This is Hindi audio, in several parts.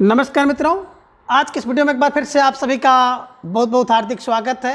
नमस्कार मित्रों, आज के इस वीडियो में एक बार फिर से आप सभी का बहुत बहुत हार्दिक स्वागत है।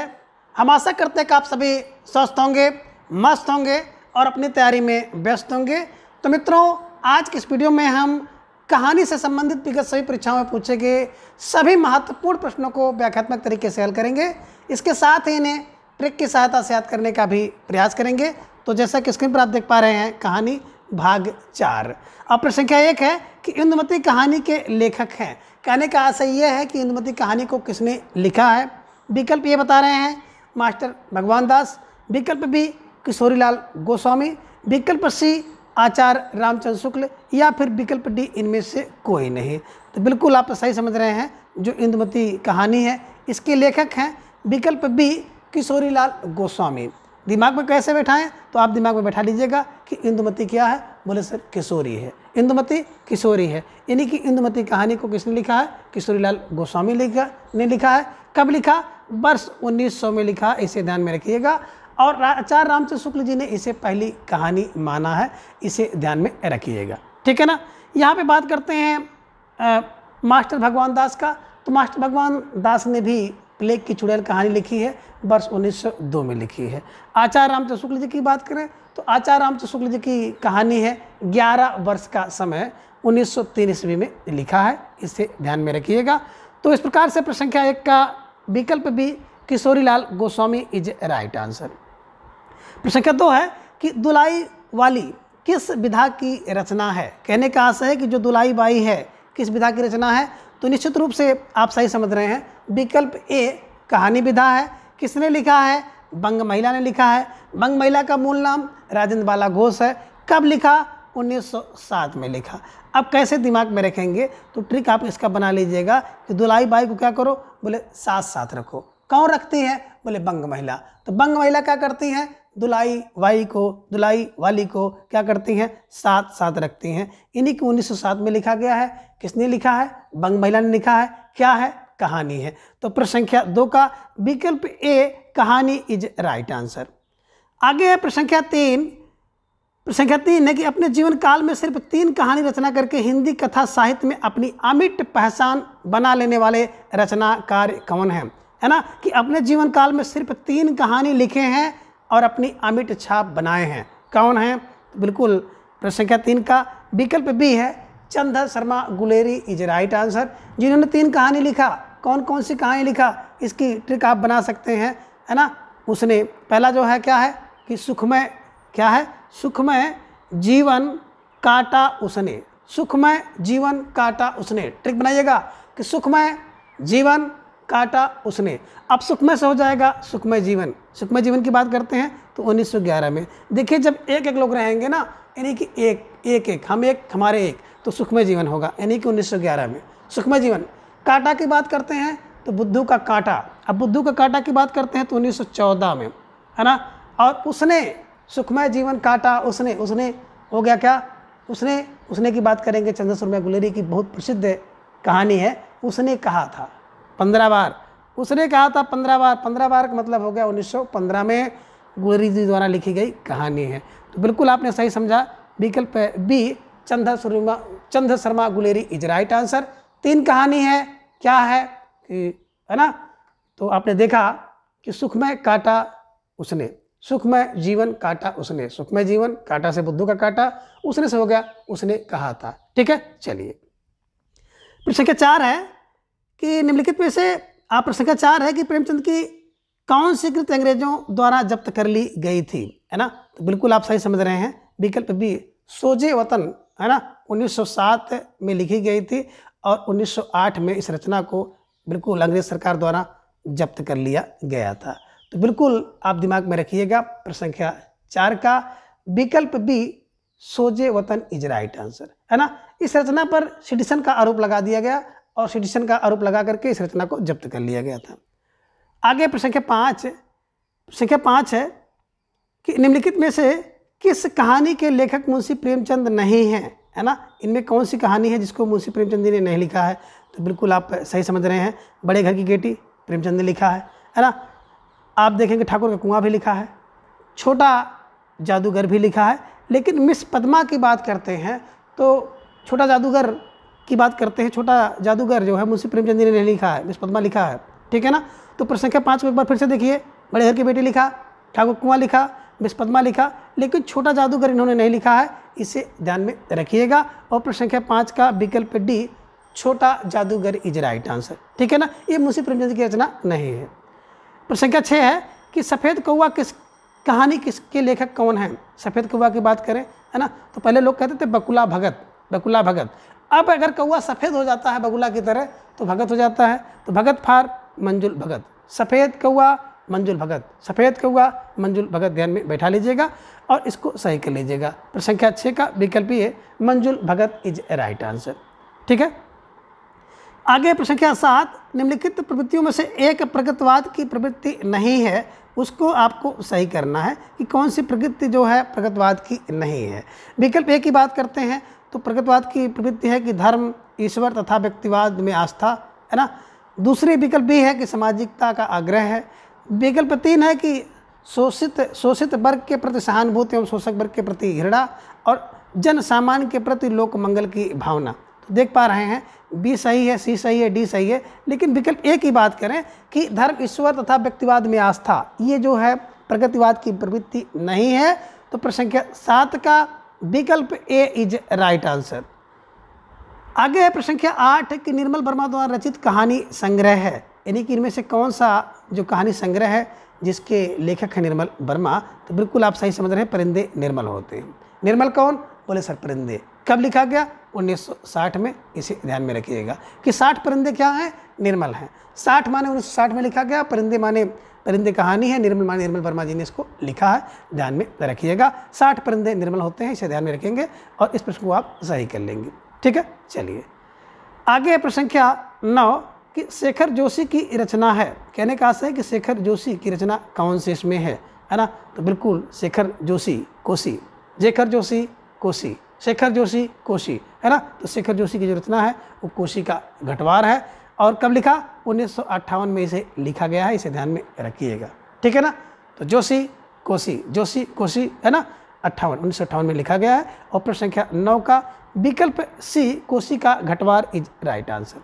हम आशा करते हैं कि आप सभी स्वस्थ होंगे, मस्त होंगे और अपनी तैयारी में व्यस्त होंगे। तो मित्रों, आज के इस वीडियो में हम कहानी से संबंधित विगत सभी परीक्षाओं में पूछे गए सभी महत्वपूर्ण प्रश्नों को व्याख्यात्मक तरीके से हल करेंगे। इसके साथ ही इन्हें ट्रिक की सहायता से याद करने का भी प्रयास करेंगे। तो जैसा कि स्क्रीन पर आप देख पा रहे हैं, कहानी भाग 4। अब प्रश्न संख्या 1 है कि इंदुमती कहानी के लेखक हैं। कहने का आशय यह है कि इंदुमती कहानी को किसने लिखा है। विकल्प ये बता रहे हैं, मास्टर भगवान दास। विकल्प बी, किशोरीलाल गोस्वामी। विकल्प सी, आचार्य रामचंद्र शुक्ल। या फिर विकल्प डी, इनमें से कोई नहीं। तो बिल्कुल आप सही समझ रहे हैं, जो इंदुमती कहानी है इसके लेखक हैं विकल्प बी, किशोरीलाल गोस्वामी। दिमाग में कैसे बैठाएं, तो आप दिमाग में बैठा लीजिएगा कि इंदुमती क्या है। बोले सर किशोरी है, इंदुमती किशोरी है। यानी कि इंदुमती कहानी को किसने लिखा है? किशोरीलाल गोस्वामी ने लिखा है। कब लिखा? वर्ष 1900 में लिखा, इसे ध्यान में रखिएगा। और आचार्य रामचंद्र शुक्ल जी ने इसे पहली कहानी माना है, इसे ध्यान में रखिएगा। ठीक है ना। यहाँ पे बात करते हैं मास्टर भगवान दास का। तो मास्टर भगवान दास ने भी प्लेग की चुड़ैल कहानी लिखी है, वर्ष 1902 में लिखी है। आचार्य रामचंद्र शुक्ल जी की बात करें तो आचार्य रामचंद्र शुक्ल जी की कहानी है 11 वर्ष का समय, 1903 ईस्वी में लिखा है, इसे ध्यान में रखिएगा। तो इस प्रकार से प्रश्न संख्या 1 का विकल्प B, Kishorilal Goswami is right answer. प्रश्न संख्या 2 है कि दुलाई वाली किस विधा की रचना है। कहने का आशय है कि जो दुलाई बाई है किस विधा की रचना है। तो निश्चित रूप से आप सही समझ रहे हैं, विकल्प ए कहानी विधा है। किसने लिखा है? बंग महिला ने लिखा है। बंग महिला का मूल नाम राजेंद्र बाला घोष है। कब लिखा? 1907 में लिखा। अब कैसे दिमाग में रखेंगे, तो ट्रिक आप इसका बना लीजिएगा कि दुलाई बाई को क्या करो, बोले साथ साथ रखो। कौन रखती है? बोले बंग महिला। तो बंग महिला क्या करती हैं? दुलाई वाली को क्या करती हैं? साथ साथ रखती हैं। इन्हीं को 1907 में लिखा गया है। किसने लिखा है? बंग महिला ने लिखा है। क्या है? कहानी है। तो प्रश्न संख्या 2 का विकल्प ए कहानी इज राइट आंसर। आगे है प्रश्न संख्या 3। प्रश्न संख्या 3 है कि अपने जीवन काल में सिर्फ 3 कहानी रचना करके हिंदी कथा साहित्य में अपनी अमिट पहचान बना लेने वाले रचनाकार कौन है ना। कि अपने जीवन काल में सिर्फ 3 कहानी लिखे हैं और अपनी अमिट छाप बनाए हैं। कौन है? तो बिल्कुल प्रश्न संख्या 3 का विकल्प बी है, Chandra Sharma Guleri is right answer. जिन्होंने 3 कहानी लिखा, कौन कौन सी कहानी लिखा, इसकी ट्रिक आप बना सकते हैं, है ना। उसने पहला जो है क्या है कि सुखमय, क्या है? सुखमय जीवन काटा उसने। सुखमय जीवन काटा उसने। ट्रिक बनाइएगा कि सुखमय जीवन काटा उसने। अब सुखमय से हो जाएगा सुखमय जीवन। सुखमय जीवन की बात करते हैं तो 1911 में। देखिए, जब एक एक लोग रहेंगे ना, यानी कि एक हम एक हमारे एक, तो सुखमय जीवन होगा, यानी कि 1911 में सुखमय जीवन। काटा की बात करते हैं तो बुद्धू का कांटा। अब बुद्धू का कांटा की बात करते हैं तो 1914 में, है ना। और उसने, सुखमय जीवन काटा उसने हो गया क्या? उसने की बात करेंगे, चंद्र शर्मा गुलेरी की बहुत प्रसिद्ध कहानी है। उसने कहा था 15 बार, उसने कहा था 15 बार। 15 बार का मतलब हो गया 1915 में गुलेरी जी द्वारा लिखी गई कहानी है। तो बिल्कुल आपने सही समझा, विकल्प B Chandra Sharma Guleri is right answer. 3 कहानी है, क्या है कि, है ना। तो आपने देखा कि सुखमय काटा उसने, सुखमय जीवन काटा उसने। सुखमय जीवन, काटा से बुद्धू का काटा, उसने से हो गया उसने कहा था। ठीक है, चलिए प्रश्न संख्या 4 है कि निम्नलिखित में से आप प्रश्न संख्या 4 है कि प्रेमचंद की कौन सी कृति अंग्रेजों द्वारा जब्त कर ली गई थी, है ना। तो बिल्कुल आप सही समझ रहे हैं, विकल्प बी सोजे वतन, है ना, 1907 में लिखी गई थी और 1908 में इस रचना को बिल्कुल अंग्रेज सरकार द्वारा जब्त कर लिया गया था। तो बिल्कुल आप दिमाग में रखिएगा, प्रश्न संख्या 4 का विकल्प बी सोजे वतन इज राइट आंसर, है ना। इस रचना पर सिडिशन का आरोप लगा दिया गया और सिडिशन का आरोप लगा करके इस रचना को जब्त कर लिया गया था। आगे प्रश्न संख्या 5 है कि निम्नलिखित में से किस कहानी के लेखक मुंशी प्रेमचंद नहीं हैं, है ना। इनमें कौन सी कहानी है जिसको मुंशी प्रेमचंद जी ने नहीं लिखा है। तो बिल्कुल आप सही समझ रहे हैं, बड़े घर की बेटी प्रेमचंद ने लिखा है ना। आप देखेंगे ठाकुर का कुआं भी लिखा है, छोटा जादूगर भी लिखा है। लेकिन मिस पद्मा की बात करते हैं तो छोटा जादूगर की बात करते हैं, छोटा जादूगर जो है मुंशी प्रेमचंद जी ने लिखा है, मिस पद्मा लिखा है, ठीक है ना। तो प्रश्न संख्या 5 को एक बार फिर से देखिए, बड़े हर की बेटी लिखा, ठाकुर कुआं लिखा, मिस पद्मा लिखा, लेकिन छोटा जादूगर इन्होंने नहीं लिखा है, इसे ध्यान में रखिएगा। और प्रश्न संख्या 5 का विकल्प डी, छोटा जादूगर इज राइट आंसर, ठीक है ना। ये मुंशी प्रेमचंद की रचना नहीं है। प्रश्न संख्या 6 है कि सफ़ेद कौवा कहानी किसके लेखक कौन है। सफ़ेद कौवा की बात करें, है ना, तो पहले लोग कहते थे बकुला भगत, बकुला भगत। अब अगर कौवा सफ़ेद हो जाता है बकुला की तरह तो भगत हो जाता है, तो भगत फार मंजुल भगत, सफ़ेद कौवा मंजुल भगत, सफ़ेद कौवा मंजुल भगत, ध्यान में बैठा लीजिएगा और इसको सही कर लीजिएगा। प्रश्न संख्या 6 का विकल्प ये मंजुल भगत इज राइट आंसर, ठीक है। आगे प्रश्न संख्या 7, निम्नलिखित प्रवृत्तियों में से एक प्रगतवाद की प्रवृत्ति नहीं है, उसको आपको सही करना है कि कौन सी प्रवृत्ति जो है प्रगतवाद की नहीं है। विकल्प ए की बात करते हैं तो प्रगतवाद की प्रवृत्ति है कि धर्म, ईश्वर तथा व्यक्तिवाद में आस्था, है ना। दूसरी विकल्प भी है कि सामाजिकता का आग्रह है। विकल्प 3 है कि शोषित वर्ग के प्रति सहानुभूति एवं शोषक वर्ग के प्रति घृणा और जन सामान्य के प्रति लोक मंगल की भावना। तो देख पा रहे हैं बी सही है, सी सही है, डी सही है, लेकिन विकल्प ए की बात करें कि धर्म, ईश्वर तथा व्यक्तिवाद में आस्था, ये जो है प्रगतिवाद की प्रवृत्ति नहीं है। तो प्रश्न संख्या 7 का विकल्प ए इज राइट आंसर। आगे है प्रश्न संख्या 8 कि निर्मल वर्मा द्वारा रचित कहानी संग्रह है, यानी कि इनमें से कौन सा जो कहानी संग्रह है जिसके लेखक है निर्मल वर्मा। तो बिल्कुल आप सही समझ रहे हैं, परिंदे निर्मल होते हैं। निर्मल कौन? बोले सर परिंदे। कब लिखा गया? 1960 में। इसे ध्यान में रखिएगा कि 60 परिंदे क्या हैं? निर्मल हैं। 60 माने 1960 में लिखा गया, परिंदे माने परिंदे कहानी है, निर्मल माने निर्मल वर्मा जी ने इसको लिखा है, ध्यान में रखिएगा। 60 परिंदे निर्मल होते हैं, इसे ध्यान में रखेंगे और इस प्रश्न को आप सही कर लेंगे, ठीक है। चलिए आगे प्रश्न संख्या 9 कि शेखर जोशी की रचना है। कहने का आशय है कि शेखर जोशी की रचना कौन से इसमें है ना। तो बिल्कुल शेखर जोशी कोसी, शेखर जोशी कोसी, शेखर जोशी कोसी, है ना। तो शेखर जोशी की जो रचना है वो कोसी का घटवार है। और कब लिखा? 1958 में इसे लिखा गया है, इसे ध्यान में रखिएगा, ठीक है ना। तो जोशी कोसी, है ना, 1958 में लिखा गया है। और प्रश्न संख्या 9 का विकल्प सी कोसी का घटवार इज राइट आंसर।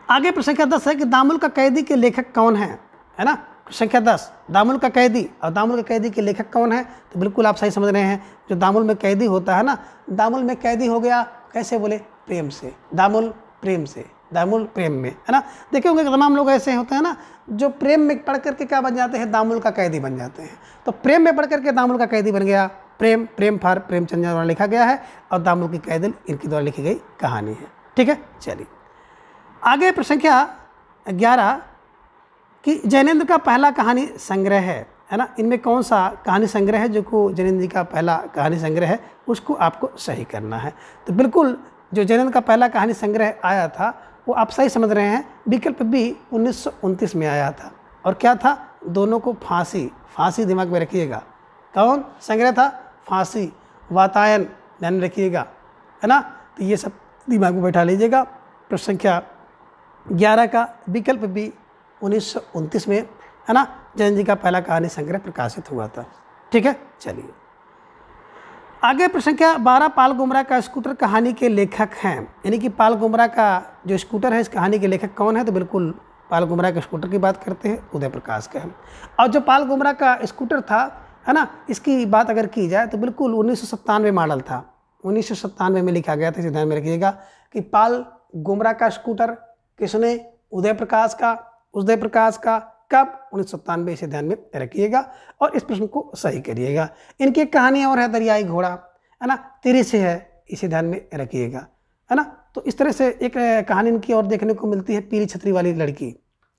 आगे प्रश्न संख्या 10 है कि दामुल का कैदी के लेखक कौन है ना। प्रश्न संख्या 10 दामुल का कैदी, और दामुल का कैदी के लेखक कौन है? तो बिल्कुल आप सही समझ रहे हैं, जो दामुल में कैदी होता है ना, दामुल में कैदी हो गया कैसे? बोले प्रेम से, दामुल प्रेम से, दामुल प्रेम में, है ना। देखे होंगे तमाम लोग ऐसे होते हैं ना जो प्रेम में पढ़ करके क्या बन जाते हैं? दामुल का कैदी बन जाते हैं। तो प्रेम में पढ़ करके दामुल का कैदी बन गया। प्रेम फार प्रेमचंद द्वारा लिखा गया है और दामुल की कैदी इनकी द्वारा लिखी गई कहानी है, ठीक है। चलिए आगे प्रश्न संख्या 11 कि जैनेन्द्र का पहला कहानी संग्रह है ना। इनमें कौन सा कहानी संग्रह है जो को जैनेन्द्र जी का पहला कहानी संग्रह है, उसको आपको सही करना है। तो बिल्कुल जो जैनेन्द्र का पहला कहानी संग्रह आया था वो आप सही समझ रहे हैं, विकल्प बी 1929 में आया था। और क्या था? दोनों को फांसी, फांसी दिमाग में रखिएगा। कौन संग्रह था? फांसी, वातायन, ध्यान में रखिएगा, है ना। तो ये सब दिमाग में बैठा लीजिएगा। प्रश्न संख्या 11 का विकल्प बी 1929 में, है ना, जैनेन्द्र जी का पहला कहानी संग्रह प्रकाशित हुआ था, ठीक है। चलिए आगे प्रश्न संख्या 12 पाल गुमरा का स्कूटर कहानी के लेखक हैं, यानी कि पाल गुमरा का जो स्कूटर है इस कहानी के लेखक कौन है? तो बिल्कुल पाल गुमरा के स्कूटर की बात करते हैं, उदय प्रकाश का है। और जो पाल गुमरा का स्कूटर था, है ना, इसकी बात अगर की जाए तो बिल्कुल 1997 मॉडल था, 1997 में लिखा गया था। इसे ध्यान में रखिएगा कि पाल गुमरा का स्कूटर किसने? उदय प्रकाश का कब? 1997। इसे ध्यान में रखिएगा और इस प्रश्न को सही करिएगा। इनकी एक कहानी और है दरियाई घोड़ा, है ना, तिरी से है, इसे ध्यान में रखिएगा, है ना। तो इस तरह से एक कहानी इनकी और देखने को मिलती है, पीली छतरी वाली लड़की,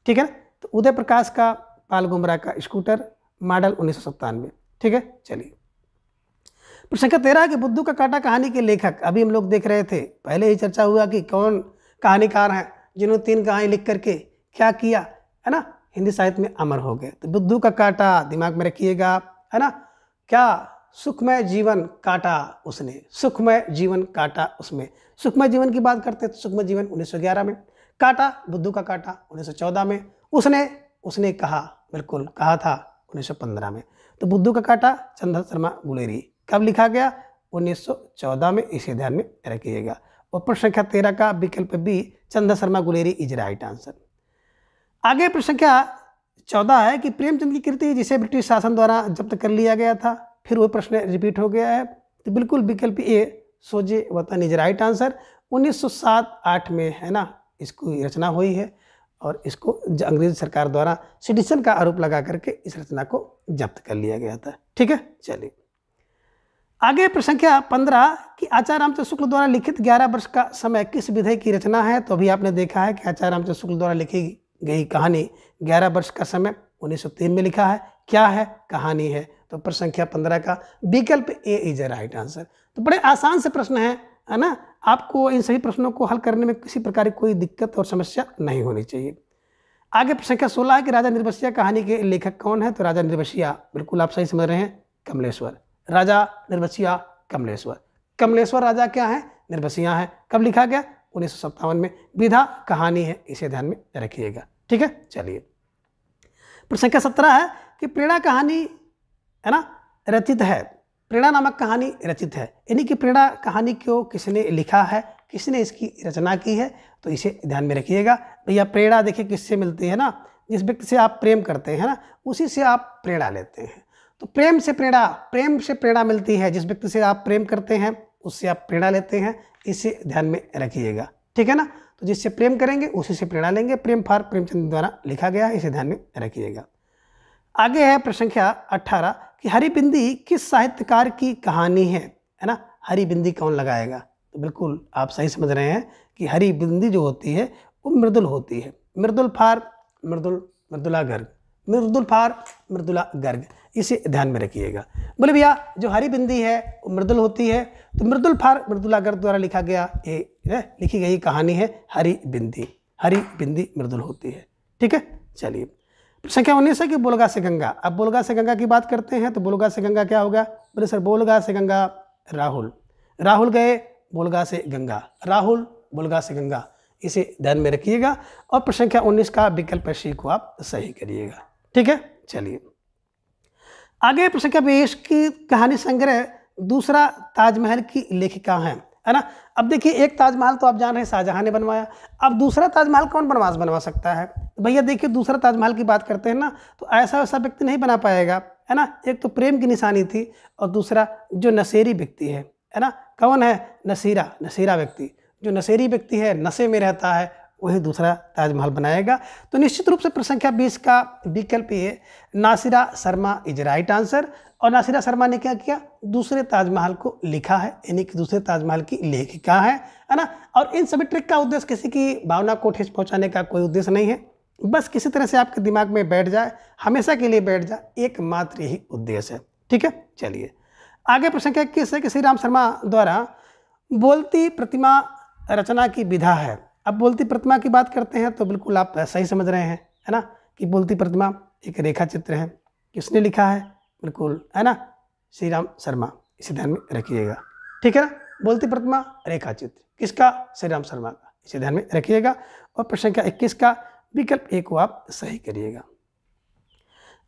ठीक है। तो उदय प्रकाश का पाल गुमरा का स्कूटर मॉडल 1997, ठीक है। चलिए प्रश्न संख्या 13 कि बुद्धू का कांटा कहानी के लेखक, अभी हम लोग देख रहे थे, पहले ही चर्चा हुआ कि कौन कहानीकार हैं जिन्होंने 3 कहानी लिख करके क्या किया, है ना, हिंदी साहित्य में अमर हो गए। तो बुद्धू का कांटा दिमाग में रखिएगा, है ना। क्या? सुखमय जीवन काटा उसने, सुखमय जीवन काटा उसमें। सुखमय जीवन की बात करते हैं तो सुखमय जीवन 1911 में, काटा बुद्धू का काटा 1914 में, उसने कहा, बिल्कुल कहा था 1915 में। तो बुद्धू का काटा चंद्र शर्मा गुलेरी, कब लिखा गया? 1914 में, इसे ध्यान में रखिएगा। और प्रश्न संख्या 13 का विकल्प बी चंदा Sharma Guleri is right answer. आगे प्रश्न संख्या 14 है कि प्रेमचंद की कृति जिसे ब्रिटिश शासन द्वारा जब्त कर लिया गया था, फिर वो प्रश्न रिपीट हो गया है, तो बिल्कुल विकल्प ए सोजे वतन इज राइट आंसर। 1907-8 में है ना इसकी रचना हुई है और इसको अंग्रेज सरकार द्वारा सेडिशन का आरोप लगा करके इस रचना को जब्त कर लिया गया था। ठीक है, चलिए आगे प्रश्न संख्या 15 कि आचार्य रामचंद्र शुक्ल द्वारा लिखित 11 वर्ष का समय किस विधेय की रचना है। तो अभी आपने देखा है कि आचार्य रामचंद्र शुक्ल द्वारा लिखी गई कहानी 11 वर्ष का समय 1903 में लिखा है। क्या है कहानी है, तो प्रश्न संख्या 15 का विकल्प ए इज राइट आंसर। तो बड़े आसान से प्रश्न है ना, आपको इन सभी प्रश्नों को हल करने में किसी प्रकार की कोई दिक्कत और समस्या नहीं होनी चाहिए। आगे प्रश्न संख्या 16 है कि राजा निर्वसिया कहानी के लेखक कौन है। तो राजा निर्वसिया बिल्कुल आप सही समझ रहे हैं, कमलेश्वर। राजा निर्वसिया कमलेश्वर। कमलेश्वर राजा क्या है, निर्वसिया है। कब लिखा गया, 1957 में। विधा कहानी है, इसे ध्यान में रखिएगा। ठीक है, चलिए प्रश्न संख्या 17 है कि प्रेरणा कहानी है ना रचित है, प्रेरणा नामक कहानी रचित है, यानी कि प्रेरणा कहानी को किसने लिखा है, किसने इसकी रचना की है, तो इसे ध्यान में रखिएगा। भैया प्रेरणा देखिए किससे मिलती है ना, जिस व्यक्ति से आप प्रेम करते हैं ना उसी से आप प्रेरणा लेते हैं। तो प्रेम से प्रेरणा मिलती है, जिस व्यक्ति से आप प्रेम करते हैं उससे आप प्रेरणा लेते हैं, इसे ध्यान में रखिएगा। ठीक है ना, तो जिससे प्रेम करेंगे उसी से प्रेरणा लेंगे। प्रेम फार प्रेमचंद द्वारा लिखा गया है, इसे ध्यान में रखिएगा। आगे है प्रश्न संख्या 18 कि हरी बिंदी किस साहित्यकार की कहानी है ना। हरी बिंदी कौन लगाएगा, तो बिल्कुल आप सही समझ रहे हैं कि हरी बिंदी जो होती है वो मृदुल होती है। मृदुल फार मृदुला गर्ग, मृदुल फार मृदुला गर्ग, इसे ध्यान में रखिएगा। बोले भैया जो हरी बिंदी है वो मृदुल होती है, तो मृदुल फार मृदुला गर्ग द्वारा लिखा गया ये लिखी गई कहानी है हरी बिंदी। हरी बिंदी मृदुल होती है। ठीक है, चलिए संख्या 19 है कि बोलगा से गंगा। अब बोलगा से गंगा की बात करते हैं, तो बोलगा से गंगा क्या होगा। बोले सर बोलगा से गंगा राहुल, राहुल गए बोलगा से गंगा, राहुल बोलगा से गंगा, इसे ध्यान में रखिएगा। और प्रश्न संख्या 19 का विकल्प सी को आप सही करिएगा। ठीक है, चलिए आगे प्रश्न संख्या 20 की कहानी संग्रह दूसरा ताजमहल की लेखिका है ना। अब देखिए एक ताजमहल तो आप जान रहे हैं शाहजहां ने बनवाया, अब दूसरा ताजमहल कौन बनवा सकता है। भैया देखिए दूसरा ताजमहल की बात करते हैं ना, तो ऐसा वैसा व्यक्ति नहीं बना पाएगा है ना। एक तो प्रेम की निशानी थी और दूसरा जो नशेरी व्यक्ति है ना, कौन है, नशीरा व्यक्ति। जो नशेरी व्यक्ति है, नशे में रहता है, वही दूसरा ताजमहल बनाएगा। तो निश्चित रूप से प्रश्न संख्या 20 का विकल्प ये Nasira Sharma is right answer. और नासिरा शर्मा ने क्या किया, दूसरे ताजमहल को लिखा है, यानी कि दूसरे ताजमहल की लेखिका है ना। और इन सभी ट्रिक का उद्देश्य किसी की भावना को ठेस पहुंचाने का कोई उद्देश्य नहीं है, बस किसी तरह से आपके दिमाग में बैठ जाए, हमेशा के लिए बैठ जाए, एकमात्र यही उद्देश्य है। ठीक है, चलिए आगे प्रश्न संख्या 21 है कि श्री राम शर्मा द्वारा बोलती प्रतिमा रचना की विधा है। अब बोलती प्रतिमा की बात करते हैं, तो बिल्कुल आप सही समझ रहे हैं है ना कि बोलती प्रतिमा एक रेखा चित्र है। किसने लिखा है, बिल्कुल है ना श्री राम शर्मा, इसे ध्यान में रखिएगा। ठीक है ना, बोलती प्रतिमा रेखा चित्र किसका, श्री राम शर्मा का, इसे ध्यान में रखिएगा। और प्रश्न संख्या 21 का विकल्प ए को आप सही करिएगा।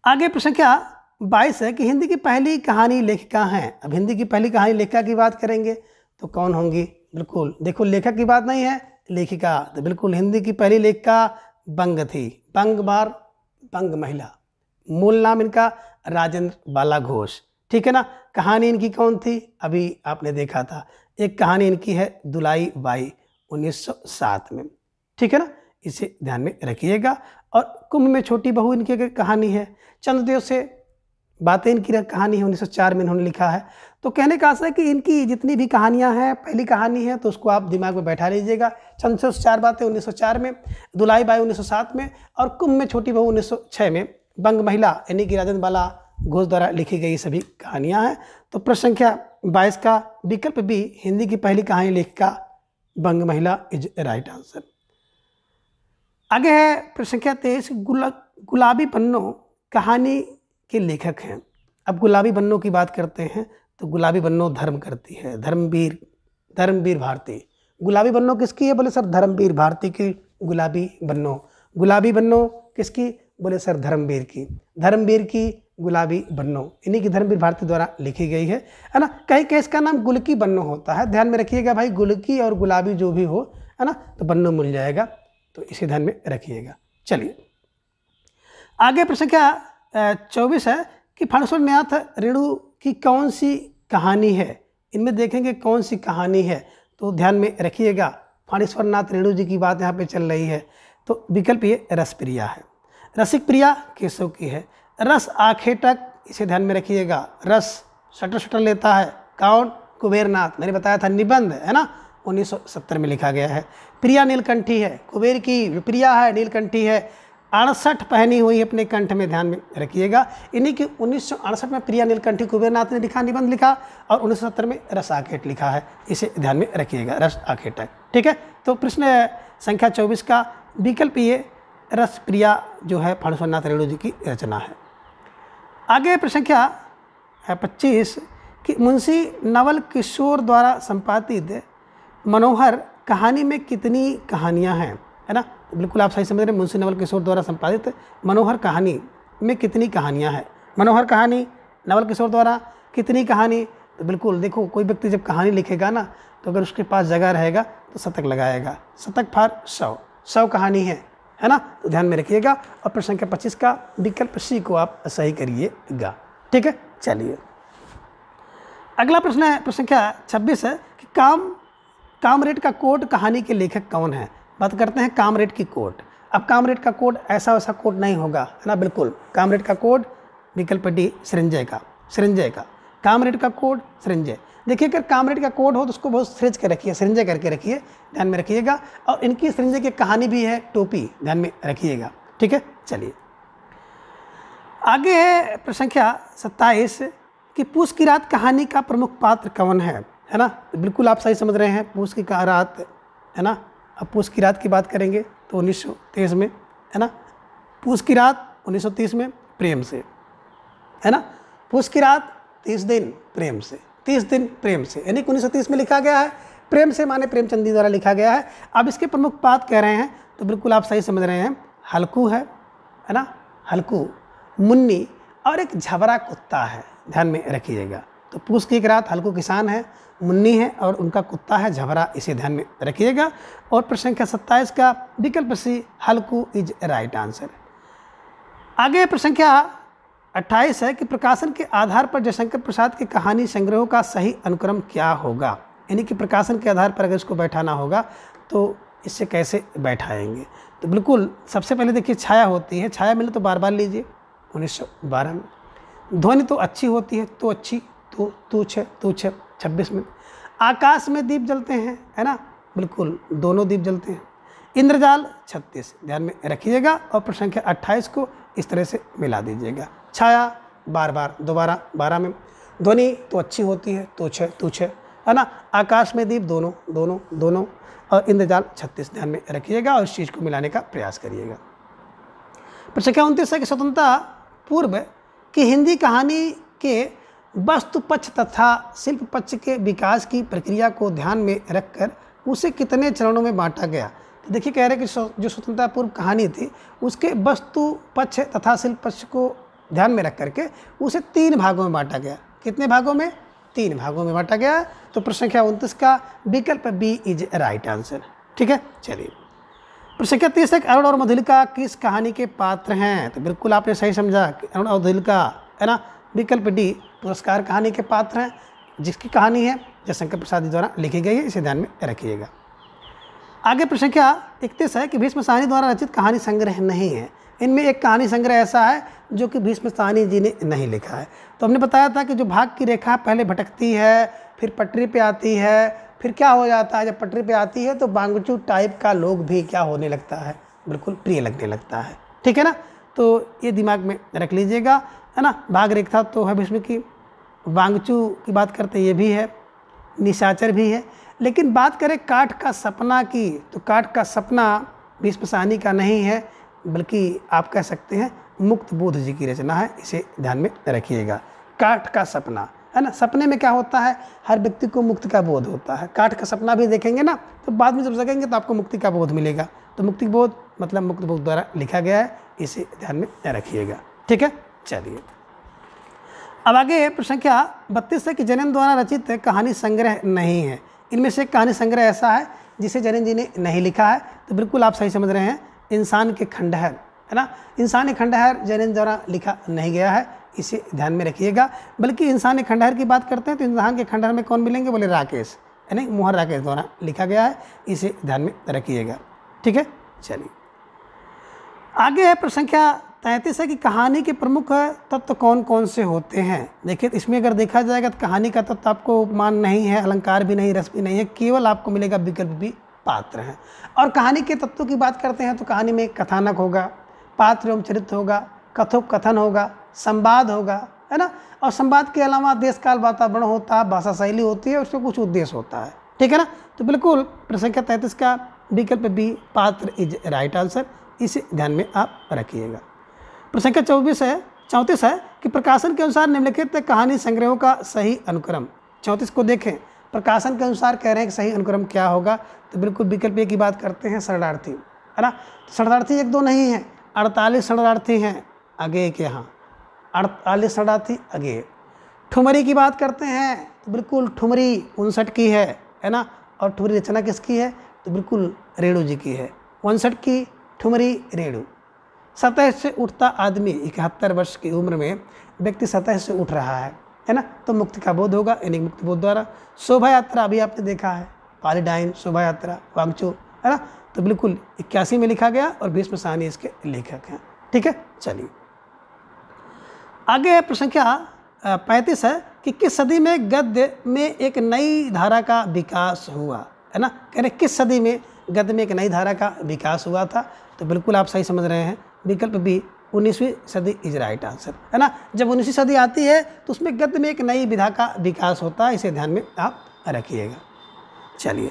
आगे प्रश्न संख्या 22 है कि हिंदी की पहली कहानी लेखिका हैं। अब हिंदी की पहली कहानी लेखिका की बात करेंगे तो कौन होंगी, बिल्कुल देखो लेखक की बात नहीं है, लेखिका। तो बिल्कुल हिंदी की पहली लेखिका बंग थी, बंग महिला। मूल नाम इनका राजेंद्र बाला घोष। ठीक है ना, कहानी इनकी कौन थी, अभी आपने देखा था, एक कहानी इनकी है दुलाई बाई 1907 में। ठीक है ना, इसे ध्यान में रखिएगा। और कुंभ में छोटी बहू इनकी कहानी है। चंद्रदेव से बातें इनकी कहानी है, 1904 में इन्होंने लिखा है। तो कहने का आशा है कि इनकी जितनी भी कहानियां हैं पहली कहानी है, तो उसको आप दिमाग में बैठा लीजिएगा। चंद्रदेव से 4 बातें 1904 में, दुलाई बाई 1907 में, और कुंभ में छोटी बहू 1906 में। बंग महिला यानी कि राजेंद्र बाला घोष द्वारा लिखी गई सभी कहानियां हैं। तो प्रश्न संख्या 22 का विकल्प बी हिंदी की पहली कहानी लेखिका बंग महिला इज राइट आंसर। आगे है प्रश्न संख्या 23 गुलाबी पन्नों कहानी के लेखक हैं। अब गुलाबी बन्नों की बात करते हैं, तो गुलाबी बन्नों धर्म करती है, धर्मवीर भारती। गुलाबी बन्नों किसकी है, बोले सर धर्मवीर भारती की गुलाबी बन्नों। गुलाबी बन्नों किसकी, बोले सर धर्मवीर की। धर्मवीर की गुलाबी बन्नो, इन्हीं की धर्मवीर भारती द्वारा लिखी गई है ना। कहीं कहीं इसका नाम गुलकी बन्नो होता है, ध्यान में रखिएगा भाई, गुलकी और गुलाबी जो भी हो है ना, तो बन्नो मिल जाएगा, तो इसे ध्यान में रखिएगा। चलिए आगे प्रश्न क्या 24 है कि फणेश्वर नाथ रेणु की कौन सी कहानी है, इनमें देखेंगे कौन सी कहानी है, तो ध्यान में रखिएगा। फणेश्वर नाथ रेणु जी की बात यहाँ पे चल रही है, तो विकल्प ये रस प्रिया है। रसिक प्रिया केशव की है। रस आखेटक, इसे ध्यान में रखिएगा, रस शटर शटर लेता है कौन, कुबेरनाथ, मैंने बताया था निबंध है ना, 1970 में लिखा गया है। प्रिया नीलकंठी है, कुबेर की जो प्रिया है नीलकंठी है, 68 पहनी हुई अपने कंठ में, ध्यान में रखिएगा। इन्हीं की 1968 में प्रिया नीलकंठी कुबेरनाथ ने लिखा, निबंध लिखा, और 1970 में रस आखेट लिखा है, इसे ध्यान में रखिएगा, रस आखेटक। ठीक है, तो प्रश्न संख्या 24 का विकल्प ये रस प्रिया जो है फणेश्वर नाथ रेणु जी की रचना है। आगे प्रश्न संख्या 25 कि मुंशी नवल किशोर द्वारा संपादित मनोहर कहानी में कितनी कहानियां हैं, है ना, बिल्कुल आप सही समझ रहे हैं। मुंशी नवल किशोर द्वारा संपादित मनोहर कहानी में कितनी कहानियां हैं, मनोहर कहानी नवल किशोर द्वारा कितनी कहानी, तो बिल्कुल देखो, कोई व्यक्ति जब कहानी लिखेगा ना, तो अगर उसके पास जगह रहेगा तो शतक लगाएगा, शतक फार 100 कहानी है ना, तो ध्यान में रखिएगा। और प्रश्न संख्या 25 का विकल्प सी को आप सही करिएगा। ठीक है, चलिए अगला प्रश्न है, प्रश्न संख्या 26 है कि कामरेड का कोट कहानी के लेखक कौन है। बात करते हैं कामरेड की कोट। अब कामरेड का कोट ऐसा वैसा कोट नहीं होगा, है ना, बिल्कुल कामरेड का कोट विकल्प डी सृंजय का कामरेड का कोट सृंजय। देखिए अगर कामरेड का कोड हो तो उसको बहुत सृज कर रखिए, सृंजय करके रखिए, ध्यान में रखिएगा। और इनकी सृंजय की कहानी भी है टोपी, ध्यान में रखिएगा। ठीक है, चलिए आगे है प्रश्न संख्या 27 कि पूस की रात कहानी का प्रमुख पात्र कौन है ना, बिल्कुल आप सही समझ रहे हैं, पूस की रात है ना। अब पूस की रात की बात करेंगे तो 1923 में, है ना, पूस की रात 1930 में प्रेम से, है ना, पूस की रात 30 दिन प्रेम से, 30 दिन प्रेम से, यानी 1930 में लिखा गया है, प्रेम से माने प्रेमचंद जी द्वारा लिखा गया है। अब इसके प्रमुख पात्र कह रहे हैं तो बिल्कुल आप सही समझ रहे हैं, हल्कू है ना, हल्कू, मुन्नी और एक झबरा कुत्ता है, ध्यान में रखिएगा। तो पूस की एक रात हल्कू किसान है, मुन्नी है और उनका कुत्ता है झबरा, इसे ध्यान में रखिएगा। और प्रश्न संख्या 27 का विकल्प सी हल्कू इज राइट आंसर। आगे प्रश्न संख्या 28 है कि प्रकाशन के आधार पर जयशंकर प्रसाद के कहानी संग्रहों का सही अनुक्रम क्या होगा, यानी कि प्रकाशन के आधार पर अगर इसको बैठाना होगा तो इससे कैसे बैठाएंगे। तो बिल्कुल सबसे पहले देखिए छाया होती है, छाया मिले तो बार बार लीजिए 1912 में। ध्वनि तो अच्छी होती है, तो अच्छी, तो तुच्छ 26 में। आकाश में दीप जलते हैं, है ना, बिल्कुल दोनों दीप जलते हैं। इंद्रजाल 36, ध्यान में रखिएगा। और प्रश्न संख्या 28 को इस तरह से मिला दीजिएगा। छाया बार बार दोबारा 12 में। ध्वनि तो अच्छी होती है, तो तुच्छ, है ना। आकाश में दीप दोनों दोनों दोनों। और इंद्रजाल 36, ध्यान में रखिएगा और इस चीज़ को मिलाने का प्रयास करिएगा। प्रश्न संख्या 29 है कि स्वतंत्रता पूर्व की हिंदी कहानी के वस्तु पक्ष तथा शिल्प पक्ष के विकास की प्रक्रिया को ध्यान में रखकर उसे कितने चरणों में बांटा गया। तो देखिए कह रहे हैं कि जो स्वतंत्रता पूर्व कहानी थी उसके वस्तु पक्ष तथा शिल्प पक्ष को ध्यान में रख करके उसे 3 भागों में बांटा गया। कितने भागों में? 3 भागों में बांटा गया। तो प्रश्न संख्या 29 का विकल्प बी इज राइट आंसर। ठीक है, चलिए प्रश्न संख्या 30 है अरुण और मधुलिका किस कहानी के पात्र हैं। तो बिल्कुल आपने सही समझा कि अरुण और मधुलिका, है ना, विकल्प डी पुरस्कार कहानी के पात्र हैं, जिसकी कहानी है जयशंकर प्रसाद जी द्वारा लिखी गई है, इसे ध्यान में रखिएगा। आगे प्रश्न संख्या 31 है कि भीष्म साहनी द्वारा रचित कहानी संग्रह नहीं है। इनमें एक कहानी संग्रह ऐसा है जो कि भीष्म साहनी जी ने नहीं लिखा है। तो हमने बताया था कि जो भाग की रेखा पहले भटकती है, फिर पटरी पे आती है, फिर क्या हो जाता है, जब पटरी पे आती है तो बांगचू टाइप का लोग भी क्या होने लगता है, बिल्कुल प्रिय लगने लगता है। ठीक है ना, तो ये दिमाग में रख लीजिएगा, है ना। भाग रेखा तो है भीष्म की, वांगचू की बात करते ये भी है, निशाचर भी है। लेकिन बात करें काठ का सपना की, तो काठ का सपना भीष्म साहनी का नहीं है, बल्कि आप कह सकते हैं मुक्त बोध जी की रचना है, इसे ध्यान में रखिएगा। काठ का सपना, है ना, सपने में क्या होता है, हर व्यक्ति को मुक्त का बोध होता है। काठ का सपना भी देखेंगे ना, तो बाद में जब जगेंगे तो आपको मुक्ति का बोध मिलेगा। तो मुक्ति बोध मतलब मुक्त बोध द्वारा लिखा गया है, इसे ध्यान में रखिएगा। ठीक है, चलिए अब आगे प्रश्न संख्या 32 है कि जैन द्वारा रचित कहानी संग्रह नहीं है। इनमें से एक कहानी संग्रह ऐसा है जिसे जैन जी ने नहीं लिखा है, तो बिल्कुल आप सही समझ रहे हैं, इंसान के खंडहर, है ना। इंसान खंडहर जैन द्वारा लिखा नहीं गया है, इसे ध्यान में रखिएगा। बल्कि इंसान खंडहर की बात करते हैं तो इंसान के खंडहर में कौन मिलेंगे, बोले राकेश, यानी मोहन राकेश द्वारा लिखा गया है, इसे ध्यान में रखिएगा। ठीक है, चलिए आगे है प्रश्न संख्या 33 है कि कहानी के प्रमुख तत्व कौन कौन से होते हैं। देखिए इसमें अगर देखा जाएगा तो कहानी का तत्व आपको उपमान नहीं है, अलंकार भी नहीं, रस भी नहीं है, केवल आपको मिलेगा विकल्प भी पात्र हैं। और कहानी के तत्वों की बात करते हैं तो कहानी में कथानक होगा, पात्र एवं चरित्र होगा, कथोपकथन होगा, संवाद होगा, है ना। और संवाद के अलावा देश काल वातावरण होता है, भाषा शैली होती है, उसमें कुछ उद्देश्य होता है। ठीक है ना, तो बिल्कुल प्रश्न संख्या 33 का विकल्प बी पात्र इज राइट आंसर, इसे ध्यान में आप रखिएगा। प्रश्न संख्या 34 है कि प्रकाशन के अनुसार निम्नलिखित कहानी संग्रहों का सही अनुक्रम। 34 को देखें, प्रकाशन के अनुसार कह रहे हैं कि सही अनुक्रम क्या होगा, तो बिल्कुल विकल्प ए की बात करते हैं, शरणार्थी, है ना। तो शरणार्थी 1 2 नहीं है, 48 शरणार्थी हैं आगे एक, यहाँ 48 शरणार्थी आगे। ठुमरी की बात करते हैं तो बिल्कुल ठुमरी 59 की है ना। और ठुमरी रचना किसकी है, तो बिल्कुल रेणु जी की है, 59 की ठुमरी रेणु। सतह से उठता आदमी, 71 वर्ष की उम्र में व्यक्ति सतह से उठ रहा है ना, तो मुक्ति का बोध होगा, यानी मुक्ति बोध द्वारा। शोभा यात्रा अभी आपने देखा है, पालीडाइन शोभा यात्रा वांगचू, है ना, तो बिल्कुल 81 में लिखा गया और भीष्म साहनी इसके लेखक हैं। ठीक है, चलिए आगे प्रश्न संख्या 35 है कि किस सदी में गद्य में एक नई धारा का विकास हुआ, है ना। कह रहे किस सदी में गद्य में एक नई धारा का विकास हुआ था, तो बिल्कुल आप सही समझ रहे हैं, विकल्प बी 19वीं सदी इज राइट आंसर, है ना। जब 19वीं सदी आती है तो उसमें गद्य में एक नई विधा का विकास होता है, इसे ध्यान में आप रखिएगा। चलिए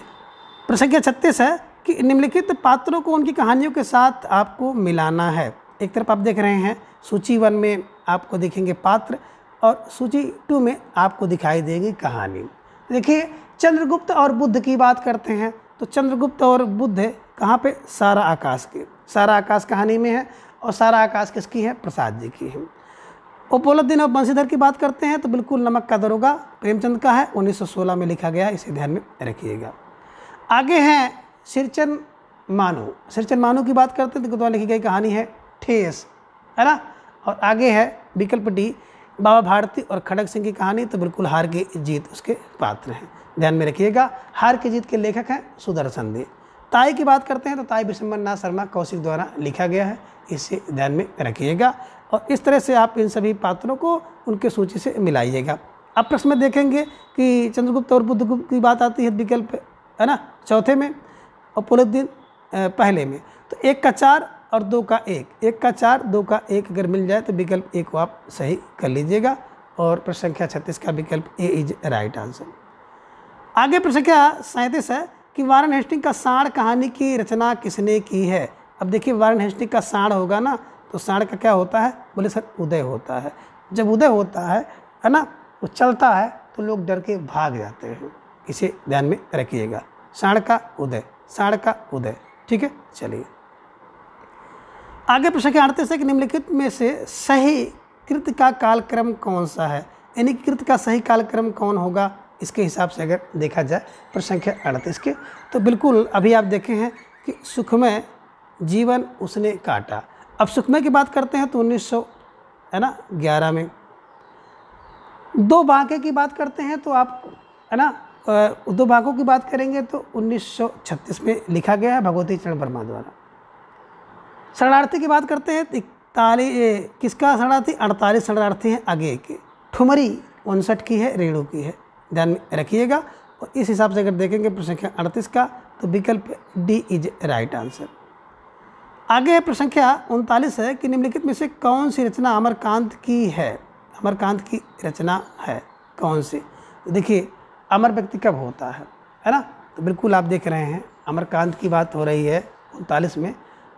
प्रश्न संख्या 36 है कि निम्नलिखित पात्रों को उनकी कहानियों के साथ आपको मिलाना है। एक तरफ आप देख रहे हैं सूची 1 में आपको दिखेंगे पात्र और सूची 2 में आपको दिखाई देगी कहानी। देखिए चंद्रगुप्त और बुद्ध की बात करते हैं तो चंद्रगुप्त और बुद्ध कहाँ पे, सारा आकाश के, सारा आकाश कहानी में है और सारा आकाश किसकी है, प्रसाद जी की है। उपलब्धिन और बंशीधर की बात करते हैं तो बिल्कुल नमक का दरोगा प्रेमचंद का है, 1916 में लिखा गया, इसे ध्यान में रखिएगा। आगे हैं सिरचन मानू, सिरचन मानू की बात करते हैं तो द्वारा लिखी गई कहानी है ठेस, है ना। और आगे है विकल्प डी बाबा भारती और खड़ग सिंह की कहानी, तो बिल्कुल हार की जीत उसके पात्र हैं, ध्यान में रखिएगा। हार की जीत के लेखक हैं सुदर्शन दे। ताई की बात करते हैं तो ताई विशंबरनाथ शर्मा कौशिक द्वारा लिखा गया है, इसे ध्यान में रखिएगा। और इस तरह से आप इन सभी पात्रों को उनके सूची से मिलाइएगा। अब प्रश्न में देखेंगे कि चंद्रगुप्त और बुद्धगुप्त की बात आती है विकल्प, है ना, चौथे में, और पुलुद्दीन पहले में, तो 1 का 4 और 2 का 1, 1 का 4 2 का 1 अगर मिल जाए तो विकल्प ए को आप सही कर लीजिएगा। और प्रश्न संख्या 36 का विकल्प ए इज राइट आंसर। आगे प्रश्न संख्या 37 है कि वारेन हेस्टिंग का साण कहानी की रचना किसने की है। अब देखिए वारेन हेस्टिंग का साण होगा ना, तो साण का क्या होता है, बोले सर उदय होता है। जब उदय होता है ना, वो चलता है तो लोग डर के भाग जाते हैं, इसे ध्यान में रखिएगा। साण का उदय, साण का उदय। ठीक है, चलिए आगे प्रश्न के 38 है कि निम्नलिखित में से सही कृत का कालक्रम कौन सा है, यानी कृत का सही कालक्रम कौन होगा, इसके हिसाब से अगर देखा जाए प्रश्न संख्या 38 के, तो बिल्कुल अभी आप देखे हैं कि सुखमय जीवन उसने काटा। अब सुखमय की बात करते हैं तो 1911 में। 2 बांके की बात करते हैं तो आप, है ना, 2 बांकों की बात करेंगे तो 1936 में लिखा गया है भगवती चरण वर्मा द्वारा। शरणार्थी की बात करते हैं 41, किसका शरणार्थी, 48 शरणार्थी हैं आगे के। ठुमरी 59 की है, रेणु की है, ध्यान में रखिएगा। और इस हिसाब से अगर देखेंगे प्रश्न संख्या 38 का, तो विकल्प डी इज राइट आंसर। आगे प्रश्न संख्या 39 है कि निम्नलिखित में से कौन सी रचना अमरकांत की है, अमरकांत की रचना है कौन सी। देखिए अमर व्यक्ति कब होता है ना, तो बिल्कुल आप देख रहे हैं अमरकांत की बात हो रही है 39 में,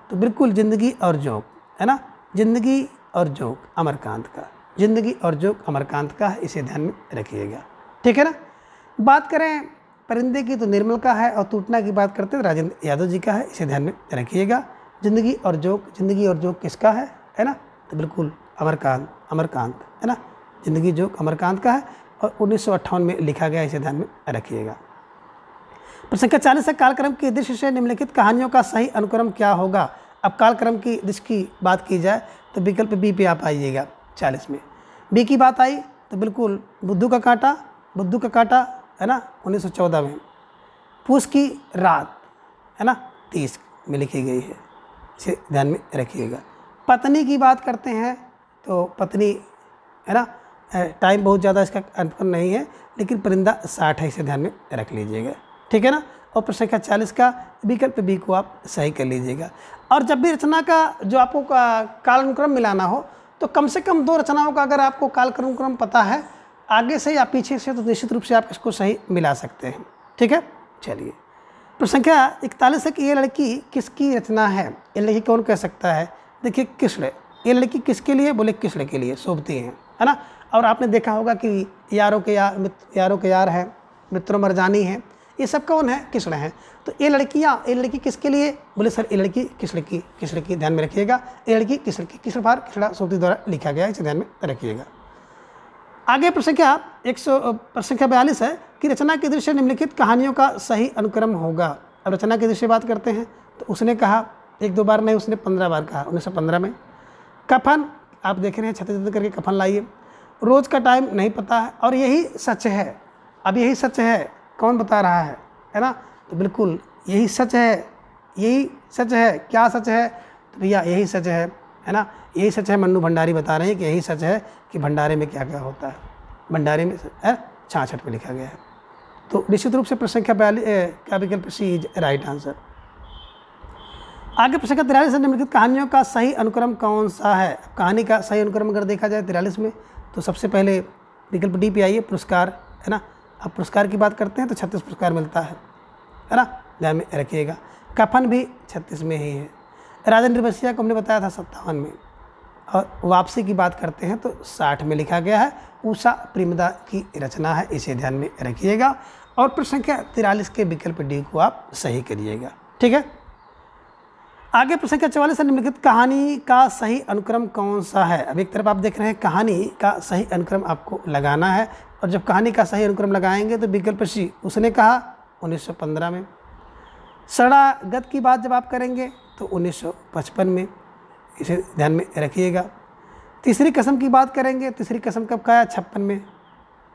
तो बिल्कुल जिंदगी और जोक, है ना, जिंदगी और जोक अमरकांत का, जिंदगी और जोक अमरकांत का है, इसे ध्यान में रखिएगा। ठीक है ना। बात करें परिंदे की तो निर्मल का है, और टूटना की बात करते हैं राजेंद्र यादव जी का है, इसे ध्यान में रखिएगा। जिंदगी और जोक, जिंदगी और जोक किसका है ना, तो बिल्कुल अमरकांत, अमरकांत, है ना, जिंदगी जोग अमरकांत का है और 1958 में लिखा गया, इसे ध्यान में रखिएगा। प्रश्न संख्या 40 है, कालक्रम की दृष्टि से निम्नलिखित कहानियों का सही अनुक्रम क्या होगा। अब कालक्रम की दृष्टि की बात की जाए तो विकल्प बी पे आप आइएगा। 40 में बी की बात आई तो बिल्कुल बुद्धू का कांटा है ना 1914 में, पूस की रात है ना 30 में लिखी गई है, इसे ध्यान में रखिएगा। पत्नी की बात करते हैं तो पत्नी है ना, टाइम बहुत ज़्यादा इसका अनुक्रम नहीं है, लेकिन परिंदा 60 है, इसे ध्यान में रख लीजिएगा, ठीक है ना। और प्रश्न संख्या 40 का विकल्प बी को आप सही कर लीजिएगा। और जब भी रचना का जो आपको कालानुक्रम मिलाना हो तो कम से कम 2 रचनाओं का अगर आपको कालानुक्रम पता है आगे से या पीछे से, तो निश्चित रूप से आप इसको सही मिला सकते हैं, ठीक है। चलिए प्रश्न संख्या 41 है कि ये लड़की किसकी रचना है। ये लड़की कौन कह सकता है। देखिए कृष्ण, ये लड़की किसके लिए, बोले कृष्ण के लिए शोभती हैं, है ना। और आपने देखा होगा कि यारों के यार हैं, मित्रों मरजानी हैं, ये सब कौन है, कृष्ण है। तो ये लड़की किसके लिए, बोले सर ये लड़की कृष्ण की, ध्यान में रखिएगा। ये लड़की कृष्ण की, कृष्णा शोभती द्वारा लिखा गया, इसे ध्यान में रखिएगा। आगे प्रश्न संख्या 42 है कि रचना के दृश्य निम्नलिखित कहानियों का सही अनुक्रम होगा। अब रचना के दृश्य बात करते हैं तो उसने कहा 1-2 बार नहीं, उसने 15 बार कहा 1915 में। कफन आप देख रहे हैं, छत्तीस करके कफन लाइए। रोज़ का टाइम नहीं पता है और यही सच है। अब यही सच है कौन बता रहा है ना, तो बिल्कुल यही सच है। क्या सच है, तो भैया यही सच है ना, यही सच है। मन्नू भंडारी बता रहे हैं कि यही सच है कि भंडारे में क्या क्या होता है। भंडारे में 66 में लिखा गया है। तो निश्चित रूप से प्रश्न संख्या 42 का विकल्प सी इज राइट आंसर। आगे प्रश्न संख्या 43 है, निम्नलिखित कहानियों का सही अनुक्रम कौन सा है। कहानी का सही अनुक्रम अगर देखा जाए 43 में, तो सबसे पहले विकल्प डी पे आइए, पुरस्कार, है ना। अब पुरस्कार की बात करते हैं तो 36 पुरस्कार मिलता है ना, ध्यान में रखिएगा। कफन भी 36 में ही है। राजेंद्र बसिया को हमने बताया था 57 में। और वापसी की बात करते हैं तो 60 में लिखा गया है। उषा प्रेमदा की रचना है, इसे ध्यान में रखिएगा। और प्रश्न संख्या 43 के विकल्प डी को आप सही करिएगा, ठीक है। आगे प्रश्न संख्या 44 है, निम्नलिखित कहानी का सही अनुक्रम कौन सा है। अब एक तरफ आप देख रहे हैं कहानी का सही अनुक्रम आपको लगाना है, और जब कहानी का सही अनुक्रम लगाएंगे तो विकल्प सी उसने कहा 1915 में। शरणागत की बात जब आप करेंगे तो 1955 में, इसे ध्यान में रखिएगा। तीसरी कसम की बात करेंगे, तीसरी कसम कब खाया, 56 में,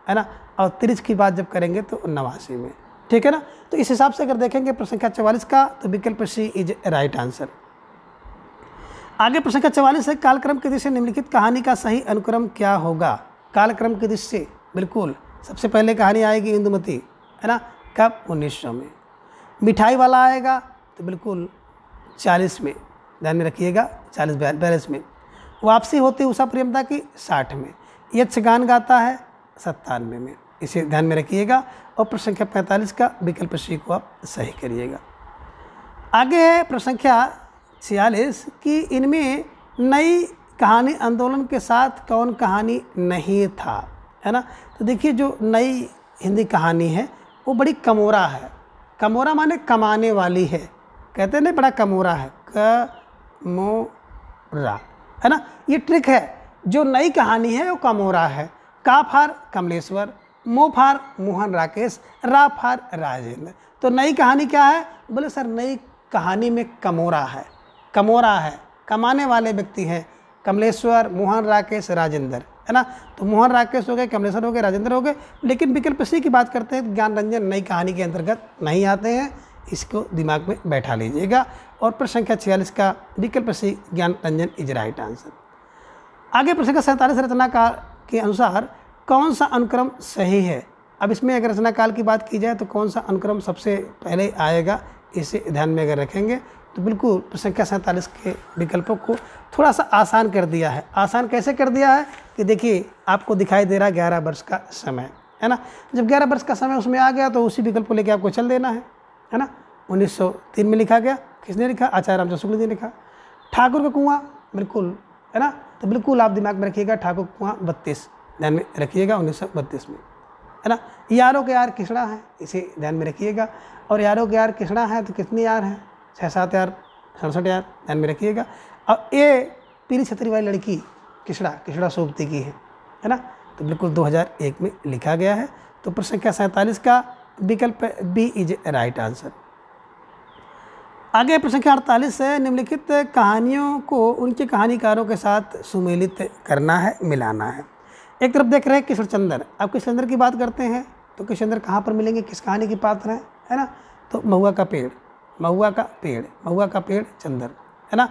है ना। और तिरछ की बात जब करेंगे तो 89 में, ठीक है ना। तो इस हिसाब से अगर देखेंगे प्रश्न संख्या 44 का, तो विकल्प सी इज राइट आंसर। आगे प्रश्न संख्या 44 है, कालक्रम की दृष्टि से निम्नलिखित कहानी का सही अनुक्रम क्या होगा। कालक्रम की दृष्टि से बिल्कुल सबसे पहले कहानी आएगी इंदुमती, है ना, कब, 1900 में। मिठाई वाला आएगा तो बिल्कुल 40 में, ध्यान में रखिएगा, 42 में। वापसी होती उषा प्रेमदा की 60 में। यक्षगान गाता है 97 में, इसे ध्यान में रखिएगा। और प्रश्न संख्या 45 का विकल्प सी को आप सही करिएगा। आगे है प्रश्न संख्या 46 कि इनमें नई कहानी आंदोलन के साथ कौन कहानी नहीं था, है ना। तो देखिए जो नई हिंदी कहानी है वो बड़ी कमोरा है। कमोरा माने कमाने वाली है, कहते हैं ना, बड़ा कमोरा है, कमोरा, है ना। ये ट्रिक है, जो नई कहानी है वो कमोरा है। का फार कमलेश्वर, मो फार मोहन राकेश, रा फार राजेंद्र। तो नई कहानी क्या है, बोले सर नई कहानी में कमोरा है। कमोरा है, कमाने वाले व्यक्ति हैं, कमलेश्वर, मोहन राकेश, राजेंद्र, है ना। तो मोहन राकेश हो गए, कमलेश्वर हो गए, राजेंद्र हो गए। लेकिन विकल्प सी की बात करते हैं, ज्ञान रंजन नई कहानी के अंतर्गत नहीं आते हैं, इसको दिमाग में बैठा लीजिएगा। और प्रश्न संख्या 46 का विकल्प सी ज्ञान रंजन इज राइट आंसर। आगे प्रश्न संख्या 47 रचनाकार के अनुसार कौन सा अनुक्रम सही है। अब इसमें अगर रचनाकाल की बात की जाए तो कौन सा अनुक्रम सबसे पहले आएगा, इसे ध्यान में अगर रखेंगे तो बिल्कुल संख्या 47 के विकल्पों को थोड़ा सा आसान कर दिया है। आसान कैसे कर दिया है कि देखिए आपको दिखाई दे रहा है 11 वर्ष का समय, है ना। जब 11 वर्ष का समय उसमें आ गया तो उसी विकल्प को लेकर आपको चल देना है ना। 1903 में लिखा गया, किसने लिखा, आचार्य रामचंद्र शुक्ल ने लिखा। ठाकुर का कुआं, बिल्कुल, है ना। तो बिल्कुल आप दिमाग में रखिएगा, ठाकुर कुआं 32, ध्यान में रखिएगा, 1932 में, है ना। यारों के यार किसड़ा है, इसे ध्यान में रखिएगा। और यारों के यार किसड़ा है तो कितने यार हैं, 6-7 यार, 67 यार, ध्यान में रखिएगा। और ये पीली छतरी वाली लड़की किसड़ा शोभती की है ना। तो बिल्कुल 2001 में लिखा गया है। तो प्रश्न संख्या 47 का विकल्प बी इज राइट आंसर। आगे प्रश्न संख्या 48 है, निम्नलिखित कहानियों को उनके कहानीकारों के साथ सुमेलित करना है, मिलाना है। एक तरफ देख रहे हैं कृष्णचंद्र। अब कृष्णचंद्र की बात करते हैं तो कृष्णचंद्र कहाँ पर मिलेंगे, किस कहानी के पात्र हैं, है ना। तो महुआ का पेड़, महुआ का पेड़, महुआ का पेड़ चंद्र, है ना।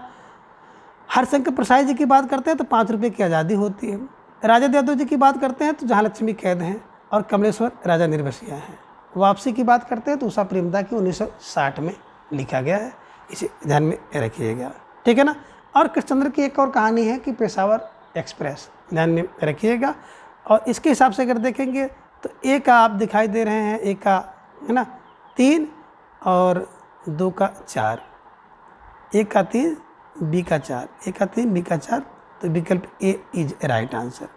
हरिशंकर प्रसाद जी की बात करते हैं तो 5 रुपये की आज़ादी होती है। राजा यादव जी की बात करते हैं तो जहाँ लक्ष्मी कैद हैं और कमलेश्वर राजा निर्वसिया हैं। वापसी की बात करते हैं तो उषा प्रेमदा की 1960 में लिखा गया है, इसे ध्यान में रखिएगा, ठीक है ना। और कृष्णचंद्र की एक और कहानी है कि पेशावर एक्सप्रेस, ध्यान में रखिएगा। और इसके हिसाब से अगर देखेंगे तो ए का आप दिखाई दे रहे हैं, ए का, है ना, 3 और 2 का 4, ए का 3 बी का 4, ए का 3 बी का 4, तो विकल्प ए इज राइट आंसर।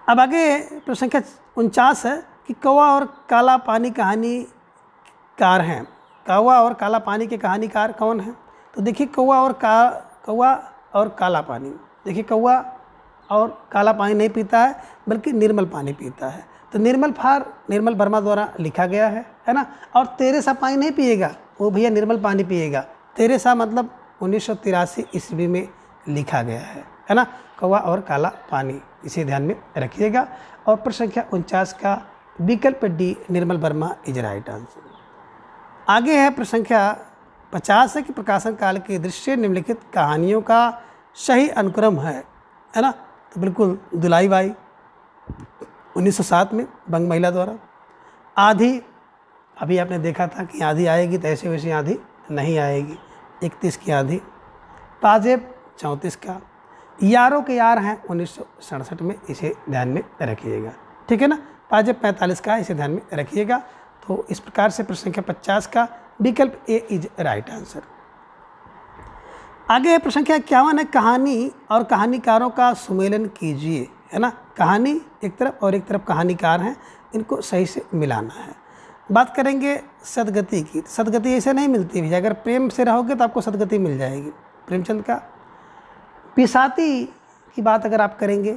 अब आगे प्रश्न संख्या 49 है कि कौवा और काला पानी कहानीकार हैं। कौवा और काला पानी के कहानीकार कौन हैं? तो देखिए कौवा और काला पानी, देखिए कौवा और काला पानी नहीं पीता है बल्कि निर्मल पानी पीता है। तो निर्मल वर्मा द्वारा लिखा गया है ना। और तेरे सा पानी नहीं पिएगा, वो भैया निर्मल पानी पिएगा। तेरे सा मतलब 1983 ईस्वी में लिखा गया है ना। कौवा और काला पानी, इसे ध्यान में रखिएगा। और प्रश्न संख्या 49 का विकल्प D Nirmal Verma is right answer. आगे है प्रश्न संख्या 50 है कि प्रकाशन काल के दृश्य निम्नलिखित कहानियों का सही अनुक्रम है ना। तो बिल्कुल दुलाई बाई 1907 में बंग महिला द्वारा। आधी, अभी आपने देखा था कि आधी आएगी तो ऐसे वैसे आधी नहीं आएगी, 31 की आधी। पाजेब 34 का। यारों के यार हैं 1967 में, इसे ध्यान में रखिएगा, ठीक है ना। पाजेब 45 का, इसे ध्यान में रखिएगा। तो इस प्रकार से प्रश्न संख्या 50 का विकल्प ए इज राइट आंसर। आगे प्रश्न संख्या 51 है, कहानी और कहानीकारों का सुमेलन कीजिए, है ना। कहानी एक तरफ और एक तरफ कहानीकार हैं, इनको सही से मिलाना है। बात करेंगे सदगति की। सदगति ऐसे नहीं मिलती भैया, अगर प्रेम से रहोगे तो आपको सदगति मिल जाएगी, प्रेमचंद का। बिसाती की बात अगर आप करेंगे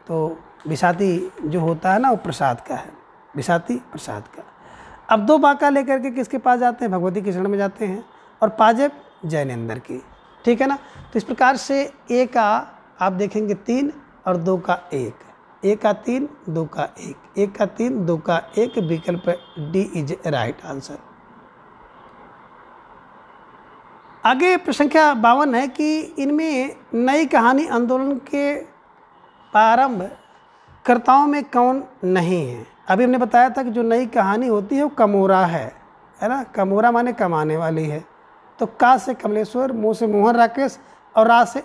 तो बिसाती जो होता है ना वो प्रसाद का है, बिसाती प्रसाद का। अब 2 बाका लेकर के किसके पास जाते हैं, भगवती के शरण में जाते हैं। और पाजेब जैनेंद्र की, ठीक है ना। तो इस प्रकार से ए का आप देखेंगे 3 और 2 का 1, ए का 3 2 का 1, 1 का 3 2 का 1, विकल्प डी इज राइट आंसर। आगे प्रश्न संख्या 52 है कि इनमें नई कहानी आंदोलन के प्रारंभ कर्ताओं में कौन नहीं है। अभी हमने बताया था कि जो नई कहानी होती है वो कमोरा है ना। कमोरा माने कमाने वाली है। तो का से कमलेश्वर, मो से मोहन राकेश और रा से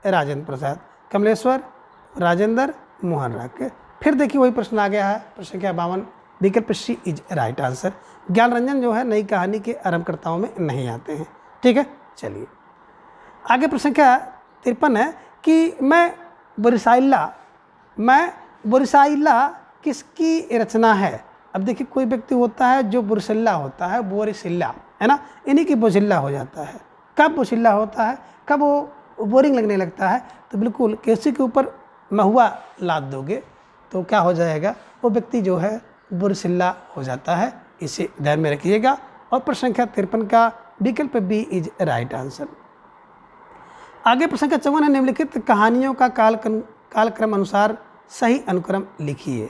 राजेंद्र प्रसाद। कमलेश्वर, राजेंद्र, मोहन राकेश। फिर देखिए वही प्रश्न आ गया है, प्रश्न संख्या 52, विकल्प सी इज राइट आंसर। ज्ञान रंजन जो है नई कहानी के आरंभकर्ताओं में नहीं आते हैं, ठीक है। चलिए आगे प्रश्न संख्या 53 है कि मैं बोरिसाइला किसकी रचना है। अब देखिए कोई व्यक्ति होता है जो बुरसिल्ला होता है, बोरिसिल्ला, है ना, इन्हीं की बोझिल्ला हो जाता है। कब बोझिल्ला होता है, कब वो बोरिंग लगने लगता है, तो बिल्कुल किसी के ऊपर महुआ लाद दोगे तो क्या हो जाएगा, वो व्यक्ति जो है बुरसिल्ला हो जाता है, इसे ध्यान में रखिएगा। और प्रश्न संख्या 53 का विकल्प बी इज राइट आंसर। आगे प्रश्न संख्या 54 है, निम्नलिखित कहानियों का कालक्रम अनुसार सही अनुक्रम लिखिए,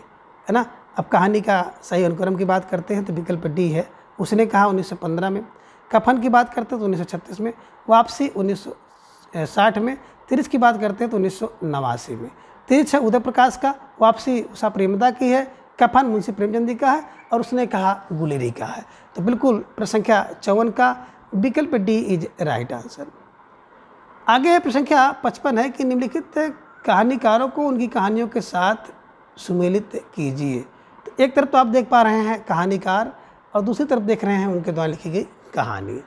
है ना। अब कहानी का सही अनुक्रम की बात करते हैं तो विकल्प डी है। उसने कहा 1915 में। कफन की बात करते हैं तो 1936 में। वापसी 1960 में। तिरछ की बात करते हैं तो 1989 में। तिरछ है उदय प्रकाश का, वापसी उषा प्रेमदा की है, कफन मुंशी प्रेमचंद जी का है और उसने कहा गुलेरी का है। तो बिल्कुल प्रश्न संख्या 54 का विकल्प डी इज राइट आंसर। आगे है प्रश्न संख्या 55 है कि निम्नलिखित कहानीकारों को उनकी कहानियों के साथ सुमेलित कीजिए। तो एक तरफ तो आप देख पा रहे हैं कहानीकार और दूसरी तरफ देख रहे हैं उनके द्वारा लिखी गई कहानी।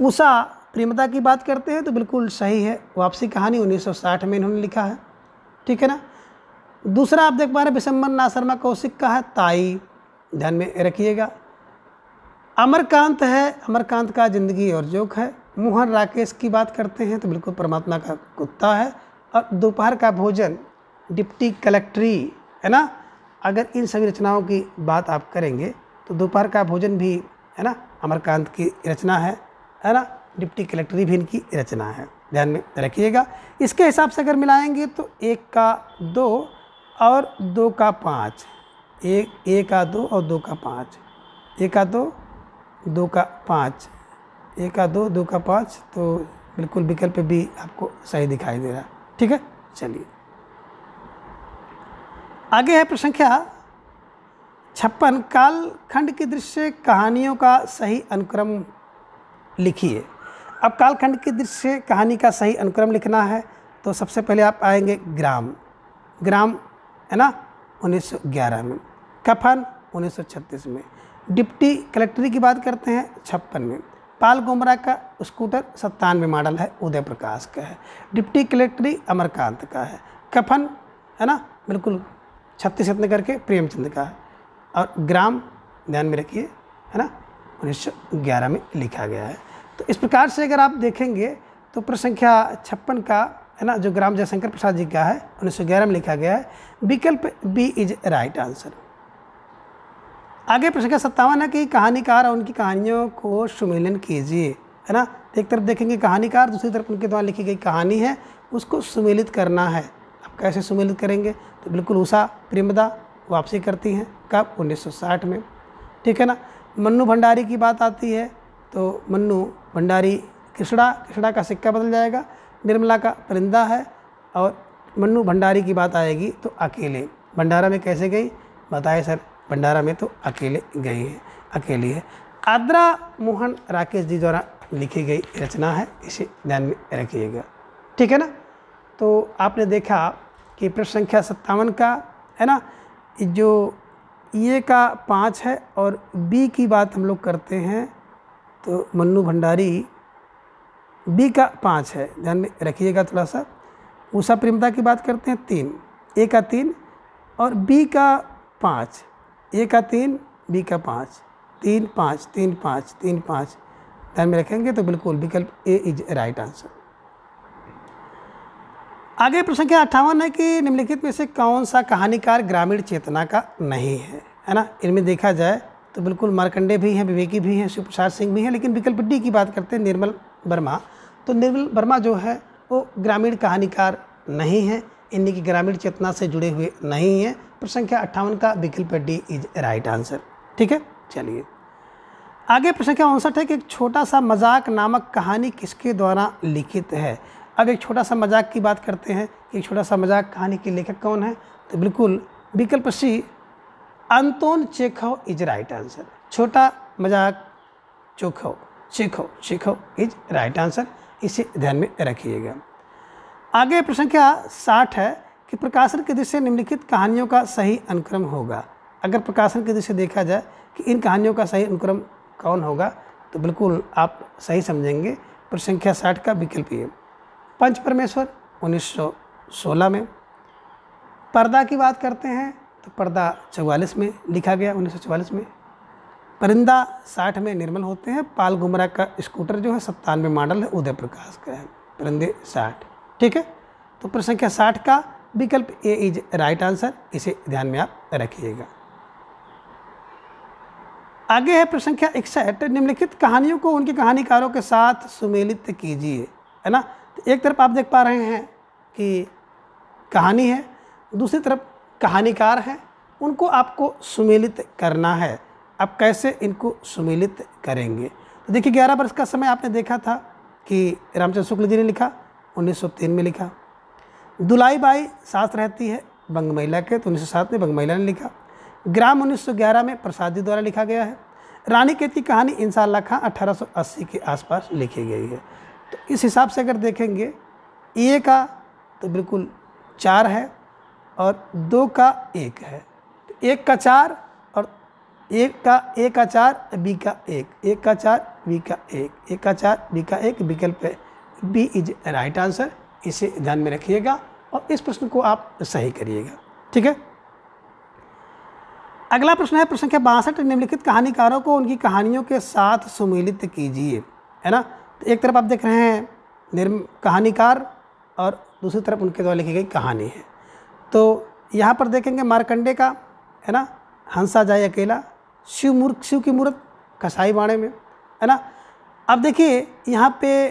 उषा प्रेमदा की बात करते हैं तो बिल्कुल सही है, वापसी कहानी 1960 में इन्होंने लिखा है, ठीक है ना। दूसरा आप देख पा रहे हैं विशंबर नाथ शर्मा कौशिक का है ताई, ध्यान में रखिएगा। अमरकांत है, अमरकांत का जिंदगी और जोक है। मोहन राकेश की बात करते हैं तो बिल्कुल परमात्मा का कुत्ता है। और दोपहर का भोजन डिप्टी कलेक्ट्री, है ना। अगर इन सभी रचनाओं की बात आप करेंगे तो दोपहर का भोजन भी, है ना, अमरकांत की रचना है ना। डिप्टी कलेक्ट्री भी इनकी रचना है, ध्यान में रखिएगा। इसके हिसाब से अगर मिलाएंगे तो 1 का 2 और 2 का 5, 1 का 2 और 2 का 5, 1 का 2 2 का 5, 1 का 2 2 का 5, तो बिल्कुल विकल्प भी आपको सही दिखाई दे रहा। ठीक है, चलिए आगे है प्रश्न संख्या 56। कालखंड की दृश्य कहानियों का सही अनुक्रम लिखिए। अब कालखंड की दृश्य कहानी का सही अनुक्रम लिखना है तो सबसे पहले आप आएंगे ग्राम, है ना, 1911 में। कफन 1936 में। डिप्टी कलेक्ट्री की बात करते हैं 56 में। पाल गोमरा का स्कूटर 97 मॉडल है, उदय प्रकाश का है। डिप्टी कलेक्ट्री अमरकांत का है। कफन, है ना, बिल्कुल 36 यत्न करके प्रेमचंद का है। और ग्राम ध्यान में रखिए, है ना, 1911 में लिखा गया है। तो इस प्रकार से अगर आप देखेंगे तो प्रश्न संख्या 56 का, है ना, जो ग्राम जयशंकर प्रसाद जी का है, 1911 में लिखा गया है। विकल्प बी इज राइट आंसर। आगे प्रश्न संख्या 57 है कि कहानीकार और उनकी कहानियों को सुमेलन कीजिए, है ना। एक तरफ देखेंगे कहानीकार, दूसरी तरफ उनके द्वारा लिखी गई कहानी है, उसको सुमेलित करना है। अब कैसे सुमेलित करेंगे, तो बिल्कुल उषा प्रेमदा वापसी करती हैं, कब, 1960 में। ठीक है ना। मन्नू भंडारी की बात आती है तो मन्नू भंडारी कृष्णा का सिक्का बदल जाएगा। निर्मला का परिंदा है। और मन्नू भंडारी की बात आएगी तो अकेले। भंडारा में कैसे गई, बताए सर, भंडारा में तो अकेले गई है, अकेली है। आद्रा मोहन राकेश जी द्वारा लिखी गई रचना है, इसे ध्यान में रखिएगा। ठीक है ना। तो आपने देखा कि प्रश्न संख्या 57 का, है ना, जो ए का 5 है और बी की बात हम लोग करते हैं तो मन्नू भंडारी, बी का 5 है, ध्यान में रखिएगा थोड़ा सा। उषा प्रेमदा की बात करते हैं 3, ए का 3 और बी का 5, ए का 3 बी का 5, 3 5 3 5 3 5 ध्यान में रखेंगे तो बिल्कुल विकल्प ए इज राइट आंसर। आगे प्रश्न संख्या 58 है कि निम्नलिखित में से कौन सा कहानीकार ग्रामीण चेतना का नहीं है ना। इनमें देखा जाए तो बिल्कुल मार्कंडे भी हैं, विवेकी भी हैं, शिव प्रसाद सिंह भी हैं, लेकिन विकल्प डी की बात करते हैं निर्मल वर्मा। तो निर्मल वर्मा जो है वो ग्रामीण कहानीकार नहीं है, इनकी ग्रामीण चेतना से जुड़े हुए नहीं है। प्रश्न संख्या 58 का विकल्प डी इज राइट आंसर। ठीक है, चलिए आगे प्रश्न संख्या 59 है कि एक छोटा सा मजाक नामक कहानी किसके द्वारा लिखित है। अब एक छोटा सा मजाक की बात करते हैं कि एक छोटा सा मजाक कहानी के लेखक कौन है, तो बिल्कुल विकल्प C Anton Chekhov is right answer. छोटा मजाक चेखव इज राइट आंसर, इसे ध्यान में रखिएगा। आगे प्रश्न संख्या 60 है कि प्रकाशन की दृष्टि से निम्नलिखित कहानियों का सही अनुक्रम होगा। अगर प्रकाशन की दृष्टि से देखा जाए कि इन कहानियों का सही अनुक्रम कौन होगा तो बिल्कुल आप सही समझेंगे। प्रश्न संख्या 60 का विकल्प ये पंच परमेश्वर 1916 में। पर्दा की बात करते हैं तो पर्दा 44 में लिखा गया, 1944 में। परिंदा 60 में निर्मल होते हैं। पाल गुमरा का स्कूटर जो है 97 मॉडल है, उदय प्रकाश का है। परिंदे 60। ठीक है, तो प्रश्न संख्या 60 का विकल्प ए इज राइट आंसर, इसे ध्यान में आप रखिएगा। आगे है प्रश्न संख्या 61, निम्नलिखित कहानियों को उनके कहानीकारों के साथ सुमेलित कीजिए, है ना। तो एक तरफ आप देख पा रहे हैं कि कहानी है, दूसरी तरफ कहानीकार हैं, उनको आपको सुमेलित करना है। आप कैसे इनको सुमेलित करेंगे, तो देखिए 11 वर्ष का समय आपने देखा था कि रामचंद्र शुक्ल जी ने लिखा, 1903 में लिखा। दुलाई बाई सास रहती है बंग महिला के, तो 1907 में बंग महिला ने लिखा। ग्राम 1911 में प्रसाद जी द्वारा लिखा गया है। रानी कैद की कहानी इंशाअल्लाह खां 1880 के आसपास लिखी गई है। तो इस हिसाब से अगर देखेंगे ए का तो बिल्कुल 4 है और 2 का 1 है। तो 1 का 4 और ए का 4 बी का 1 का 4 बी का 1 का 4 बी का 1 विकल्प है बी इज राइट आंसर, इसे ध्यान में रखिएगा और इस प्रश्न को आप सही करिएगा। ठीक है, अगला प्रश्न है प्रश्न संख्या 62, निम्नलिखित कहानीकारों को उनकी कहानियों के साथ सुमेलित कीजिए, है ना। तो एक तरफ आप देख रहे हैं कहानीकार और दूसरी तरफ उनके द्वारा लिखी गई कहानी है। तो यहाँ पर देखेंगे मार्कंडे का, है ना, हंसा जाए अकेला, शिव की मूर्त कसाई बाणे में, है ना। अब देखिए यहाँ पे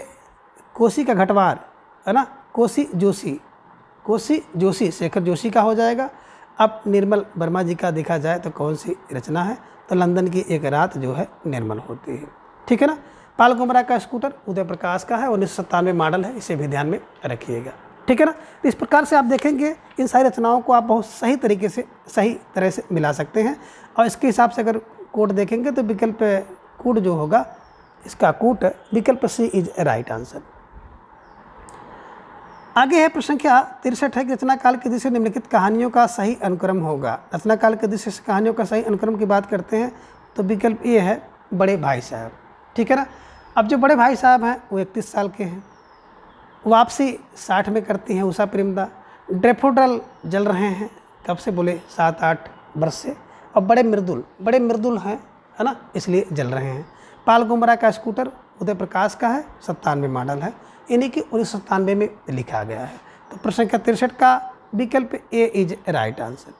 कोसी का घटवार, है ना, कोसी जोशी शेखर जोशी का हो जाएगा। अब निर्मल वर्मा जी का देखा जाए तो कौन सी रचना है, तो लंदन की एक रात जो है निर्मल होती है, ठीक है ना। पाल गुमरा का स्कूटर उदय प्रकाश का है, 1997 मॉडल है, इसे भी ध्यान में रखिएगा, ठीक है ना। तो इस प्रकार से आप देखेंगे इन सारी रचनाओं को आप बहुत सही तरीके से सही तरह से मिला सकते हैं। और इसके हिसाब से अगर कोड देखेंगे तो विकल्प कोड जो होगा इसका कोट विकल्प सी इज राइट आंसर। आगे है प्रश्न संख्या 63 है कि रचना काल के दृश्य निम्नलिखित कहानियों का सही अनुक्रम होगा। रचना काल के दृश्य से कहानियों का सही अनुक्रम की बात करते हैं तो विकल्प ये है बड़े भाई साहब, ठीक है ना। अब जो बड़े भाई साहब हैं वो 31 साल के हैं, वापसी 60 में करती हैं उषा प्रेमदा, ड्रेफोडल जल रहे हैं कब से, बोले 7-8 वर्ष से, और बड़े मृदुल हैं, है ना, इसलिए जल रहे हैं। पाल गुमरा का स्कूटर उदय प्रकाश का है, 97 मॉडल है, इन्हीं की 1997 में लिखा गया है। तो प्रश्न संख्या 63 का विकल्प ए इज राइट आंसर।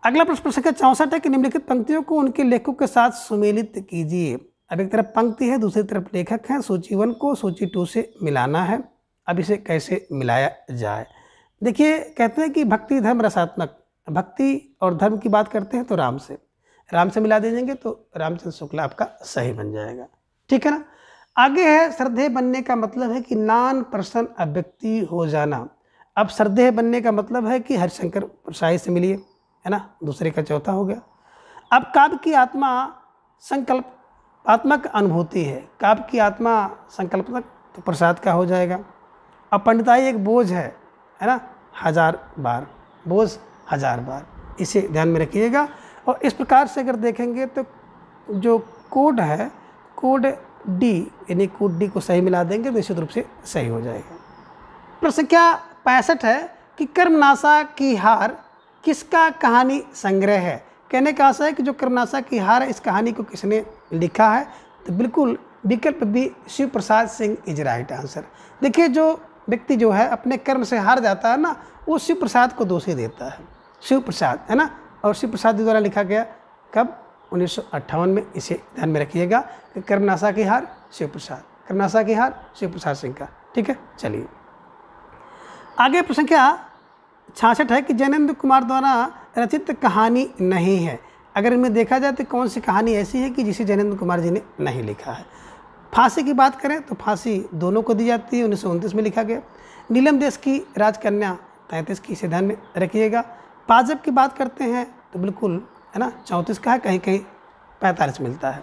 अगला प्रश्न संख्या 64 है कि निम्नलिखित पंक्तियों को उनके लेखकों के साथ सुमेलित कीजिए। अब एक तरफ पंक्ति है, दूसरी तरफ लेखक हैं, सूची 1 को सूची 2 से मिलाना है। अब इसे कैसे मिलाया जाए, देखिए कहते हैं कि भक्ति धर्म रसात्मक, भक्ति और धर्म की बात करते हैं तो राम से मिला दीजिएंगे तो रामचंद्र शुक्ला आपका सही बन जाएगा, ठीक है ना। आगे है श्रद्धेय बनने का मतलब है कि नान पर्सन अव्यक्ति हो जाना। अब श्रद्धेय बनने का मतलब है कि हरिशंकर प्रसाई से मिलिए, है ना, दूसरे का चौथा हो गया। अब काव्य की आत्मा संकल्पात्मक अनुभूति है, काव्य की आत्मा संकल्पात्मक तो प्रसाद का हो जाएगा। अब पंडिताई एक बोझ है ना, 1000 बार, बोझ 1000 बार, इसे ध्यान में रखिएगा। और इस प्रकार से अगर देखेंगे तो जो कोड है कोड डी, यानी कोड डी को सही मिला देंगे तो निश्चित रूप से सही हो जाएगा। प्रश्न संख्या 65 है कि कर्मनाशा की हार किसका कहानी संग्रह है। कहने का आशा है कि जो कर्मनाशा की हार है इस कहानी को किसने लिखा है, तो बिल्कुल विकल्प B Shiv Prasad Singh is right answer. देखिए जो व्यक्ति जो है अपने कर्म से हार जाता है ना, वो शिव प्रसाद को दोषी देता है, शिव प्रसाद, है ना। और शिव प्रसाद द्वारा लिखा गया कब, 1958 में, इसे ध्यान में रखिएगा कि कर्मनाशा की हार शिव प्रसाद, कर्मनाशा की हार शिव प्रसाद सिंह का, ठीक है। चलिए आगे प्रश्न संख्या 66 है कि जैनेन्द्र कुमार द्वारा रचित कहानी नहीं है। अगर इनमें देखा जाए तो कौन सी कहानी ऐसी है कि जिसे जैनेन्द्र कुमार जी ने नहीं लिखा है। फांसी की बात करें तो फांसी दोनों को दी जाती है, 1929 में लिखा गया। नीलम देश की राजकन्या 33 की, इसे ध्यान में रखिएगा। पाजब की बात करते हैं तो बिल्कुल, है ना, 34 का है, कहीं कहीं 45 मिलता है।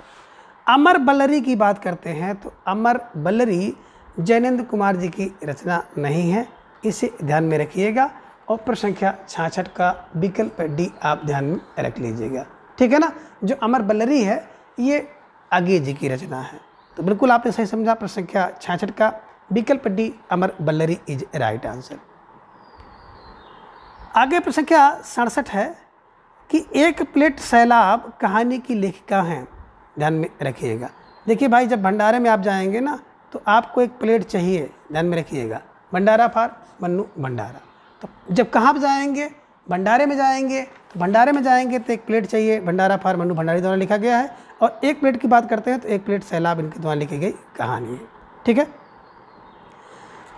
अमर बल्लरी की बात करते हैं तो अमर बल्लरी जैनेन्द्र कुमार जी की रचना नहीं है, इसे ध्यान में रखिएगा। और प्रश्न संख्या 66 का विकल्प डी आप ध्यान में रख लीजिएगा, ठीक है ना। जो अमर बल्लरी है ये आगे जी की रचना है, तो बिल्कुल आपने सही समझा। प्रश्न संख्या 66 का विकल्प D Amar Ballari is right answer. आगे प्रश्न संख्या 67 है कि एक प्लेट सैलाब कहानी की लेखिका हैं, ध्यान में रखिएगा। देखिए भाई जब भंडारे में आप जाएंगे ना तो आपको एक प्लेट चाहिए, ध्यान में रखिएगा। भंडारा फॉर मन्नू भंडारा, तो जब कहाँ पर जाएंगे, भंडारे में जाएंगे, तो भंडारे में जाएंगे तो एक प्लेट चाहिए, भंडारा फॉर मन्नू भंडारी द्वारा लिखा गया है। और एक प्लेट की बात करते हैं तो एक प्लेट सैलाब इनके द्वारा लिखी गई कहानी है, ठीक है।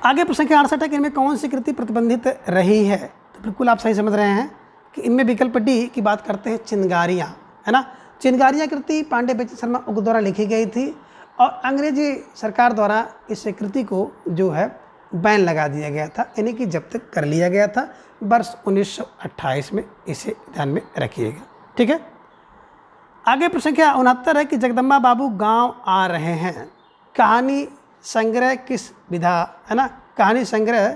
आगे प्रश्न संख्या 68 है कि इनमें कौन सी कृति प्रतिबंधित रही है, तो बिल्कुल आप सही समझ रहे हैं कि इनमें विकल्प डी की बात करते हैं, चिनगारियाँ, है ना। चिनगारियाँ कृति पांडे बेचन शर्मा उग द्वारा लिखी गई थी और अंग्रेजी सरकार द्वारा इस कृति को जो है बैन लगा दिया गया था, यानी कि जब्त कर लिया गया था वर्ष 1928 में, इसे ध्यान में रखिएगा, ठीक है। आगे प्रश्न संख्या 69 है कि जगदम्बा बाबू गांव आ रहे हैं, कहानी संग्रह किस विधा, है ना, कहानी संग्रह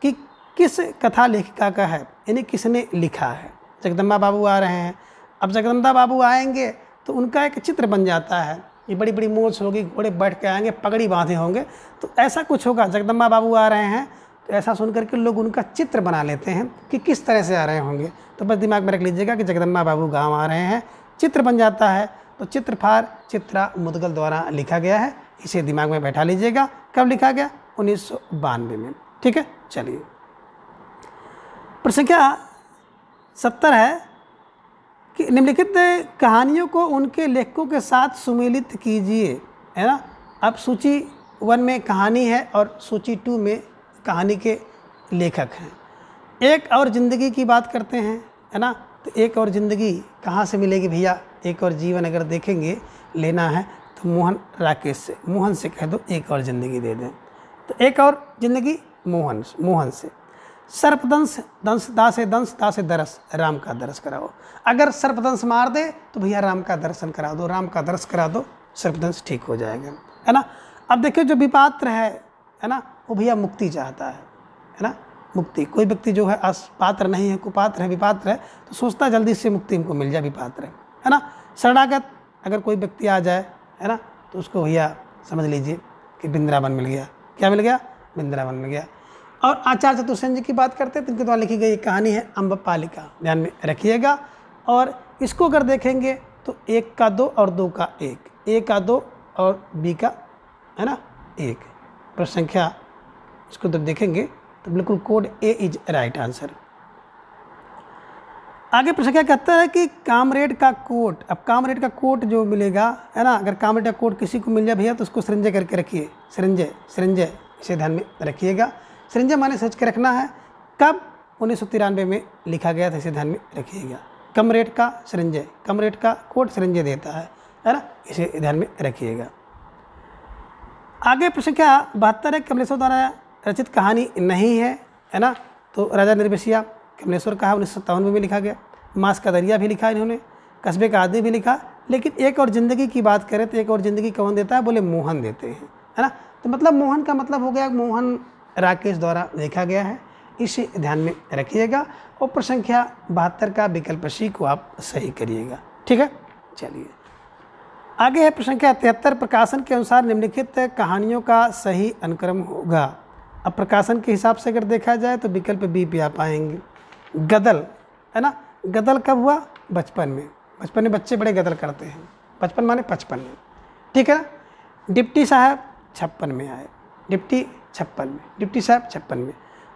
की किस कथा लेखिका का है, यानी किसने लिखा है। जगदम्बा बाबू आ रहे हैं, अब जगदम्बा बाबू आएंगे तो उनका एक चित्र बन जाता है, ये बड़ी बड़ी मूंछ होगी, घोड़े बैठ के आएंगे, पगड़ी बांधे होंगे, तो ऐसा कुछ होगा। जगदम्बा बाबू आ रहे हैं तो ऐसा सुन करके लोग उनका चित्र बना लेते हैं कि किस तरह से आ रहे होंगे। तो बस दिमाग में रख लीजिएगा कि जगदम्बा बाबू गाँव आ रहे हैं, चित्र बन जाता है, तो चित्र फार चित्रा मुदगल द्वारा लिखा गया है, इसे दिमाग में बैठा लीजिएगा। कब लिखा गया, 1992 में, ठीक है। चलिए प्रश्न संख्या 70 है कि निम्नलिखित कहानियों को उनके लेखकों के साथ सुमेलित कीजिए, है ना। अब सूची 1 में कहानी है और सूची 2 में कहानी के लेखक हैं। एक और ज़िंदगी की बात करते हैं, है ना। तो एक और ज़िंदगी कहाँ से मिलेगी भैया? एक और जीवन अगर देखेंगे लेना है तो मोहन राकेश से, मोहन से कह दो एक और ज़िंदगी दे दें। तो एक और ज़िंदगी मोहन से। सर्पदंश दंश दासे दंश दासे दरस, राम का दरस कराओ। अगर सर्पदंश मार दे तो भैया राम का दर्शन करा दो, राम का दर्श करा दो, सर्पदंश ठीक हो जाएगा, है ना। अब देखिए जो विपात्र है ना, वो भैया मुक्ति चाहता है ना। मुक्ति, कोई व्यक्ति जो है पात्र नहीं है, कुपात्र है, विपात्र है, तो सोचता है जल्दी से मुक्ति इनको मिल जाए, विपात्र है ना। शरणागत अगर कोई व्यक्ति आ जाए, है ना, तो उसको भैया समझ लीजिए कि वृंदावन मिल गया। क्या मिल गया? वृंदावन मिल गया। और आचार्य चतुर्सेन जी की बात करते हैं तो इनके द्वारा लिखी गई कहानी है अम्बपालिका, ध्यान में रखिएगा। और इसको अगर देखेंगे तो 1 का 2 और 2 का 1, A का 2 और B का, है ना, 1। प्रश्न संख्या इसको जब देखेंगे तो बिल्कुल code A is right answer. आगे प्रश्न क्या कहता है कि कामरेड का कोट। अब कामरेड का कोट जो मिलेगा, है ना, अगर कामरेड का कोट किसी को मिल जाए भैया तो उसको सृंजय करके रखिए, सृंजय इसे ध्यान में रखिएगा। सृंजय माने सोच के रखना है, कब? 1993 में लिखा गया था, इसे ध्यान में रखिएगा। कमरेड का सृंजय, कमरेड का कोट सृंजय देता है ना, इसे ध्यान में रखिएगा। आगे प्रश्न क्या 72 है, कमलेश्वर द्वारा रचित कहानी नहीं है ना। तो राजा निर्वेशिया कमलेश्वर का है, 1957 में लिखा गया। मांस का दरिया भी लिखा इन्होंने, कस्बे का आदमी भी लिखा। लेकिन एक और ज़िंदगी की बात करें तो एक और ज़िंदगी कौन देता है? बोले मोहन देते हैं, है ना। तो मतलब मोहन का मतलब हो गया मोहन राकेश द्वारा लिखा गया है, इसे ध्यान में रखिएगा। और प्रश्न संख्या 72 का विकल्प सी को आप सही करिएगा, ठीक है। चलिए आगे है प्रश्न संख्या 73, प्रकाशन के अनुसार निम्नलिखित कहानियों का सही अनुक्रम होगा। अब प्रकाशन के हिसाब से अगर देखा जाए तो विकल्प बी पे आप आएंगे। गदल, है ना, गदल कब हुआ? बचपन में। बचपन में बच्चे बड़े गदल करते हैं, बचपन माने 55 में, ठीक है ना। डिप्टी साहब 56 में आए, डिप्टी 56 में, डिप्टी साहब 56 में।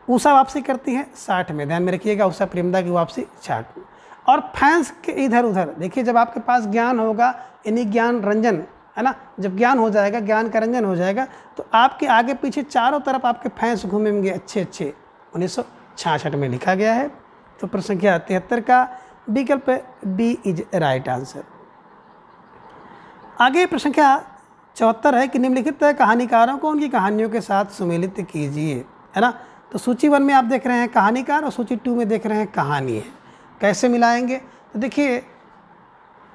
उषा वापसी करती है 60 में, ध्यान में रखिएगा, उषा प्रेमदा की वापसी 60 में। और फैंस के इधर उधर देखिए, जब आपके पास ज्ञान होगा यानी ज्ञान रंजन, है ना, जब ज्ञान हो जाएगा, ज्ञान का रंजन हो जाएगा तो आपके आगे पीछे चारों तरफ आपके फैंस घूमेंगे अच्छे अच्छे। 1966 में लिखा गया है। तो प्रश्न संख्या 73 का विकल्प बी इज राइट आंसर। आगे प्रश्न संख्या 74 है कि निम्नलिखित कहानीकारों को उनकी कहानियों के साथ सुमेलित कीजिए, है ना। तो सूची 1 में आप देख रहे हैं कहानीकार और सूची 2 में देख रहे हैं कहानी है। कैसे मिलाएंगे? तो देखिए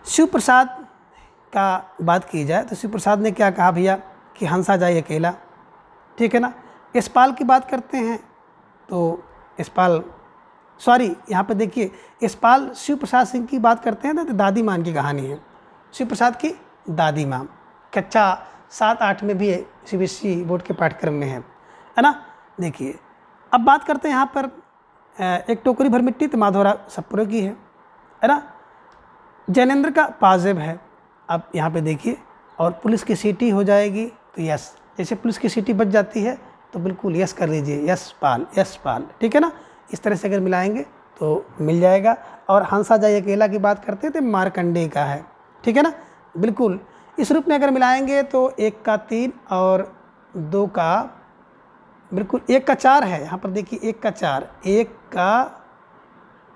शिव प्रसाद का बात की जाए तो शिव प्रसाद ने क्या कहा भैया कि हंसा जाए अकेला, ठीक है ना। यशपाल की बात करते हैं तो यशपाल, सॉरी यहाँ पे देखिए यशपाल शिव प्रसाद सिंह की बात करते हैं ना तो दादी माँ की कहानी है, शिव प्रसाद की दादी माँ। कक्षा 7-8 में भी CBSE बोर्ड के पाठ्यक्रम में है ना। देखिए अब बात करते हैं यहाँ पर एक टोकरी भर मिट्टी तो माधोरा सतपुरे की है ना। जैनेंद्र का पाजेब है। अब यहाँ पे देखिए और पुलिस की सीटी हो जाएगी तो यस, जैसे पुलिस की सीटी बच जाती है तो बिल्कुल यस कर लीजिए, यशपाल, यशपाल, ठीक है ना। इस तरह से अगर मिलाएंगे तो मिल जाएगा। और हंसा जाए अकेला की बात करते हैं तो मार्कंडेय का है, ठीक है ना। बिल्कुल इस रूप में अगर मिलाएंगे तो 1 का 3 और 2 का, बिल्कुल 1 का 4 है। यहाँ पर देखिए 1 का 4, 1 का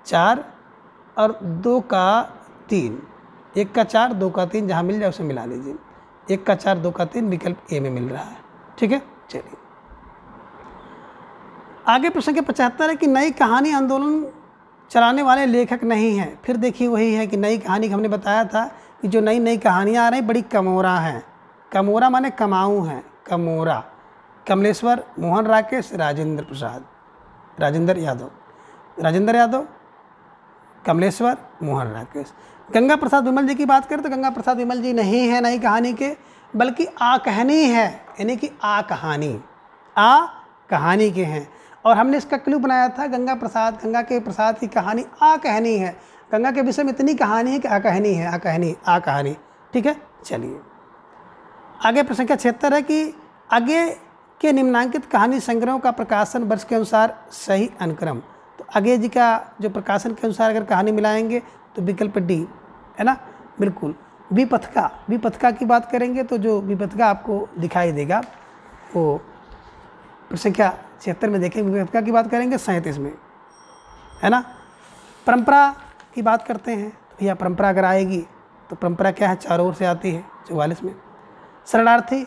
4 और 2 का 3, 1 का 4 2 का 3 जहाँ मिल जाए उसे मिला लीजिए। 1 का 4 2 का 3 विकल्प ए में मिल रहा है, ठीक है। चलिए आगे प्रश्न के 75 है कि नई कहानी आंदोलन चलाने वाले लेखक नहीं हैं। फिर देखिए वही है कि नई कहानी हमने बताया था कि जो नई नई कहानियाँ आ रही बड़ी कमोरा हैं। कमोरा माने कमाऊ हैं, कमोरा। कमलेश्वर, मोहन राकेश, राजेंद्र प्रसाद, राजेंद्र यादव, कमलेश्वर, मोहन राकेश। गंगा प्रसाद विमल जी की बात करें तो गंगा प्रसाद विमल जी नहीं है नई कहानी के, बल्कि आ कहानी है, यानी कि आ कहानी के हैं। और हमने इसका क्लू बनाया था गंगा के प्रसाद की कहानी आ कहानी है। गंगा के विषय में इतनी कहानी है कि आ कहानी, ठीक है। चलिए आगे प्रश्न संख्या 76 है कि आगे के निम्नांकित कहानी संग्रहों का प्रकाशन वर्ष के अनुसार सही अनुक्रम। तो आगे जी का जो प्रकाशन के अनुसार अगर कहानी मिलाएंगे तो विकल्प डी है ना, बिल्कुल। विपथका की बात करेंगे तो जो विपथका आपको दिखाई देगा वो संख्या 76 में देखेंगे। विपथका की बात करेंगे 37 में, है ना। परंपरा की बात करते हैं तो भैया परंपरा अगर आएगी तो परंपरा क्या है, चारों ओर से आती है, 44 में। शरणार्थी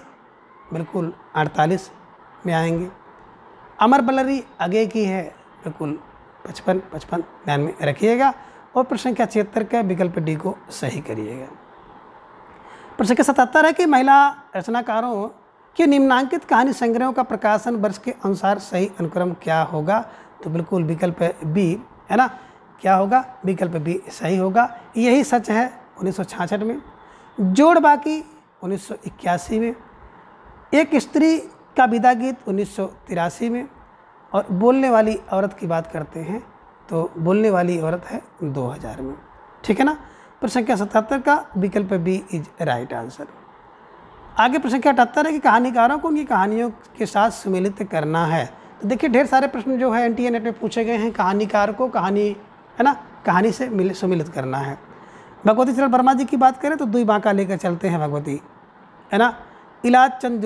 बिल्कुल 48 में आएंगे। अमर बलरी आगे की है, बिल्कुल 55 ध्यान में रखिएगा। और प्रश्न संख्या 76 का विकल्प डी को सही करिएगा। प्रश्न संख्या 77 है कि महिला रचनाकारों के निम्नांकित कहानी संग्रहों का प्रकाशन वर्ष के अनुसार सही अनुक्रम क्या होगा, तो बिल्कुल विकल्प बी है ना, क्या होगा, विकल्प बी सही होगा। यही सच है 1966 में, जोड़ बाकी 1981 में, एक स्त्री का विदा गीत 1983 में, और बोलने वाली औरत की बात करते हैं तो बोलने वाली औरत है 2000 में। ठीक है ना। प्रश्न संख्या 77 का विकल्प बी इज राइट आंसर। आगे प्रश्न संख्या 78 है कि कहानीकारों को उनकी कहानियों के साथ सम्मिलित करना है। तो देखिए ढेर सारे प्रश्न जो है एनटीए नेट में पूछे गए हैं, कहानीकार को कहानी है ना, कहानी से सम्मिलित करना है। भगवती चरण वर्मा जी की बात करें तो दुई बांका लेकर चलते हैं भगवती, है ना। इलाज चंद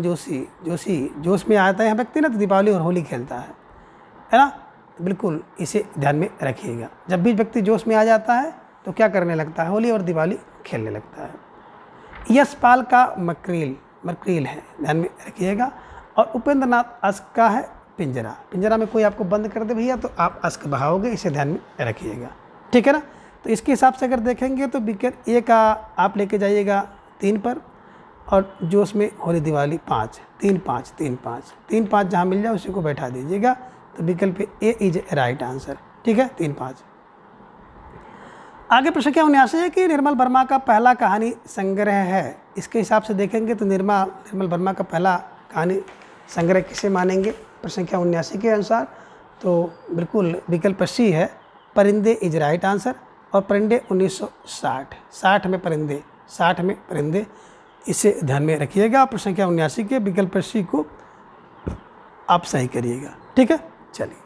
जोशी जोश में आता है व्यक्ति ना तो दीपावली और होली खेलता है ना, बिल्कुल इसे ध्यान में रखिएगा। जब भी व्यक्ति जोश में आ जाता है तो क्या करने लगता है, होली और दिवाली खेलने लगता है। यशपाल का मकरील है, ध्यान में रखिएगा। और उपेंद्र नाथ अस्क का है पिंजरा में कोई आपको बंद कर दे भैया तो आप अस्क बहाओगे, इसे ध्यान में रखिएगा। ठीक है ना। तो इसके हिसाब से अगर देखेंगे तो विकल्प ए का आप लेके जाइएगा 3 पर, और जोश में होली दिवाली 5, 3 5 जहाँ मिल जाए उसी को बैठा दीजिएगा। तो विकल्प ए इज राइट आंसर। ठीक है, 3 5। आगे प्रश्न क्या 79 है कि निर्मल वर्मा का पहला कहानी संग्रह है। इसके हिसाब से देखेंगे तो निर्मल वर्मा का पहला कहानी संग्रह किसे मानेंगे प्रश्न संख्या 79 के अनुसार, तो बिल्कुल विकल्प सी है, परिंदे इज राइट आंसर। और परिंदे 1960, 60 में परिंदे, इसे ध्यान में रखिएगा। प्रश्न संख्या 79 के विकल्प सी को आप सही करिएगा। ठीक है, चलिए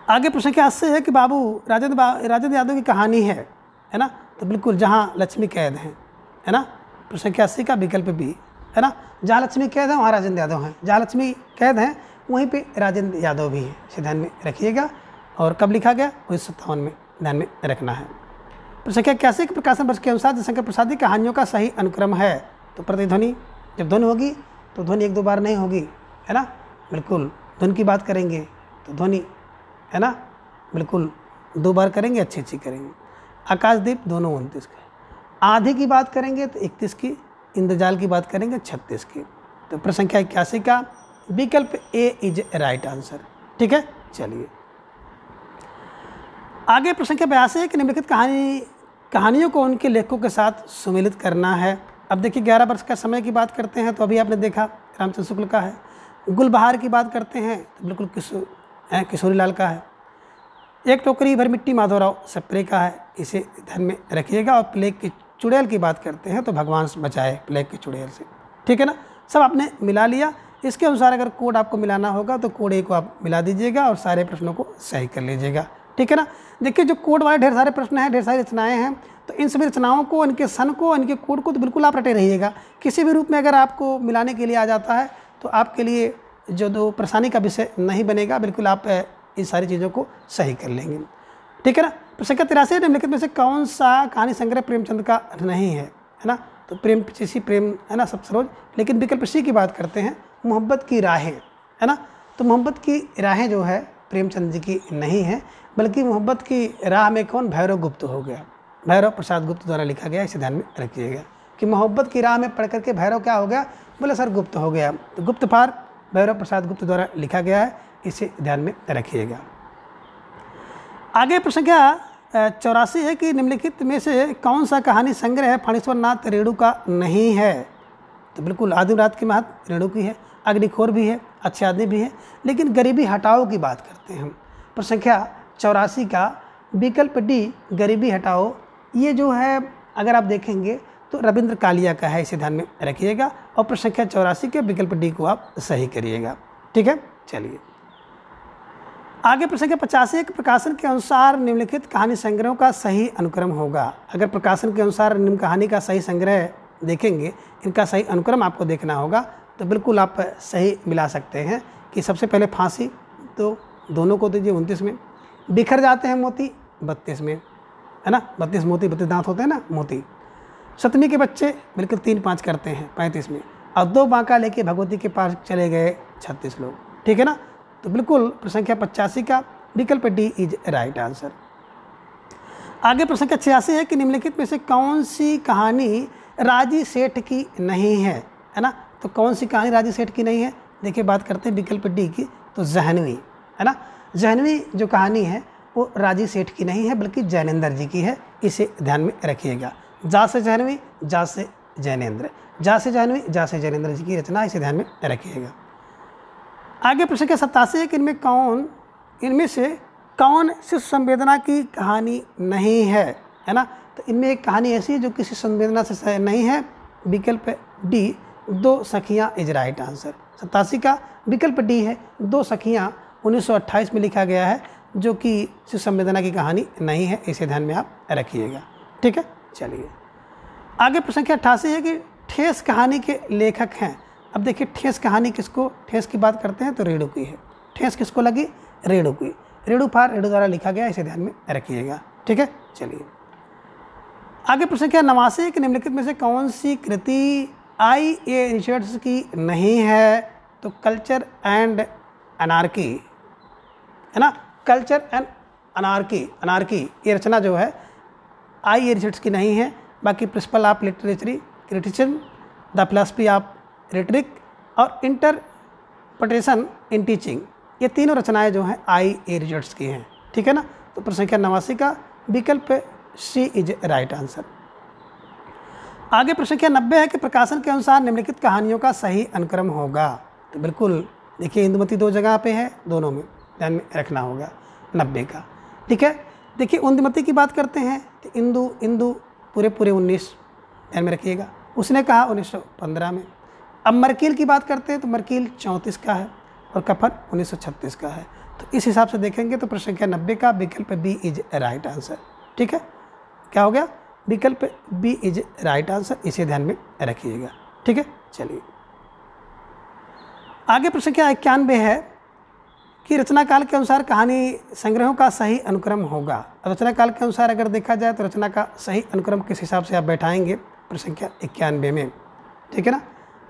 आगे प्रश्न संख्या 80 है कि बाबू राजेंद्र यादव की कहानी है ना, तो बिल्कुल जहाँ लक्ष्मी कैद हैं, है ना। प्रश्न संख्या 80 का विकल्प बी है ना, जहाँ लक्ष्मी कैद है वहाँ राजेंद्र यादव हैं, जहाँ लक्ष्मी कैद हैं वहीं पे राजेंद्र यादव भी हैं, इसे ध्यान में रखिएगा। और कब लिखा गया 1957 में, ध्यान में रखना है। प्रश्न संख्या 81 के प्रकाशन वर्ष के अनुसार जयशंकर प्रसाद की कहानियों का सही अनुक्रम है, तो प्रतिध्वनि जब ध्वनि होगी तो ध्वनि 1-2 बार नहीं होगी, है ना, बिल्कुल। ध्वनि की बात करेंगे तो ध्वनि है ना, बिल्कुल 2 बार करेंगे, अच्छी करेंगे। आकाशदीप दोनों 29 के। आधी की बात करेंगे तो 31 की, इंद्रजाल की बात करेंगे 36 की। तो प्रश्न संख्या 81 का विकल्प ए इज राइट आंसर। ठीक है, चलिए आगे प्रश्न संख्या 82 है कि निम्नलिखित कहानियों को उनके लेखकों के साथ सम्मिलित करना है। अब देखिए 11 वर्ष का समय की बात करते हैं तो अभी आपने देखा रामचंद्र शुक्ल का है। गुलबहार की बात करते हैं तो बिल्कुल किशोरी लाल का है। एक टोकरी भर मिट्टी माधवराव सप्रे का है, इसे ध्यान में रखिएगा। और प्लेग की चुड़ैल की बात करते हैं तो भगवान बचाए प्लेग की चुड़ैल से। ठीक है ना, सब आपने मिला लिया। इसके अनुसार अगर कोड आपको मिलाना होगा तो कोड ए को आप मिला दीजिएगा और सारे प्रश्नों को सही कर लीजिएगा। ठीक है ना। देखिए जो कोड वाले ढेर सारे प्रश्न हैं, ढेर सारी रचनाएं हैं, तो इन सभी रचनाओं को, इनके सन को, इनके कोड को तो बिल्कुल आप रटे रहिएगा। किसी भी रूप में अगर आपको मिलाने के लिए आ जाता है तो आपके लिए जो दो परेशानी का विषय नहीं बनेगा, बिल्कुल आप इन सारी चीज़ों को सही कर लेंगे। ठीक है ना। प्रश्न संख्या 83 निम्नलिखित में से कौन सा कहानी संग्रह प्रेमचंद का नहीं है ना, तो प्रेम है ना, सब सरोज। लेकिन विकल्प सी की बात करते हैं, मोहब्बत की राहें, है ना। तो मोहब्बत की राहें जो है प्रेमचंद जी की नहीं है, बल्कि मोहब्बत की राह में कौन, भैरव गुप्त हो गया, भैरव प्रसाद गुप्त द्वारा लिखा गया। इसे ध्यान में रखिएगा कि मोहब्बत की राह में पढ़ करके भैरव क्या हो गया, बोले सर गुप्त हो गया। तो गुप्त फार भैरव प्रसाद गुप्त द्वारा लिखा गया है, इसे ध्यान में रखिएगा। आगे प्रश्न क्या 84 है कि निम्नलिखित में से कौन सा कहानी संग्रह फणीश्वर नाथ रेणु का नहीं है, तो बिल्कुल आदिम रात की महत रेणु की है, अग्निखोर भी है, अच्छे आदमी भी है, लेकिन गरीबी हटाओ की बात करते हैं हम। प्रश्न संख्या 84 का विकल्प डी गरीबी हटाओ, ये जो है अगर आप देखेंगे तो रविंद्र कालिया का है, इसे ध्यान में रखिएगा। और प्रश्न संख्या 84 के विकल्प डी को आप सही करिएगा। ठीक है, चलिए आगे प्रश्न संख्या 85 के प्रकाशन के अनुसार निम्नलिखित कहानी संग्रहों का सही अनुक्रम होगा। अगर प्रकाशन के अनुसार निम्न कहानी का सही संग्रह देखेंगे, इनका सही अनुक्रम आपको देखना होगा, तो बिल्कुल आप सही मिला सकते हैं कि सबसे पहले फांसी तो दोनों को दीजिए 29 में, बिखर जाते हैं मोती 32 में, है ना, 32 मोती 32 दांत होते हैं ना मोती। सतमी के बच्चे बिल्कुल 3-5 करते हैं 35 में, और 2 बांका लेके भगवती के पास चले गए 36 लोग, ठीक है ना। तो बिल्कुल प्रश्न संख्या 85 का विकल्प डी इज राइट आंसर। आगे प्रश्न संख्या 86 है कि निम्नलिखित में से कौन सी कहानी राजी सेठ की नहीं है ना। तो कौन सी कहानी राजी सेठ की नहीं है, देखिए बात करते हैं विकल्प डी की, तो जहनवी, है ना। जहनवी जो कहानी है वो राजी सेठ की नहीं है बल्कि जैनेंद्र जी की है, इसे ध्यान में रखिएगा। जा से जहनवी, जा से जैनेंद्र, जा से जहनवी, जा से जैनेंद्र जी की रचना, इसे ध्यान में रखिएगा। आगे प्रश्न के 87 है कि इनमें से कौन शिशु संवेदना की कहानी नहीं है ना। तो इनमें एक कहानी ऐसी है जो किसी संवेदना से नहीं है, विकल्प डी 2 सखियाँ इज राइट आंसर। 87 का विकल्प डी है 2 सखियाँ, 1928 में लिखा गया है, जो कि शिशु संवेदना की कहानी नहीं है, इसे ध्यान में आप रखिएगा, ठीक है। चलिए आगे प्रश्न संख्या 88 है कि ठेस कहानी के लेखक हैं। अब देखिए ठेस कहानी किसको, ठेस की बात करते हैं तो रेणु की है। ठेस किसको लगी, रेणु की, रेणु द्वारा लिखा गया, इसे ध्यान में रखिएगा, ठीक है। चलिए आगे प्रश्न संख्या 89 कि निम्नलिखित में से कौन सी कृति I.A. रिचर्ड्स की नहीं है। तो कल्चर एंड अनार्की, है ना, कल्चर एंड अनार्की ये रचना जो है I.A. रिचर्ड्स की नहीं है। बाकी principle of literary criticism, the philosophy of rhetoric और इंटरप्रिटेशन इन टीचिंग, ये तीनों रचनाएं जो हैं I.A. रिचर्ड्स की हैं, ठीक है ना। तो प्रश्न संख्या 89 का विकल्प सी इज राइट आंसर। आगे प्रश्न संख्या 90 है कि प्रकाशन के अनुसार निम्नलिखित कहानियों का सही अनुक्रम होगा। तो बिल्कुल देखिए इंदुमती 2 जगह पे है, दोनों में ध्यान में रखना होगा 90 का, ठीक है। देखिए इंदुमती की बात करते हैं तो इंदु पूरे 19 ध्यान में रखिएगा, उसने कहा 1915 में। अब मरकील की बात करते हैं तो मरकील 34 का है और कफन 1936 का है। तो इस हिसाब से देखेंगे तो प्रश्न संख्या 90 का विकल्प बी इज राइट आंसर, ठीक है। क्या हो गया, विकल्प बी इज राइट आंसर, इसे ध्यान में रखिएगा, ठीक है। चलिए आगे प्रश्न संख्या 91 है कि रचना काल के अनुसार कहानी संग्रहों का सही अनुक्रम होगा। रचना काल के अनुसार अगर देखा जाए तो रचना का सही अनुक्रम किस हिसाब से आप बैठाएंगे प्रश्न संख्या 91 में, ठीक है ना।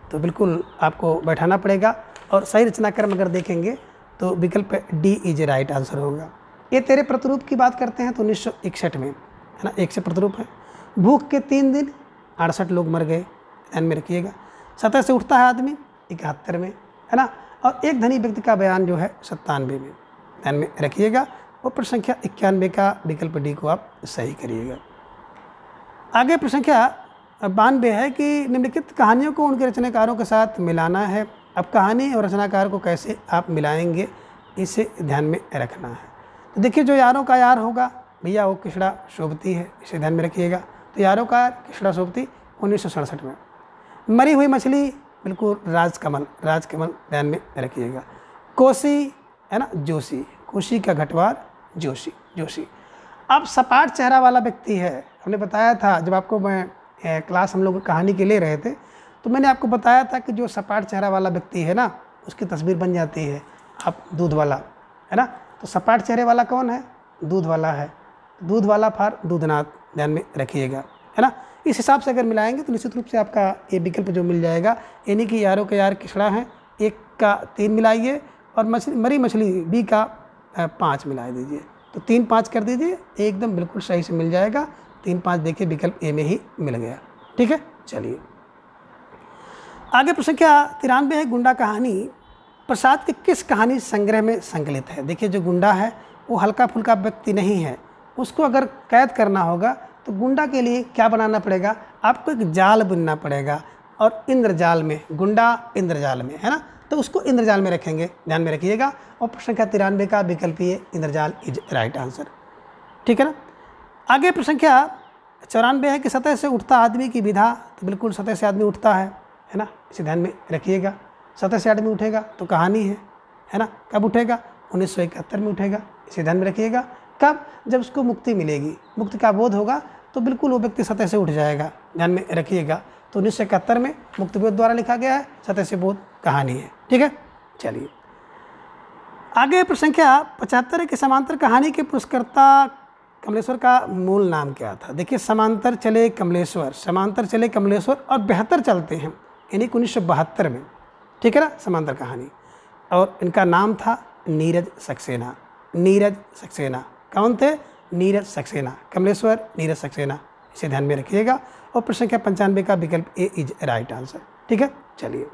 तो बिल्कुल आपको बैठाना पड़ेगा और सही रचनाक्रम अगर देखेंगे तो विकल्प डी इज राइट आंसर होगा। ये तेरे प्रतिरूप की बात करते हैं तो 1961 में, है ना, 1 से प्रतिरूप है। भूख के 3 दिन 68 लोग मर गए, ध्यान में रखिएगा। सतह से उठता है आदमी 71 में, है ना, और एक धनी व्यक्ति का बयान जो है 97 में, ध्यान में रखिएगा। और प्रश्न संख्या 91 का विकल्प डी को आप सही करिएगा। आगे प्रश्न संख्या 92 है कि निम्नलिखित कहानियों को उनके रचनाकारों के साथ मिलाना है। अब कहानी और रचनाकार को कैसे आप मिलाएंगे, इसे ध्यान में रखना है। तो देखिए जो यारों का यार होगा भैया वो किशड़ा सोबती है, इसे ध्यान में रखिएगा। तो यारों का यार किशड़ा सोबती 1967 में। मरी हुई मछली बिल्कुल राजकमल ध्यान में रखिएगा। कोसी, है ना, जोशी, कोशी का घटवार जोशी। अब सपाट चेहरा वाला व्यक्ति है, हमने बताया था जब आपको मैं क्लास हम लोग कहानी के ले रहे थे तो मैंने आपको बताया था कि जो सपाट चेहरा वाला व्यक्ति है ना उसकी तस्वीर बन जाती है आप दूध वाला, है ना। तो सपाट चेहरे वाला कौन है, दूध वाला है, दूध वाला फार दूधनाथ, ध्यान में रखिएगा, है ना। इस हिसाब से अगर मिलाएंगे तो निश्चित रूप से आपका ये विकल्प जो मिल जाएगा, यानी कि यारों के यार किसड़ा है 1 का 3 मिलाइए और मरी मछली बी का 5 मिला दीजिए, तो 3 5 कर दीजिए, एकदम बिल्कुल सही से मिल जाएगा। 3 5 देखिए विकल्प ए में ही मिल गया, ठीक है। चलिए आगे प्रश्न संख्या 93 है, गुंडा कहानी प्रसाद के किस कहानी संग्रह में संकलित है। देखिए जो गुंडा है वो हल्का फुल्का व्यक्ति नहीं है, उसको अगर कैद करना होगा तो गुंडा के लिए क्या बनाना पड़ेगा, आपको एक जाल बुनना पड़ेगा और इंद्रजाल में, गुंडा इंद्रजाल में, है ना, तो उसको इंद्रजाल में रखेंगे, ध्यान में रखिएगा। और प्रश्न संख्या 93 का विकल्प ये इंद्रजाल इज राइट आंसर, ठीक है ना। आगे प्रश्न संख्या 94 है कि सतह से उठता आदमी की विधा। तो बिल्कुल सतह से आदमी उठता है ना, इसे ध्यान में रखिएगा। सतह से आदमी उठेगा तो कहानी है ना। कब उठेगा, 1971 में उठेगा, इसे ध्यान में रखिएगा। कब? जब उसको मुक्ति मिलेगी, मुक्ति का बोध होगा तो बिल्कुल वो व्यक्ति सतह से उठ जाएगा, ध्यान में रखिएगा। तो 1971 में मुक्तिबोध द्वारा लिखा गया है, सतह से बोध कहानी है, ठीक है। चलिए आगे प्रश्न संख्या 75 की समांतर कहानी के पुरस्कर्ता कमलेश्वर का मूल नाम क्या था? देखिए समांतर चले कमलेश्वर, समांतर चले कमलेश्वर और बेहतर चलते हैं, यानी 1972 में, ठीक है ना, समांतर कहानी। और इनका नाम था नीरज सक्सेना, नीरज सक्सेना। कौन थे? नीरज सक्सेना, कमलेश्वर नीरज सक्सेना, इसे ध्यान में रखिएगा। और प्रश्न संख्या 95 का विकल्प ए इज राइट आंसर, ठीक है। चलिए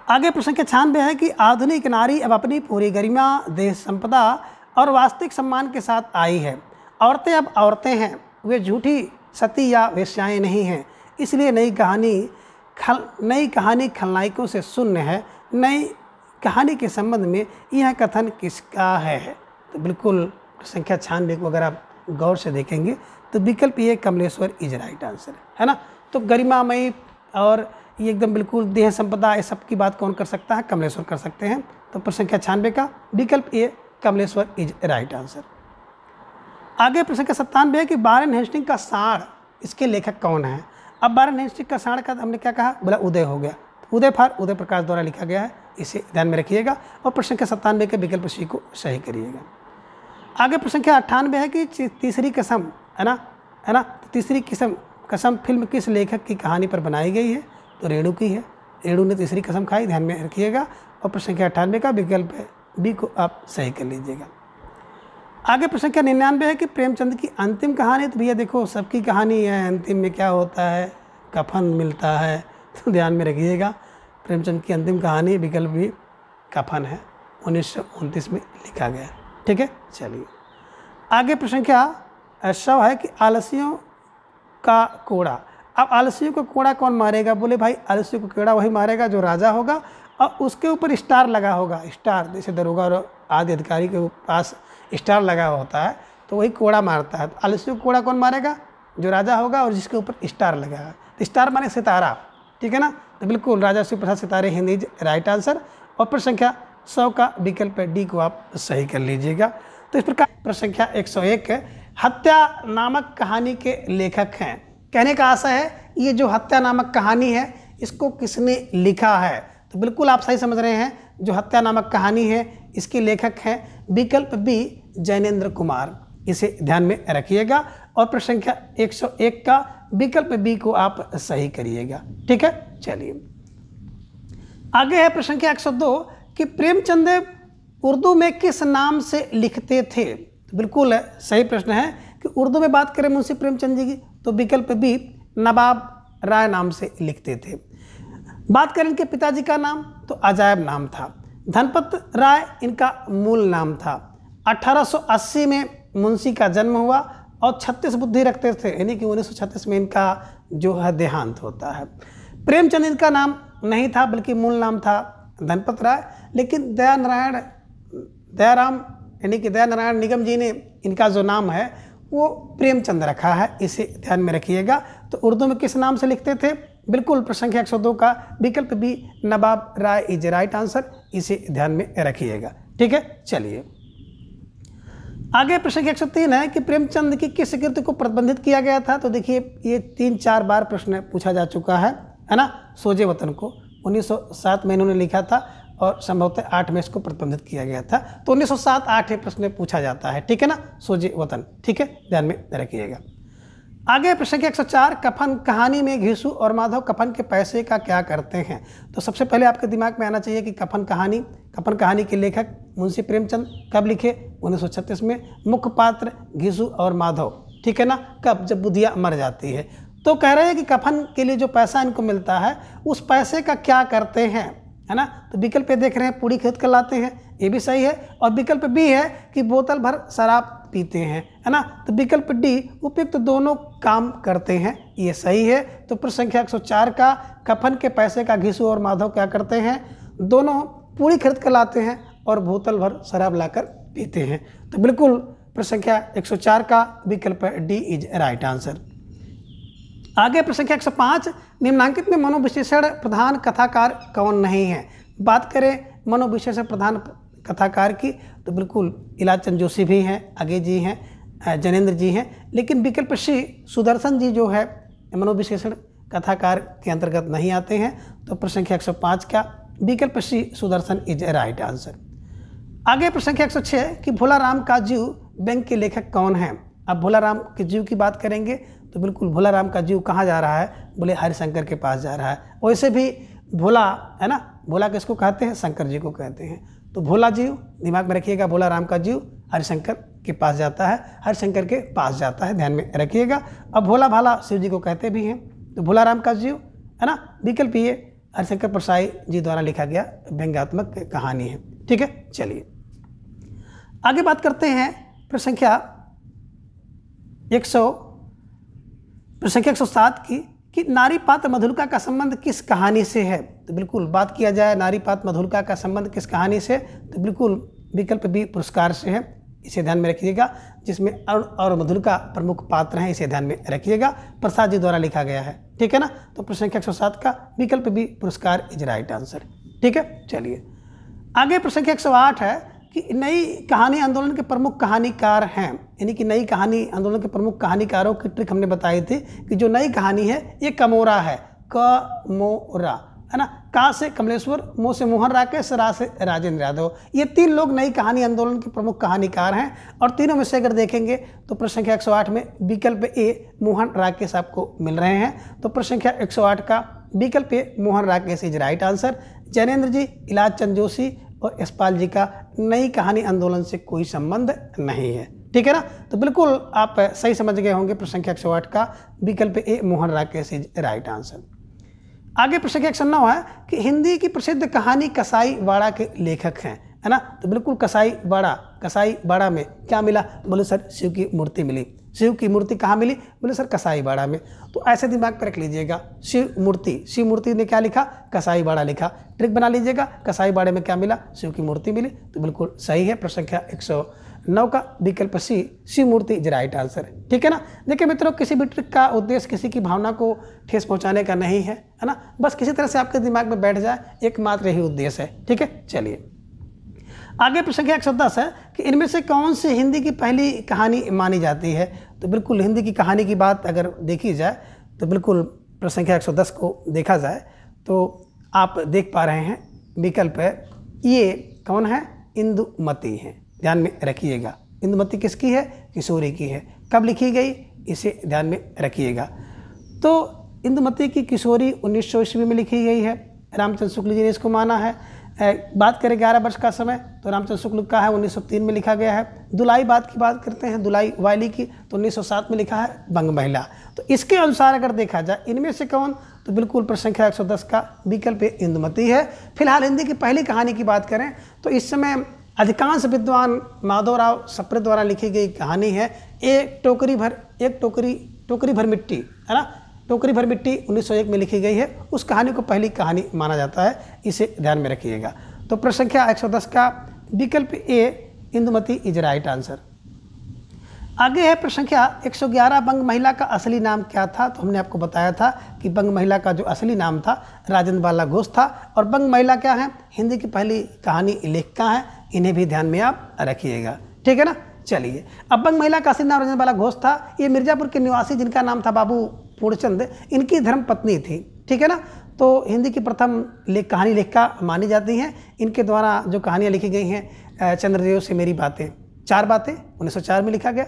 आगे प्रश्न संख्या 96 है कि आधुनिक नारी अब अपनी पूरी गरिमा, देह संपदा और वास्तविक सम्मान के साथ आई है। औरतें अब औरतें हैं, वे झूठी सती या वेश्याएं नहीं हैं, इसलिए नई कहानी खलनायकों से शून्य है। नई कहानी के संबंध में यह कथन किसका है? तो बिल्कुल संख्या 96 को अगर आप गौर से देखेंगे तो विकल्प ये कमलेश्वर इज राइट आंसर है ना। तो गरिमामयी और ये एकदम बिल्कुल देह संपदा, ये सब की बात कौन कर सकता है? कमलेश्वर कर सकते हैं। तो प्रश्न संख्या 96 का विकल्प ये कमलेश्वर इज राइट आंसर। आगे प्रश्न संख्या 97 है कि वारेन हेस्टिंग का साण, इसके लेखक कौन है? अब वारेन हेस्टिंग का साण का हमने क्या कहा? बोला उदय हो गया, उदय फार उदय प्रकाश द्वारा लिखा गया है, इसे ध्यान में रखिएगा। और प्रश्न संख्या 97 के विकल्प सी को सही करिएगा। आगे प्रश्न संख्या 98 है कि तीसरी कसम, है ना, तो तीसरी कसम फिल्म किस लेखक की कहानी पर बनाई गई है? तो रेणु की है, रेणु ने तीसरी कसम खाई, ध्यान में रखिएगा। और प्रश्न संख्या 98 का विकल्प है बी को आप सही कर लीजिएगा। आगे प्रश्न संख्या 99 है कि प्रेमचंद की अंतिम कहानी, तो भैया देखो सबकी कहानी है, अंतिम में क्या होता है? कफन मिलता है, तो ध्यान में रखिएगा। प्रेमचंद की अंतिम कहानी विकल्प भी कफन है, 1929 में लिखा गया, ठीक है। चलिए आगे प्रश्न संख्या 100 है कि आलसियों का कोड़ा। अब आलसियों को कोड़ा कौन मारेगा? बोले भाई आलसियों को कोड़ा वही मारेगा जो राजा होगा और उसके ऊपर स्टार लगा होगा, स्टार जैसे दरोगा और आदि अधिकारी के पास स्टार लगा होता है, तो वही कोड़ा मारता है। तो आलसियों को कोड़ा कौन मारेगा? जो राजा होगा और जिसके ऊपर स्टार लगा है। तो स्टार माने सितारा, ठीक है ना। तो बिल्कुल राजा शिव प्रसाद सितारे हिंदी राइट आंसर। और प्रश्न संख्या 100 का विकल्प डी को आप सही कर लीजिएगा। तो इस प्रकार प्रश्न संख्या 101 है, हत्या नामक कहानी के लेखक हैं। कहने का आशा है ये जो हत्या नामक कहानी है इसको किसने लिखा है? तो बिल्कुल आप सही समझ रहे हैं, जो हत्या नामक कहानी है इसके लेखक हैं विकल्प बी जैनेन्द्र कुमार, इसे ध्यान में रखिएगा। और प्रश्न संख्या 101 का विकल्प बी को आप सही करिएगा, ठीक है। चलिए आगे है प्रश्न संख्या 102 कि प्रेमचंद उर्दू में किस नाम से लिखते थे? तो बिल्कुल सही प्रश्न है कि उर्दू में बात करें मुंशी प्रेमचंद जी की तो विकल्प बी नवाब राय नाम से लिखते थे। बात करें इनके पिताजी का नाम तो अजायब नाम था। धनपत राय इनका मूल नाम था। 1880 में मुंशी का जन्म हुआ और 36 बुद्धि रखते थे, यानी कि 1936 में इनका जो है देहांत होता है। प्रेमचंद इनका नाम नहीं था बल्कि मूल नाम था धनपत राय, लेकिन दयाराम यानी कि दयानारायण निगम जी ने इनका जो नाम है वो प्रेमचंद रखा है, इसे ध्यान में रखिएगा। तो उर्दू में किस नाम से लिखते थे? बिल्कुल प्रश्न संख्या 102 का विकल्प B Nawab Rai is right answer, इसे ध्यान में रखिएगा, ठीक है। चलिए आगे प्रश्न संख्या 103 है कि प्रेमचंद की किस कृति को प्रतिबंधित किया गया था? तो देखिए ये 3-4 बार प्रश्न पूछा जा चुका है ना। सोजे वतन को 1907 में इन्होंने लिखा था और संभवतः 8 में इसको प्रतिबंधित किया गया था। तो 1907-8 प्रश्न पूछा जाता है, ठीक है ना, सोजे वतन, ठीक है, ध्यान में रखिएगा। आगे प्रश्न संख्या 104 कफन कहानी में घीसू और माधव कफन के पैसे का क्या करते हैं? तो सबसे पहले आपके दिमाग में आना चाहिए कि कफन कहानी के लेखक मुंशी प्रेमचंद कब लिखे? 1936 में। मुख्य पात्र घीसू और माधव, ठीक है ना, कब? जब बुधिया मर जाती है। तो कह रहे हैं कि कफन के लिए जो पैसा इनको मिलता है उस पैसे का क्या करते हैं, है ना। तो विकल्प देख रहे हैं पूरी खरीद कर लाते हैं, ये भी सही है। और विकल्प बी है कि बोतल भर शराब पीते हैं, है ना। तो विकल्प डी उपयुक्त दोनों काम करते हैं, ये सही है। तो प्रश्न संख्या 104 का कफन के पैसे का घीसू और माधव क्या करते हैं? दोनों पूरी खरीद कर लाते हैं और बोतल भर शराब लाकर पीते हैं। तो बिल्कुल प्रश्न संख्या 104 का विकल्प डी इज राइट आंसर। आगे प्रश्न संख्या 105 निम्नांकित में मनोविश्लेषण प्रधान कथाकार कौन नहीं है? बात करें मनोविश्लेषण प्रधान कथाकार की, तो बिल्कुल इलाचंद जोशी भी हैं, आगे जी हैं, जैनेन्द्र जी हैं। लेकिन विकल्प सी सुदर्शन जी जो है मनोविश्लेषण कथाकार के अंतर्गत नहीं आते हैं। तो प्रश्न संख्या 105 का विकल्प C Sudarshan is a right answer. आगे प्रश्न संख्या 106 कि भोला राम का जीव व्यंग के लेखक कौन हैं। अब भोला राम के जीव की बात करेंगे तो बिल्कुल भोला राम का जीव कहाँ जा रहा है, बोले हरिशंकर के पास जा रहा है। वैसे भी भोला है ना, भोला किसको कहते हैं, शंकर जी को कहते हैं। तो भोला जीव दिमाग में रखिएगा, भोला राम का जीव हरिशंकर के पास जाता है, हरिशंकर के पास जाता है, ध्यान में रखिएगा। अब भोला भाला शिव जी को कहते भी हैं। तो भोला राम का जीव है ना, विकल्प ये हरिशंकर परसाई जी द्वारा लिखा गया व्यंग्यात्मक कहानी है। ठीक है, चलिए आगे बात करते हैं प्रश्न संख्या 107 की कि नारी पात्र मधुलिका का संबंध किस कहानी से है। तो बिल्कुल बात किया जाए नारी पात्र मधुलिका का संबंध किस कहानी से, तो बिल्कुल विकल्प बी पुरस्कार से है, इसे ध्यान में रखिएगा। जिसमें अरुण और मधुलिका प्रमुख पात्र हैं, इसे ध्यान में रखिएगा, प्रसाद जी द्वारा लिखा गया है। ठीक है ना। तो प्रश्न संख्या 107 का विकल्प बी पुरस्कार इज राइट आंसर। ठीक है, चलिए आगे प्रश्न संख्या 108 है कि नई कहानी आंदोलन के प्रमुख कहानीकार हैं। यानी कि नई कहानी आंदोलन के प्रमुख कहानीकारों की ट्रिक हमने बताई थी कि जो नई कहानी है ये कमोरा है, कमोरा है ना। का से कमलेश्वर, मो से मोहन राकेश, रा से राजेंद्र यादव। ये 3 लोग नई कहानी आंदोलन के प्रमुख कहानीकार हैं और तीनों में से अगर देखेंगे तो प्रश्न संख्या 108 में विकल्प ए मोहन राकेश आपको मिल रहे हैं। तो प्रश्न संख्या 108 का विकल्प A Mohan Rakesh is right answer. Jainendra ji, Ilachand Joshi और यशपाल जी का नई कहानी आंदोलन से कोई संबंध नहीं है। ठीक है ना। तो बिल्कुल आप सही समझ गए होंगे, प्रश्न संख्या 108 का विकल्प A Mohan Rakesh is right answer. आगे प्रश्न संख्या 109 है कि हिंदी की प्रसिद्ध कहानी कसाई बाड़ा के लेखक हैं, है ना। तो बिल्कुल कसाई बाड़ा में क्या मिला, बोले सर शिव की मूर्ति मिली। शिव की मूर्ति कहाँ मिली, बोले सर कसाई बाड़ा में। तो ऐसे दिमाग पर रख लीजिएगा, शिव मूर्ति ने क्या लिखा, कसाई बाड़ा लिखा। ट्रिक बना लीजिएगा, कसाई बाड़े में क्या मिला, शिव की मूर्ति मिली। तो बिल्कुल सही है, प्रश्न संख्या 109 का विकल्प सी शिव मूर्ति इज राइट आंसर। ठीक है ना। देखिए मित्रों, किसी भी ट्रिक का उद्देश्य किसी की भावना को ठेस पहुंचाने का नहीं है ना, बस किसी तरह से आपके दिमाग में बैठ जाए, एकमात्र यही उद्देश्य है। ठीक है, चलिए आगे प्रश्न संख्या 110 है कि इनमें से कौन सी हिंदी की पहली कहानी मानी जाती है। तो बिल्कुल हिंदी की कहानी की बात अगर देखी जाए तो बिल्कुल प्रश्न संख्या 110 को देखा जाए तो आप देख पा रहे हैं विकल्प है, ये कौन है, इंदुमती है। ध्यान में रखिएगा, इंदुमती किसकी है, किशोरी की है। कब लिखी गई, इसे ध्यान में रखिएगा। तो इंदुमती की किशोरी 1900 ईस्वी में लिखी गई है। रामचंद्र शुक्ल जी ने इसको माना है। बात करें 11 वर्ष का समय, तो रामचंद्र शुक्ल का है 1903 में लिखा गया है। दुलाई बात की बात करते हैं, दुलाई वायली की, तो 1907 में लिखा है बंग महिला। तो इसके अनुसार अगर देखा जाए इनमें से कौन, तो बिल्कुल प्रश्न संख्या 110 का विकल्प इंदुमती है। फिलहाल हिंदी की पहली कहानी की बात करें तो इस समय अधिकांश विद्वान माधवराव सप्रे द्वारा लिखी गई कहानी है एक टोकरी भर मिट्टी, है ना। टोकरी भर मिट्टी 1901 में लिखी गई है। उस कहानी को पहली कहानी माना जाता है, इसे ध्यान में रखिएगा। तो प्रश्न संख्या 110 का विकल्प ए इंदुमती इज राइट आंसर। आगे है प्रश्न संख्या 111, बंग महिला का असली नाम क्या था। तो हमने आपको बताया था कि बंग महिला का जो असली नाम था राजेंद्र बाला घोष था। और बंग महिला क्या है, हिंदी की पहली कहानी लेखिका है, इन्हें भी ध्यान में आप रखिएगा। ठीक है ना। चलिए अब बंग महिला का असली नाम राजेंद्र बाला घोष था। ये मिर्जापुर के निवासी जिनका नाम था बाबू पूर्णचंद, इनकी धर्मपत्नी थी। ठीक है ना। तो हिंदी की प्रथम कहानी लेखिका मानी जाती हैं। इनके द्वारा जो कहानियाँ लिखी गई हैं, चंद्रदेव से मेरी बातें, 4 बातें 1904 में लिखा गया,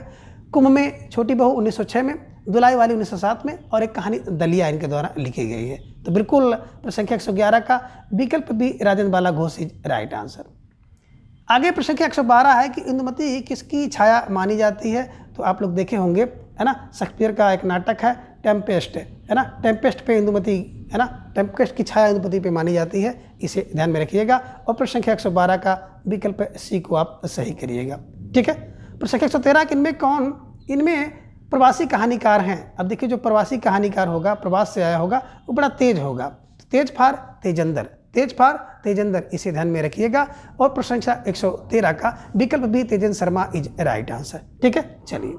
कुंभ में छोटी बहू 1906 में, दुलाई वाली 1907 में, और एक कहानी दलिया इनके द्वारा लिखी गई है। तो बिल्कुल प्रश्न संख्या 111 का विकल्प भी राजेंद्र बाला घोष इज राइट आंसर। आगे प्रश्न संख्या 112 है कि इंदुमती किसकी छाया मानी जाती है। तो आप लोग देखे होंगे, है ना, शेक्सपियर का एक नाटक है टेम्पेस्ट, है ना। टेम्पेस्ट पे इंदुमती, है ना, टेम्पेस्ट की छाया इंदुमती पे मानी जाती है, इसे ध्यान में रखिएगा। और प्रश्न संख्या 112 का विकल्प सी को आप सही करिएगा। ठीक है। प्रश्न संख्या 113 कि इनमें प्रवासी कहानीकार हैं। अब देखिए जो प्रवासी कहानीकार होगा, प्रवास से आया होगा, वो बड़ा तेज होगा। तेज फार तेजेंद्र, इसे ध्यान में रखिएगा। और प्रश्न संख्या 113 का विकल्प B Tejendra Sharma is right answer. ठीक है। चलिए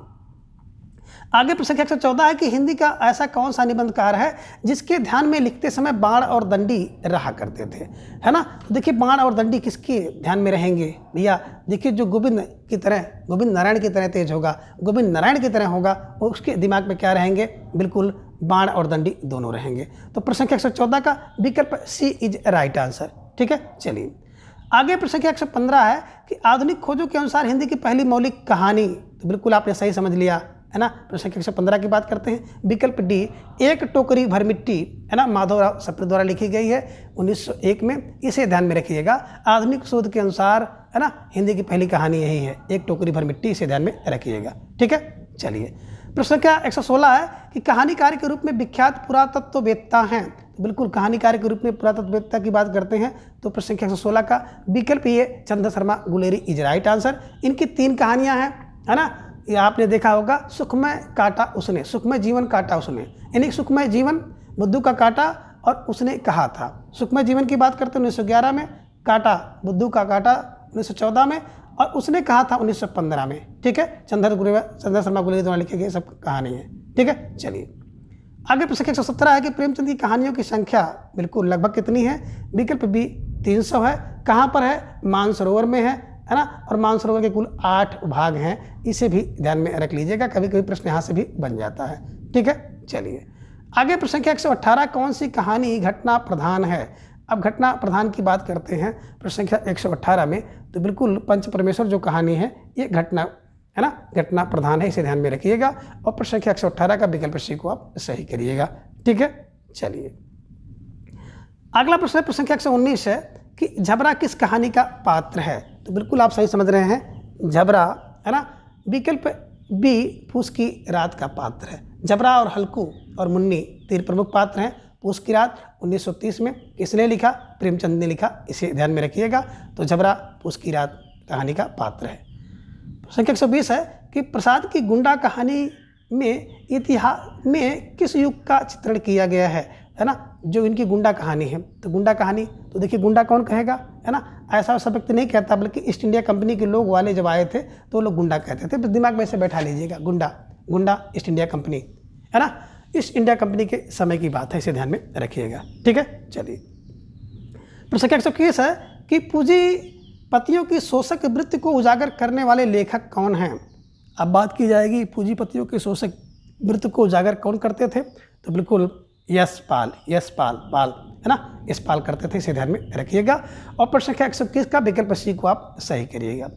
आगे प्रश्न संख्या 114 है कि हिंदी का ऐसा कौन सा निबंधकार है जिसके ध्यान में लिखते समय बाण और दंडी रहा करते थे, है ना। तो देखिए बाण और दंडी किसके ध्यान में रहेंगे भैया, देखिए जो गोविंद की तरह, गोविंद नारायण की तरह तेज होगा, गोविंद नारायण की तरह होगा, उसके दिमाग में क्या रहेंगे, बिल्कुल बाण और दंडी दोनों रहेंगे। तो प्रश्न संख्या 114 का विकल्प सी इज राइट आंसर। ठीक है, चलिए आगे प्रश्न संख्या 115 है कि आधुनिक खोजों के अनुसार हिंदी की पहली मौलिक कहानी, तो बिल्कुल आपने सही समझ लिया, है ना। प्रश्न संख्या 115 की बात करते हैं, विकल्प डी एक टोकरी भर मिट्टी, है ना, माधवराव सप्रे द्वारा लिखी गई है 1901 में, इसे ध्यान में रखिएगा। आधुनिक शोध के अनुसार, है ना, हिंदी की पहली कहानी यही है, एक टोकरी भर मिट्टी, इसे ध्यान में रखिएगा। ठीक है, चलिए प्रश्न संख्या 116 है कि कहानीकार के रूप में विख्यात पुरातत्ववेत्ता हैं, तो बिल्कुल कहानीकार के रूप में पुरातत्ववेत्ता की बात करते हैं तो प्रश्न संख्या 116 का विकल्प ये Chandra Sharma Guleri is right answer. इनकी 3 कहानियां हैं, है ना, ये आपने देखा होगा, सुखमय काटा उसने, सुखमय जीवन काटा उसने, यानी सुखमय जीवन बुद्धू का काटा और उसने कहा था। सुखमय जीवन की बात करते हैं 1911 में, काटा बुद्धू का काटा 1914 में और उसने कहा था 1915 में। ठीक है, चंद्र शर्मा गुलेरी द्वारा लिखी गई सब कहानी है। ठीक है, चलिए आगे प्रश्न 117 है कि प्रेमचंद की कहानियों की संख्या बिल्कुल लगभग कितनी है, विकल्प बी 300 है। कहाँ पर है, मानसरोवर में है ना, और मानसरोवर के कुल 8 भाग हैं, इसे भी ध्यान में रख लीजिएगा, कभी कभी प्रश्न यहाँ से भी बन जाता है। ठीक है, चलिए आगे प्रश्न संख्या 118 कौन सी कहानी घटना प्रधान है। अब घटना प्रधान की बात करते हैं प्रश्न संख्या 118 में, तो बिल्कुल पंच परमेश्वर जो कहानी है ये घटना, है ना, घटना प्रधान है, इसे ध्यान में रखिएगा और प्रश्न संख्या 118 का विकल्प सी को आप सही करिएगा। ठीक है, चलिए अगला प्रश्न है प्रश्न संख्या 119 है कि झबरा किस कहानी का पात्र है, तो बिल्कुल आप सही समझ रहे हैं, झबरा, है ना, विकल्प बी फूस की रात का पात्र है। झबरा और हल्कू और मुन्नी 3 प्रमुख पात्र हैं। फूस की रात 1930 में किसने लिखा, प्रेमचंद ने लिखा, इसे ध्यान में रखिएगा। तो झबरा फूस की रात कहानी का पात्र है। संख्या 120 है कि प्रसाद की गुंडा कहानी में इतिहास में किस युग का चित्रण किया गया है ना, जो इनकी गुंडा कहानी है। तो गुंडा कहानी, तो देखिए गुंडा कौन कहेगा, है ना, ऐसा सब व्यक्ति नहीं कहता, बल्कि ईस्ट इंडिया कंपनी के लोग वाले जब आए थे तो लोग गुंडा कहते थे। दिमाग में से बैठा लीजिएगा, गुंडा, गुंडा ईस्ट इंडिया कंपनी, है ना, ईस्ट इंडिया कंपनी के समय की बात है, इसे ध्यान में रखिएगा। ठीक है, चलिए प्रश्न संख्या 121 है कि पूंजीपतियों की शोषक वृत्ति को उजागर करने वाले लेखक कौन हैं। अब बात की जाएगी पूंजीपतियों के शोषक वृत्ति को उजागर कौन करते थे, तो बिल्कुल यशपाल, पाल, है ना, यशपाल करते थे, इसे ध्यान में रखिएगा। और प्रश्न संख्या 121 का विकल्प सी को आप सही करिएगा।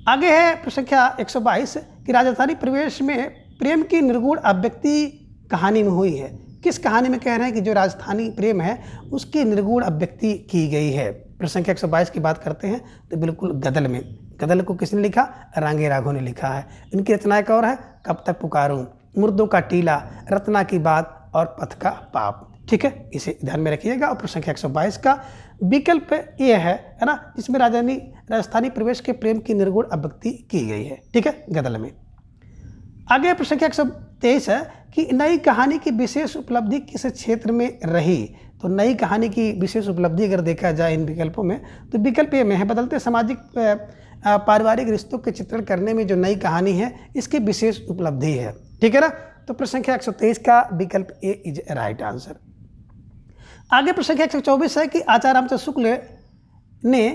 आगे है प्रश्न संख्या 122 कि राजस्थानी परिवेश में प्रेम की निर्गुण अभिव्यक्ति कहानी में हुई है। किस कहानी में कह रहे हैं कि जो राजस्थानी प्रेम है उसकी निर्गुण अभिव्यक्ति की गई है। प्रश्न संख्या 122 की बात करते हैं तो बिल्कुल गदल में, गदल को किसने लिखा, रांगे राघव ने लिखा है। इनकी रचनाएं कौन है, कब तक पुकारूं, मुर्दों का टीला, रत्ना की बात और पथ का पाप। ठीक है, इसे ध्यान में रखिएगा। और प्रश्न संख्या 122 का विकल्प ये है ना, जिसमें राजस्थानी प्रवेश के प्रेम की निर्गुण अभिव्यक्ति की गई है। ठीक है, गदल में। आगे प्रश्न संख्या 123 है कि नई कहानी की विशेष उपलब्धि किस क्षेत्र में रही। तो नई कहानी की विशेष उपलब्धि अगर देखा जाए इन विकल्पों में, तो विकल्प ये में है बदलते सामाजिक पारिवारिक रिश्तों के चित्रण करने में जो नई कहानी है इसकी विशेष उपलब्धि है। ठीक है ना, तो प्रश्न संख्या 123 का विकल्प ए इज राइट आंसर। आगे प्रश्न संख्या 124 है कि आचार्य रामचंद्र शुक्ल ने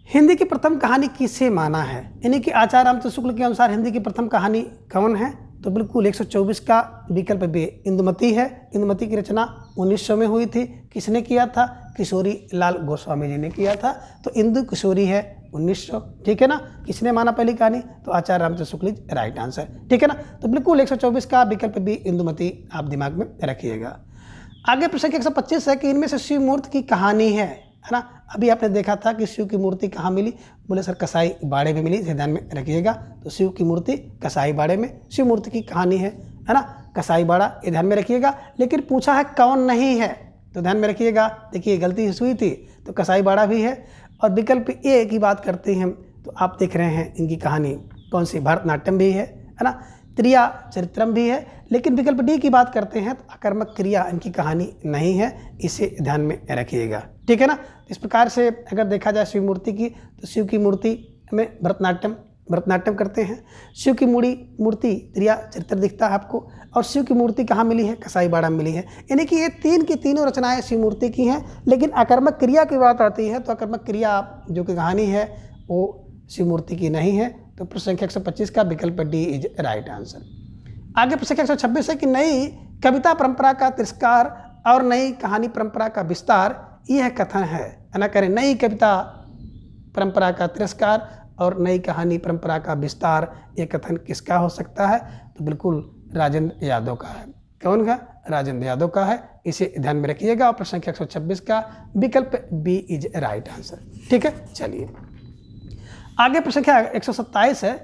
हिंदी की प्रथम कहानी किसे माना है, यानी कि आचार्य रामचंद्र शुक्ल के अनुसार हिंदी की प्रथम कहानी कौन है। तो बिल्कुल 124 का विकल्प बी इंदुमती है। इंदुमती की रचना 1900 में हुई थी, किसने किया था, किशोरी लाल गोस्वामी जी ने किया था। तो इंदु किशोरी है 1900। ठीक है ना, किसने माना पहली कहानी, तो आचार्य रामचंद्र शुक्ल राइट आंसर। ठीक है ना, तो बिल्कुल 124 का विकल्प बी इंदुमती आप दिमाग में रखिएगा। आगे प्रश्न 125 है कि इनमें से शिव मूर्ति की कहानी है ना। अभी आपने देखा था कि शिव की मूर्ति कहाँ मिली, बोले सर कसाई बाड़े में मिली, इसे ध्यान में रखिएगा। तो शिव की मूर्ति कसाई बाड़े में, शिव मूर्ति की कहानी है ना, कसाई बाड़ा, ये ध्यान में रखिएगा। लेकिन पूछा है कौन नहीं है, तो ध्यान में रखिएगा। देखिए गलती हुई थी, तो कसाई बाड़ा भी है। और विकल्प ए की बात करते हैं तो आप देख रहे हैं इनकी कहानी कौन सी, भरतनाट्यम भी है ना, त्रिया चरित्रम भी है। लेकिन विकल्प डी की बात करते हैं तो अकर्मक क्रिया इनकी कहानी नहीं है, इसे ध्यान में रखिएगा। ठीक है ना, इस प्रकार से अगर देखा जाए शिव मूर्ति की, तो शिव की मूर्ति में भरतनाट्यम भरतनाट्यम करते हैं। शिव की मूर्ति त्रिया चरित्र दिखता है आपको, और शिव की मूर्ति कहाँ मिली है? कसाईबाड़ा में मिली है। यानी कि ये तीन की तीनों रचनाएं शिव मूर्ति की हैं। लेकिन अकर्मक क्रिया की बात आती है तो अकर्मक क्रिया जो कि कहानी है वो शिव मूर्ति की नहीं है। तो प्रश्न संख्या 125 का विकल्प डी इज राइट आंसर। आगे प्रश्न संख्या 126 है कि नई कविता परंपरा का तिरस्कार और नई कहानी परंपरा का विस्तार यह कथन है ना। करें नई कविता परंपरा का तिरस्कार और नई कहानी परंपरा का विस्तार, ये कथन किसका हो सकता है? तो बिल्कुल राजेंद्र यादव का है। कौन का? राजेंद्र यादव का है। इसे ध्यान में रखिएगा। और प्रश्न संख्या 126 का विकल्प बी इज राइट आंसर। ठीक है, चलिए आगे प्रश्न संख्या 127 है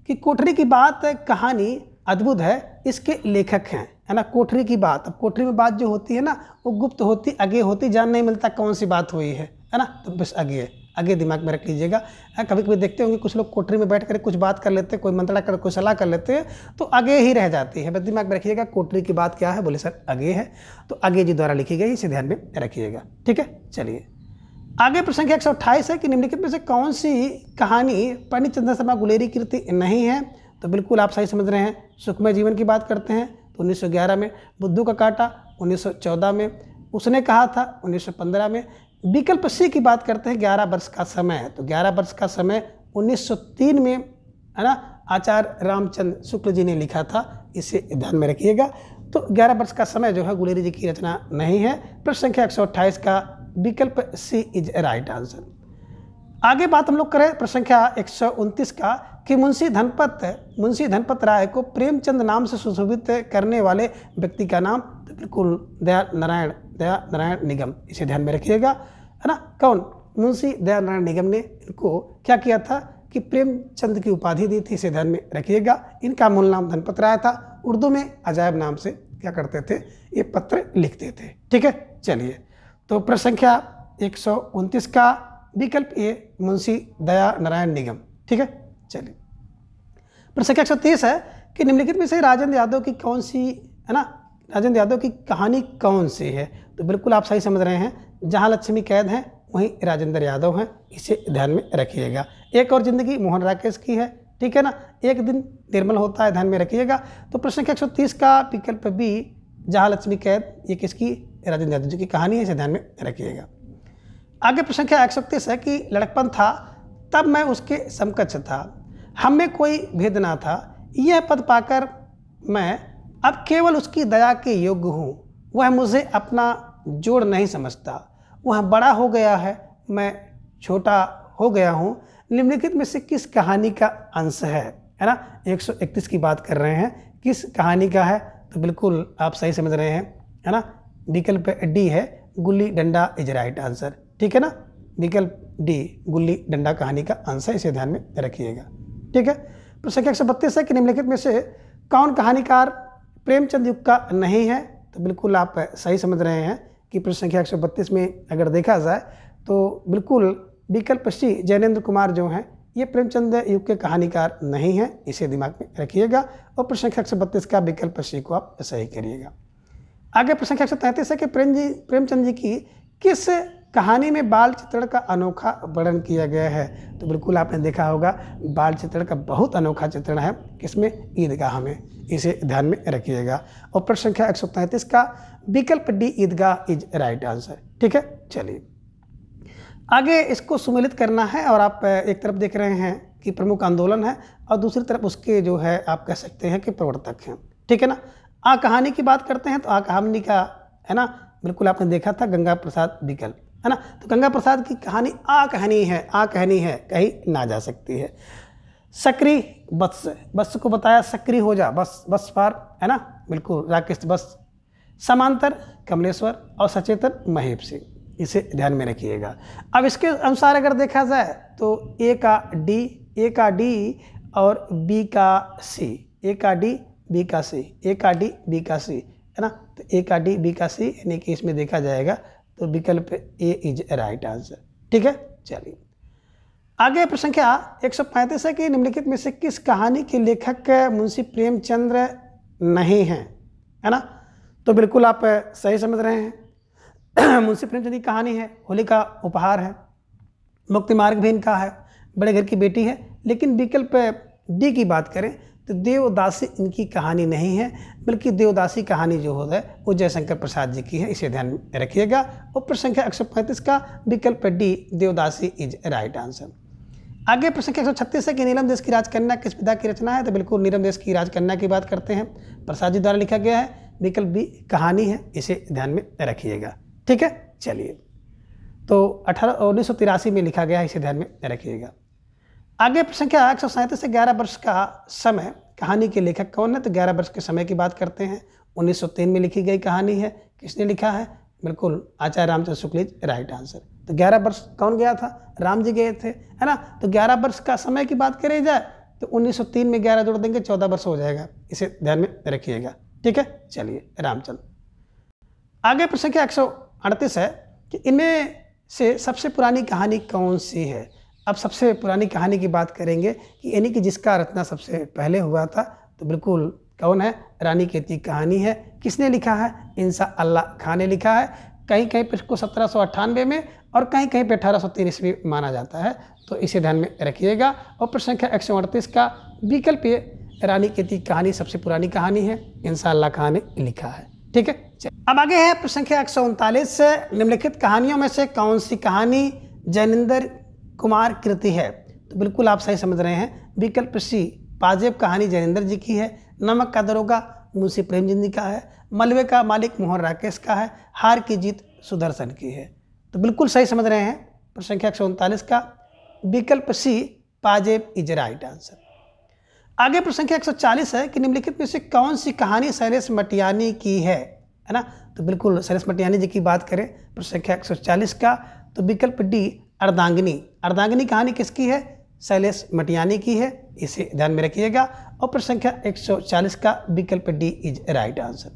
कि कोठरी की बात कहानी अद्भुत है, इसके लेखक हैं, है ना। कोठरी की बात, अब कोठरी में बात जो होती है ना वो गुप्त होती, आगे होती, जान नहीं मिलता कौन सी बात हुई है ना। तो बस आगे दिमाग में रख लीजिएगा। कभी कभी देखते होंगे कुछ लोग कोठरी में बैठ कर कुछ बात कर लेते हैं, कोई मंत्रणा कर कोई सलाह कर लेते हैं तो आगे ही रह जाती है। बस दिमाग में रखिएगा कोठरी की बात क्या है? बोले सर आगे है, तो आगे जी द्वारा लिखी गई, इसे ध्यान में रखिएगा। ठीक है, चलिए आगे प्रश्न संख्या 128 है कि निम्नलिखित में से कौन सी कहानी पंडित चंद्र शर्मा गुलेरी की कृति नहीं है? तो बिल्कुल आप सही समझ रहे हैं। सुखमय जीवन की बात करते हैं तो 1911 में, बुद्धू का कांटा 1914 में, उसने कहा था 1915 में। विकल्प सी की बात करते हैं 11 वर्ष का समय, तो 11 वर्ष का समय 1903 में, है ना, आचार्य रामचंद्र शुक्ल जी ने लिखा था, इसे ध्यान में रखिएगा। तो 11 वर्ष का समय जो है गुलेरी जी की रचना नहीं है। प्रश्न संख्या 128 का विकल्प सी इज राइट आंसर। आगे बात हम लोग करें प्रश्न संख्या 129 का कि मुंशी धनपत राय को प्रेमचंद नाम से सुशोभित करने वाले व्यक्ति का नाम? तो बिल्कुल दया नारायण निगम, इसे ध्यान में रखिएगा, है ना। कौन? मुंशी दया नारायण निगम ने इनको क्या किया था कि प्रेमचंद की उपाधि दी थी, इसे ध्यान में रखिएगा। इनका मूल नाम धनपत राय था, उर्दू में अजायब नाम से क्या करते थे? ये पत्र लिखते थे। ठीक है, चलिए तो प्रश्न संख्या 129 का विकल्प ए मुंशी दया नारायण निगम। ठीक है, चलिए प्रश्न संख्या 130 है कि निम्नलिखित में से राजेंद्र यादव की कौन सी, है ना, राजेंद्र यादव की कहानी कौन सी है? तो बिल्कुल आप सही समझ रहे हैं। जहां लक्ष्मी कैद हैं वहीं राजेंद्र यादव हैं, इसे ध्यान में रखिएगा। एक और जिंदगी मोहन राकेश की है। ठीक है ना। एक दिन निर्मल होता है, ध्यान में रखिएगा। तो प्रश्न संख्या 130 का विकल्प बी जहां लक्ष्मी कैद, ये किसकी? राजेंद्र यादव जी की कहानी है, इसे ध्यान में रखिएगा। आगे प्रश्न संख्या 131 है कि लड़कपन था तब मैं उसके समकक्ष था, हम में कोई भेद ना था, यह पद पाकर मैं अब केवल उसकी दया के योग्य हूँ, वह मुझे अपना जोड़ नहीं समझता, वह बड़ा हो गया है, मैं छोटा हो गया हूँ, निम्नलिखित में से किस कहानी का अंश है ना। 131 की बात कर रहे हैं, किस कहानी का है? तो बिल्कुल आप सही समझ रहे हैं, है ना। विकल्प डी है gulli danda is right answer. ठीक है ना, विकल्प डी गुल्ली डंडा कहानी का अंश है, इसे ध्यान में रखिएगा। ठीक है, प्रश्न संख्या 132 है कि निम्नलिखित में से कौन कहानीकार प्रेमचंद युग का नहीं है? तो बिल्कुल आप सही समझ रहे हैं कि प्रश्न संख्या 132 में अगर देखा जाए तो बिल्कुल विकल्प सी जैनेन्द्र कुमार जो हैं ये प्रेमचंद युग के कहानीकार नहीं हैं, इसे दिमाग में रखिएगा। और प्रश्न संख्या 132 का विकल्प सी को आप सही करिएगा। आगे प्रश्न संख्या 133 है कि प्रेमचंद जी की किस कहानी में बाल चित्रण का अनोखा वर्णन किया गया है? तो बिल्कुल आपने देखा होगा बाल चित्रण का बहुत अनोखा चित्रण है, किसमें? ईदगाह में, इसे ध्यान में रखिएगा। और प्रश्न संख्या 133 का विकल्प D Idgah is right answer. ठीक है, चलिए आगे इसको सुमेलित करना है। और आप एक तरफ देख रहे हैं कि प्रमुख आंदोलन है और दूसरी तरफ उसके जो है आप कह सकते हैं कि प्रवर्तक हैं। ठीक है ना। आ कहानी की बात करते हैं तो आ कहानी का, है ना, बिल्कुल आपने देखा था गंगा प्रसाद विकल्प, है ना। तो गंगा प्रसाद की कहानी आ कहनी है, कहीं ना जा सकती है। सक्री बस को बताया सक्रिय हो जा, बस पार, है ना, बिल्कुल राकेश बस। समांतर कमलेश्वर और सचेतन महेप सिंह, इसे ध्यान में रखिएगा। अब इसके अनुसार अगर देखा जाए तो ए का डी और बी का सी, ए का डी बी का सी, ए का डी बी का सी, है ना। तो ए का डी बी का सी यानी कि इसमें देखा जाएगा तो विकल्प ए इज राइट आंसर। ठीक है, चलिए आगे प्रश्न संख्या 135 है कि निम्नलिखित में से किस कहानी के लेखक मुंशी प्रेमचंद्र नहीं हैं, है ना। तो बिल्कुल आप सही समझ रहे हैं। मुंशी प्रेमचंद की कहानी है होली का उपहार है, मुक्ति मार्ग भी इनका है, बड़े घर की बेटी है। लेकिन विकल्प डी की बात करें तो देवदासी इनकी कहानी नहीं है, बल्कि देवदासी कहानी जो होता है वो जयशंकर प्रसाद जी की है, इसे ध्यान में रखिएगा। और प्रश्न संख्या 135 का विकल्प D devadasi is right answer. आगे प्रश्न संख्या 136 है कि नीलम देश की राजकन्या किस पिता की रचना है? तो बिल्कुल नीलम देश की राजकन्या की बात करते हैं, प्रसाद जी द्वारा लिखा गया है। विकल्प बी कहानी है, इसे ध्यान में रखिएगा। ठीक है, चलिए, तो 1983 में लिखा गया है, इसे ध्यान में रखिएगा। आगे प्रश्न संख्या 137 से 11 वर्ष का समय कहानी के लेखक कौन है? तो 11 वर्ष के समय की बात करते हैं। 1903 में लिखी गई कहानी है। किसने लिखा है? बिल्कुल आचार्य Ramchandra Shukla is right answer. तो 11 वर्ष कौन गया था? राम जी गए थे, है ना। तो 11 वर्ष का समय की बात करी जाए तो 1903 में 11 जोड़ देंगे 14 वर्ष हो जाएगा, इसे ध्यान में रखिएगा। ठीक है, चलिए, रामचंद्र। आगे प्रश्न संख्या 138 है कि इनमें से सबसे पुरानी कहानी कौन सी है? अब सबसे पुरानी कहानी की बात करेंगे कि यानी कि जिसका रचना सबसे पहले हुआ था, तो बिल्कुल कौन है? रानी केती कहानी है। किसने लिखा है? इंसा अल्लाह खान ने लिखा है। कहीं कहीं पे इसको 1798 में और कहीं कहीं पे 1803 ईस्वी माना जाता है, तो इसे ध्यान में रखिएगा। और प्रश्न संख्या 138 का विकल्प ये रानी केती कहानी सबसे पुरानी कहानी है, इंसा अल्लाह खान ने लिखा है। ठीक है, अब आगे है प्रश्न संख्या 139 से निम्नलिखित कहानियों में से कौन सी कहानी जैनेन्द्र कुमार कृति है? तो बिल्कुल आप सही समझ रहे हैं। विकल्प सी पाजेब कहानी जैनेन्द्र जी की है। नमक का दरोगा मुंशी प्रेमचंद जी का है। मलबे का मालिक मोहन राकेश का है। हार की जीत सुदर्शन की है। तो बिल्कुल सही समझ रहे हैं। प्रश्न संख्या 139 का विकल्प सी पाजेब इज राइट आंसर। आगे प्रश्न संख्या 140 है कि निम्नलिखित में से कौन सी कहानी शैलेश मटियानी की है ना। तो बिल्कुल शैलेश मटियानी जी की बात करें प्रश्न संख्या 140 का, तो विकल्प डी अर्धांगिनी। अर्धांगिनी कहानी किसकी है? शैलेश मटियानी की है, इसे ध्यान में रखिएगा। और प्रश्न संख्या 140 का विकल्प डी इज राइट आंसर।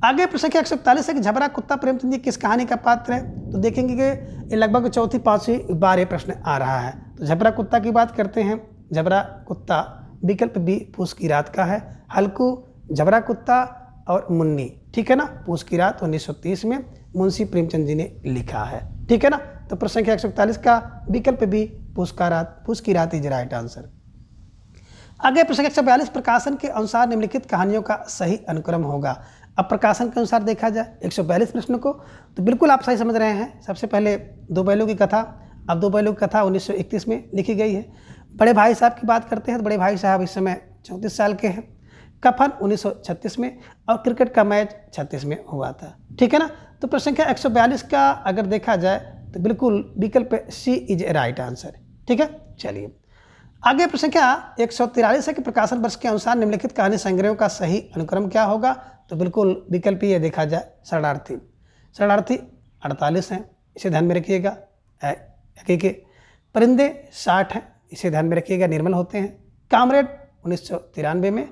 आगे प्रश्न संख्या 141 है कि झबरा कुत्ता प्रेमचंद जी किस कहानी का पात्र है? तो देखेंगे कि ये लगभग चौथी पांचवी बार ये प्रश्न आ रहा है। तो झबरा कुत्ता की बात करते हैं। झबरा कुत्ता विकल्प बी पूस की रात का है। हल्कू, झबरा कुत्ता और मुन्नी, ठीक है ना। पूस की रात 1930 में मुंशी प्रेमचंद जी ने लिखा है, ठीक है ना। तो प्रश्न संख्या 141 का विकल्प बी पूस की रात इज राइट आंसर। आगे प्रश्न 142 प्रकाशन के अनुसार निम्नलिखित कहानियों का सही अनुक्रम होगा। अब प्रकाशन के अनुसार देखा जाए 142 प्रश्न को, तो बिल्कुल आप सही समझ रहे हैं। सबसे पहले दो बैलों की कथा। अब दो बैलों की कथा 1931 में लिखी गई है। बड़े भाई साहब की बात करते हैं तो बड़े भाई साहब इस समय 34 साल के हैं। कफन 1936 में और क्रिकेट का मैच 36 में हुआ था, ठीक है ना। तो प्रश्न संख्या 142 का अगर देखा जाए तो बिल्कुल विकल्प सी इज ए राइट आंसर, ठीक है। चलिए आगे प्रश्न संख्या 143 है कि प्रकाशन वर्ष के अनुसार निम्नलिखित कहानी संग्रहों का सही अनुक्रम क्या होगा? तो बिल्कुल विकल्प ये देखा जाए शरणार्थी। शरणार्थी 48 हैं, इसे ध्यान में रखिएगा। के परिंदे 60 हैं, इसे ध्यान में रखिएगा, निर्मल होते हैं। कामरेड 1993 में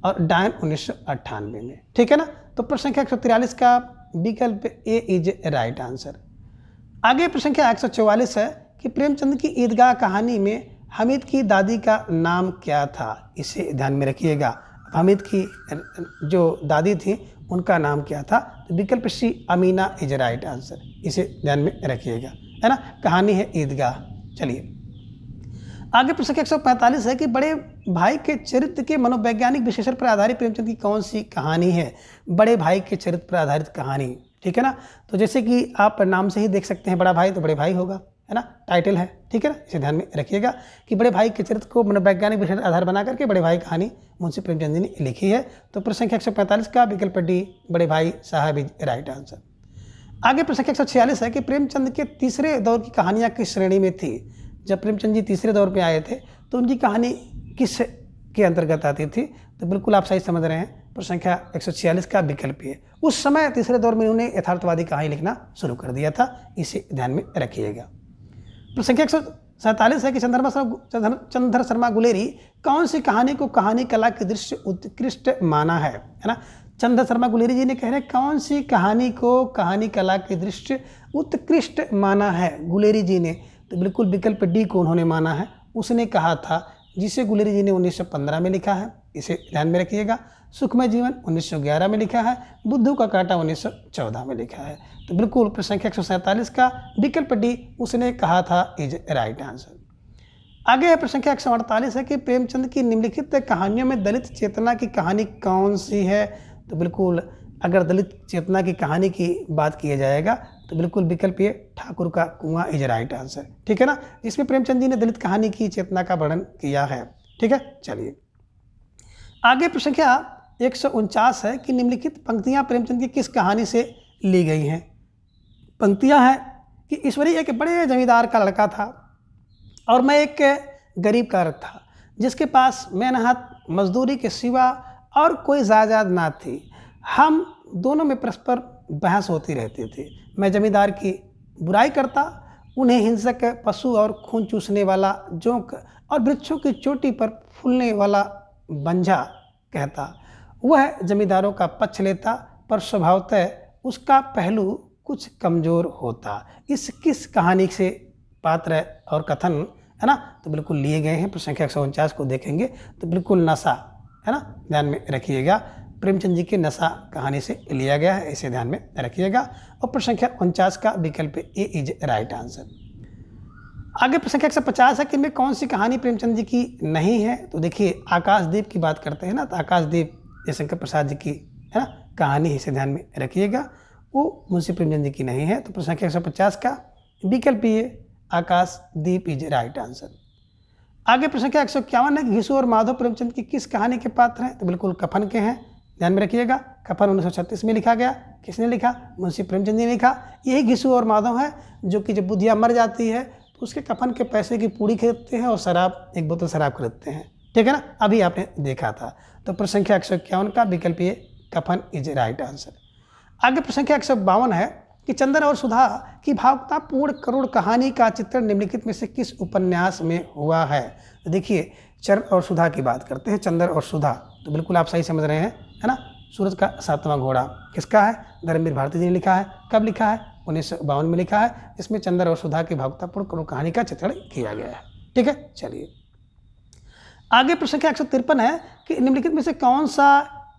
और डायन 1998 में, ठीक है ना। तो प्रश्न संख्या 143 का विकल्प ए इज राइट आंसर। आगे प्रश्न संख्या 144 है कि प्रेमचंद की ईदगाह कहानी में हामिद की दादी का नाम क्या था? इसे ध्यान में रखिएगा। हामिद की जो दादी थी उनका नाम क्या था? तो विकल्प सी अमीना इज राइट आंसर, इसे ध्यान में रखिएगा, है ना। कहानी है ईदगाह। चलिए आगे प्रश्न 145 है कि बड़े भाई के चरित्र के मनोवैज्ञानिक विश्लेषण पर आधारित प्रेमचंद की कौन सी कहानी है? बड़े भाई के चरित्र पर आधारित कहानी, ठीक है ना। तो जैसे कि आप नाम से ही देख सकते हैं, बड़ा भाई तो बड़े भाई होगा, है ना, टाइटल है, ठीक है ना। इसे ध्यान में रखिएगा कि बड़े भाई के चरित्र को मनोवैज्ञानिक विश्लेषण आधार बना करके बड़े भाई कहानी मुंशी प्रेमचंद जी ने लिखी है। तो प्रश्न संख्या 145 का विकल्प डी बड़े भाई साहब इज राइट आंसर। आगे प्रश्न संख्या 146 है कि प्रेमचंद के तीसरे दौर की कहानियाँ किस श्रेणी में थी? जब प्रेमचंद जी तीसरे दौर पे आए थे तो उनकी कहानी किस के अंतर्गत आती थी? तो बिल्कुल आप सही समझ रहे हैं। प्रश्न संख्या 146 का विकल्प है। उस समय तीसरे दौर में उन्होंने यथार्थवादी कहानी लिखना शुरू कर दिया था, इसे ध्यान में रखिएगा। प्रश्न संख्या 147 है कि चंद्र शर्मा गुलेरी कौन सी कहानी को कहानी कला की दृष्टि उत्कृष्ट माना है ना। चंद्र शर्मा गुलेरी जी ने कह रहे कौन सी कहानी को कहानी कला की दृष्टि उत्कृष्ट माना है गुलेरी जी ने? तो बिल्कुल विकल्प डी को उन्होंने माना है। उसने कहा था जिसे गुलेरी जी ने 1915 में लिखा है, इसे ध्यान में रखिएगा। सुखमय जीवन 1911 में लिखा है। बुद्धू का कांटा 1914 में लिखा है। तो बिल्कुल प्रश्न संख्या 147 का विकल्प डी उसने कहा था इज राइट आंसर। आगे है प्रश्न संख्या 148 है कि प्रेमचंद की निम्नलिखित कहानियों में दलित चेतना की कहानी कौन सी है। तो बिल्कुल अगर दलित चेतना की कहानी की बात किया जाएगा तो बिल्कुल विकल्प ये ठाकुर का कुआं इज राइट आंसर। ठीक है ना, जिसमें प्रेमचंद जी ने दलित कहानी की चेतना का वर्णन किया है। ठीक है, चलिए आगे प्रश्न संख्या 149 है कि निम्नलिखित पंक्तियां प्रेमचंद की किस कहानी से ली गई हैं। पंक्तियां हैं कि ईश्वरी एक बड़े जमींदार का लड़का था और मैं एक गरीब का औरत था जिसके पास मेहनत मजदूरी के सिवा और कोई जायदाद ना थी। हम दोनों में परस्पर बहस होती रहती थी। मैं जमींदार की बुराई करता, उन्हें हिंसक पशु और खून चूसने वाला जोंक और वृक्षों की चोटी पर फूलने वाला बंझा कहता। वह जमींदारों का पक्ष लेता पर स्वभावतः उसका पहलू कुछ कमज़ोर होता। इस किस कहानी से पात्र और कथन है ना, तो बिल्कुल लिए गए हैं। प्रश्न संख्या 149 को देखेंगे तो बिल्कुल नशा है ना, ध्यान में रखिएगा। प्रेमचंद जी के नशा कहानी से लिया गया है, इसे ध्यान में रखिएगा। और प्रश्न संख्या 49 का विकल्प ए इज राइट आंसर। आगे प्रश्न संख्या 150 है कि इनमें कौन सी कहानी प्रेमचंद जी की नहीं है। तो देखिए आकाशदीप की बात करते हैं ना, तो आकाशदीप जयशंकर प्रसाद जी की है ना कहानी, इसे ध्यान में रखिएगा, वो मुंशी प्रेमचंद जी की नहीं है। तो प्रश्न संख्या 150 का विकल्प ये आकाशदीप इज राइट आंसर। आगे प्रश्न संख्या 151 है कि घिसू और माधव प्रेमचंद की किस कहानी के पात्र हैं। तो बिल्कुल कफन के हैं, ध्यान में रखिएगा। कफन 1936 में लिखा गया, किसने लिखा, मुंशी प्रेमचंद जी ने लिखा। यही घिसू और माधव है जो कि जब बुधिया मर जाती है तो उसके कफन के पैसे की पूड़ी खरीदते हैं और शराब, एक बोतल शराब खरीदते हैं। ठीक है ना, अभी आपने देखा था। तो प्रश्न संख्या 151 का विकल्प ये कफन इज राइट आंसर। आगे प्रश्न संख्या 152 है कि चंद्र और सुधा की भावुकतापूर्ण करुण कहानी का चित्रण निम्नलिखित में से किस उपन्यास में हुआ है। तो देखिए चंद्र और सुधा की बात करते हैं, चंद्र और सुधा, तो बिल्कुल आप सही समझ रहे हैं है ना। सूरज का सातवां घोड़ा किसका है, धर्मवीर भारती जी ने लिखा है। कब लिखा है, 1952 में लिखा है। इसमें चंद्र और सुधा की भावुकतापूर्ण करुण कहानी का चित्रण किया गया है। ठीक है, चलिए आगे प्रश्न संख्या 153 है कि निम्नलिखित में से कौन सा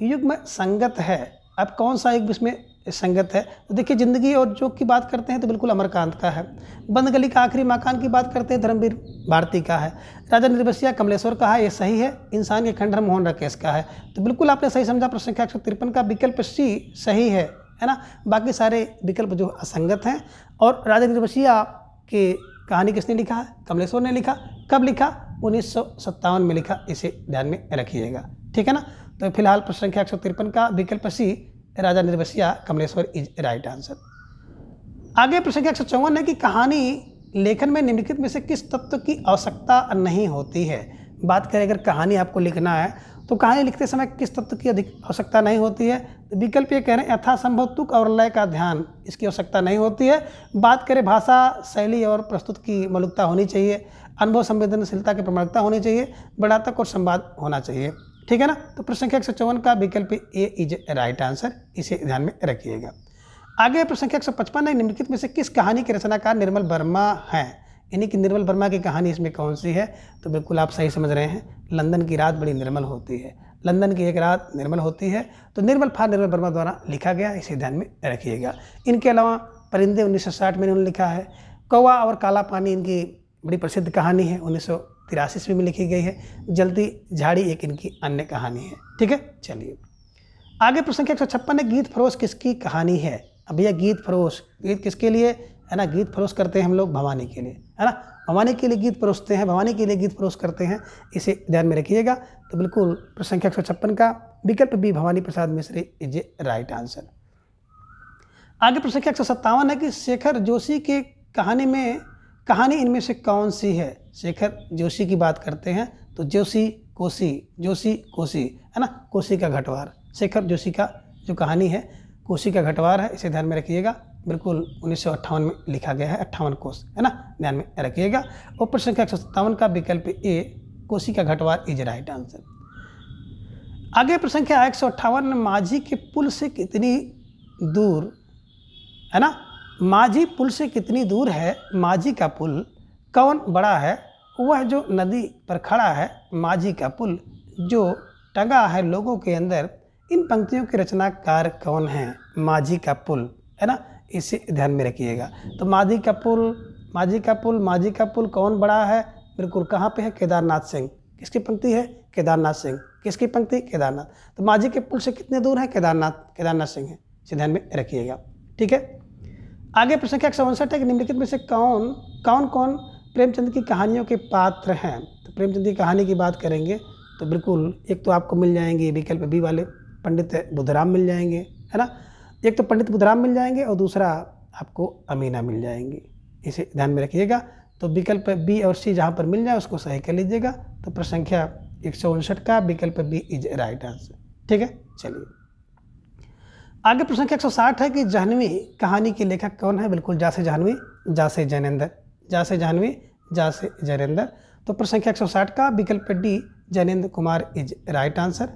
युग्म संगत है। अब कौन सा युग्म इसमें संगत है। तो देखिए जिंदगी और जोक की बात करते हैं तो बिल्कुल अमरकांत का है। बंद गली का आखिरी मकान की बात करते हैं धर्मवीर भारती का है। राजा निर्बसिया कमलेश्वर का है, ये सही है। इंसान के खंडहर मोहन राकेश का है। तो बिल्कुल आपने सही समझा। प्रश्न संख्या 153 का विकल्प सी सही है ना। बाकी सारे विकल्प जो असंगत हैं। और राजा निर्बसिया की कहानी किसने लिखा है, कमलेश्वर ने लिखा। कब लिखा, 1957 में लिखा, इसे ध्यान में रखिएगा। ठीक है ना। तो फिलहाल प्रश्न संख्या 153 का विकल्प सी राजा निर्बसिया कमलेश्वर इज राइट आंसर। आगे प्रश्न संख्या 154 है कि कहानी लेखन में निम्नलिखित में से किस तत्व की आवश्यकता नहीं होती है। बात करें अगर कहानी आपको लिखना है तो कहानी लिखते समय किस तत्व की अधिक आवश्यकता नहीं होती है। तो विकल्प ये कह रहे हैं यथासंभव तुक और लय का ध्यान, इसकी आवश्यकता नहीं होती है। बात करें भाषा शैली और प्रस्तुत की मौलिकता होनी चाहिए। अनुभव संवेदनशीलता की प्रमाणिकता होनी चाहिए। बढ़ातक और संवाद होना चाहिए। ठीक है ना। तो प्रश्न संख्या 154 का विकल्प ए इज राइट आंसर, इसे ध्यान में रखिएगा। आगे प्रश्न संख्या 155 है निम्नलिखित में से किस कहानी के रचनाकार निर्मल वर्मा हैं। यानी कि निर्मल वर्मा की कहानी इसमें कौन सी है। तो बिल्कुल आप सही समझ रहे हैं। लंदन की रात बड़ी निर्मल होती है, लंदन की एक रात निर्मल होती है। तो निर्मल फा निर्मल वर्मा द्वारा लिखा गया, इसे ध्यान में रखिएगा। इनके अलावा परिंदे 1960 में इन्होंने लिखा है। कौवा और काला पानी इनकी बड़ी प्रसिद्ध कहानी है, 1983 में लिखी गई है। जलती झाड़ी एक इनकी अन्य कहानी है। ठीक है, चलिए आगे प्रश्न संख्या 156 है गीत फरोश किसकी कहानी है। अब भैया गीत फरोश, गीत किसके लिए है ना, गीत फरोश करते हैं हम लोग भवानी के लिए है ना। भवानी के लिए गीत परोसते हैं, भवानी के लिए गीत फरोश करते हैं, इसे ध्यान में रखिएगा। तो बिल्कुल प्रश्न संख्या 156 का विकल्प B Bhawani Prasad Mishra is a right answer. आगे प्रश्न संख्या 157 है कि शेखर जोशी के कहानी इनमें से कौन सी है। शेखर जोशी की बात करते हैं तो जोशी कोसी है ना, कोसी का घटवार। शेखर जोशी का जो कहानी है कोसी का घटवार है, इसे ध्यान में रखिएगा। बिल्कुल 1958 में लिखा गया है, 58 कोस है ना, ध्यान में रखिएगा। और प्रश्न संख्या 157 का विकल्प ए कोसी का घटवार इज राइट आंसर। आगे प्रश्न संख्या 158 माझी के पुल से कितनी दूर है ना, माझी पुल से कितनी दूर है। माझी का पुल कौन बड़ा है, वह जो नदी पर खड़ा है। माझी का पुल जो टंगा है लोगों के अंदर। इन पंक्तियों के रचनाकार कौन हैं। माझी का पुल है ना, इसे ध्यान में रखिएगा। तो माझी का पुल कौन बड़ा है, बिल्कुल कहाँ पे है? केदारनाथ सिंह। किसकी पंक्ति है? केदारनाथ सिंह। किसकी पंक्ति? केदारनाथ। तो माझी के पुल से कितने दूर है? केदारनाथ सिंह है, इसे ध्यान में रखिएगा। ठीक है, आगे प्रश्न संख्या 159 है कि निम्नलिखित में से कौन कौन प्रेमचंद की कहानियों के पात्र हैं? तो प्रेमचंद की कहानी की बात करेंगे तो बिल्कुल एक तो आपको मिल जाएंगे विकल्प बी वाले पंडित बुधराम मिल जाएंगे, है ना। एक तो पंडित बुधराम मिल जाएंगे और दूसरा आपको अमीना मिल जाएंगी, इसे ध्यान में रखिएगा। तो विकल्प बी और सी जहाँ पर मिल जाए उसको सही कर लीजिएगा। तो प्रश्न संख्या 159 का विकल्प बी इज राइट आंसर। ठीक है, चलिए आगे प्रश्न संख्या 160 है कि जाह्नवी कहानी के लेखक कौन है? बिल्कुल जा से जाह्नवी, जा से जैनेंद्र, जा से जाह्नवी, जा से जैनेंद्र। तो प्रश्न संख्या 160 का विकल्प D Jainendra Kumar is right answer.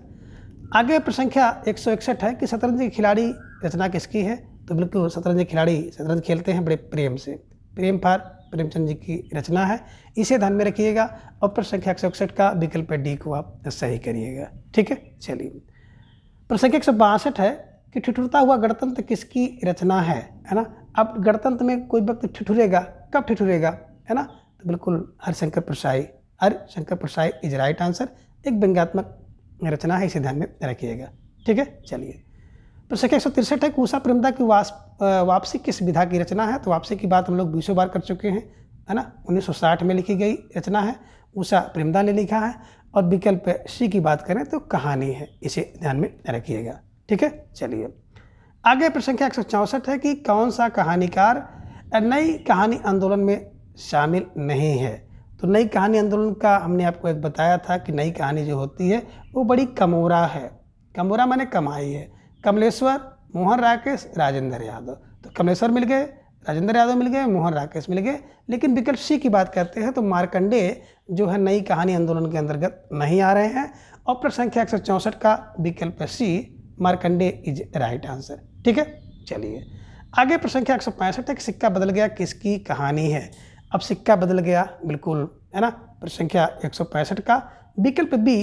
आगे प्रश्न संख्या 161 है कि शतरंज के खिलाड़ी रचना किसकी है? तो बिल्कुल शतरंज के खिलाड़ी शतरंज खेलते हैं बड़े प्रेम से, प्रेम फार प्रेमचंद जी की रचना है, इसे ध्यान में रखिएगा। और प्रश्न संख्या 161 का विकल्प डी को आप सही करिएगा। ठीक है, चलिए प्रश्न संख्या 162 है कि ठिठुरता हुआ गणतंत्र किसकी रचना है ना। अब गणतंत्र में कोई व्यक्ति ठिठुरेगा, कब ठिठुरेगा, है ना। तो बिल्कुल Harishankar Prasai is right answer. एक व्यंग्यात्मक रचना है, इसे ध्यान में रखिएगा। ठीक है, चलिए प्रश्न संख्या 163 है कि उषा प्रेमदा की वापसी किस विधा की रचना है? तो वापसी की बात हम लोग 20 बार कर चुके हैं, है ना। 1960 में लिखी गई रचना है, उषा प्रेमदा ने लिखा है। और विकल्प सी की बात करें तो कहानी है, इसे ध्यान में रखिएगा। ठीक है, चलिए आगे प्रश्न संख्या 164 है कि कौन सा कहानीकार नई कहानी आंदोलन में शामिल नहीं है? तो नई कहानी आंदोलन का हमने आपको एक बताया था कि नई कहानी जो होती है वो बड़ी कमोरा है। कमोरा माने कमाई है। कमलेश्वर, मोहन राकेश, राजेंद्र यादव। तो कमलेश्वर मिल गए, राजेंद्र यादव मिल गए, मोहन राकेश मिल गए। लेकिन विकल्प सी की बात करते हैं तो मार्कंडेय जो है नई कहानी आंदोलन के अंतर्गत नहीं आ रहे हैं। और प्रश्न संख्या 164 का विकल्प सी मार्कंडेय इज राइट आंसर। ठीक है, चलिए आगे प्रश्न संख्या 165 है कि सिक्का बदल गया किसकी कहानी है? अब सिक्का बदल गया, बिल्कुल, है ना। प्रश्न संख्या 165 का विकल्प B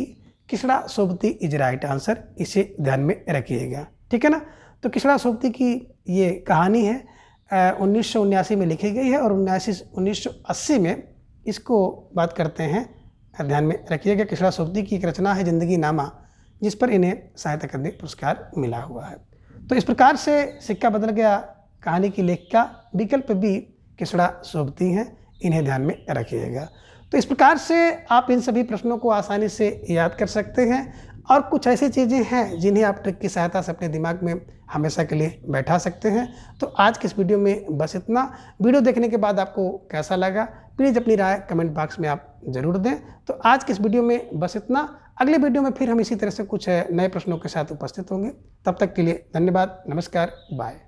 Krishna Sobti is right answer, इसे ध्यान में रखिएगा। ठीक है ना। तो किसड़ा सोबती की ये कहानी है 1979 में लिखी गई है और 1980 में इसको बात करते हैं, ध्यान में रखिएगा। किसड़ा सोबती की एक रचना है जिंदगी नामा, जिस पर इन्हें साहित्य अकादमी पुरस्कार मिला हुआ है। तो इस प्रकार से सिक्का बदल गया कहानी की लेखिका विकल्प बी किसड़ा सोबती हैं, इन्हें ध्यान में रखिएगा। तो इस प्रकार से आप इन सभी प्रश्नों को आसानी से याद कर सकते हैं। और कुछ ऐसी चीज़ें हैं जिन्हें आप ट्रिक की सहायता से अपने दिमाग में हमेशा के लिए बैठा सकते हैं। तो आज के इस वीडियो में बस इतना। वीडियो देखने के बाद आपको कैसा लगा प्लीज़ अपनी राय कमेंट बॉक्स में आप ज़रूर दें। तो आज के इस वीडियो में बस इतना। अगले वीडियो में फिर हम इसी तरह से कुछ नए प्रश्नों के साथ उपस्थित होंगे। तब तक के लिए धन्यवाद, नमस्कार, बाय।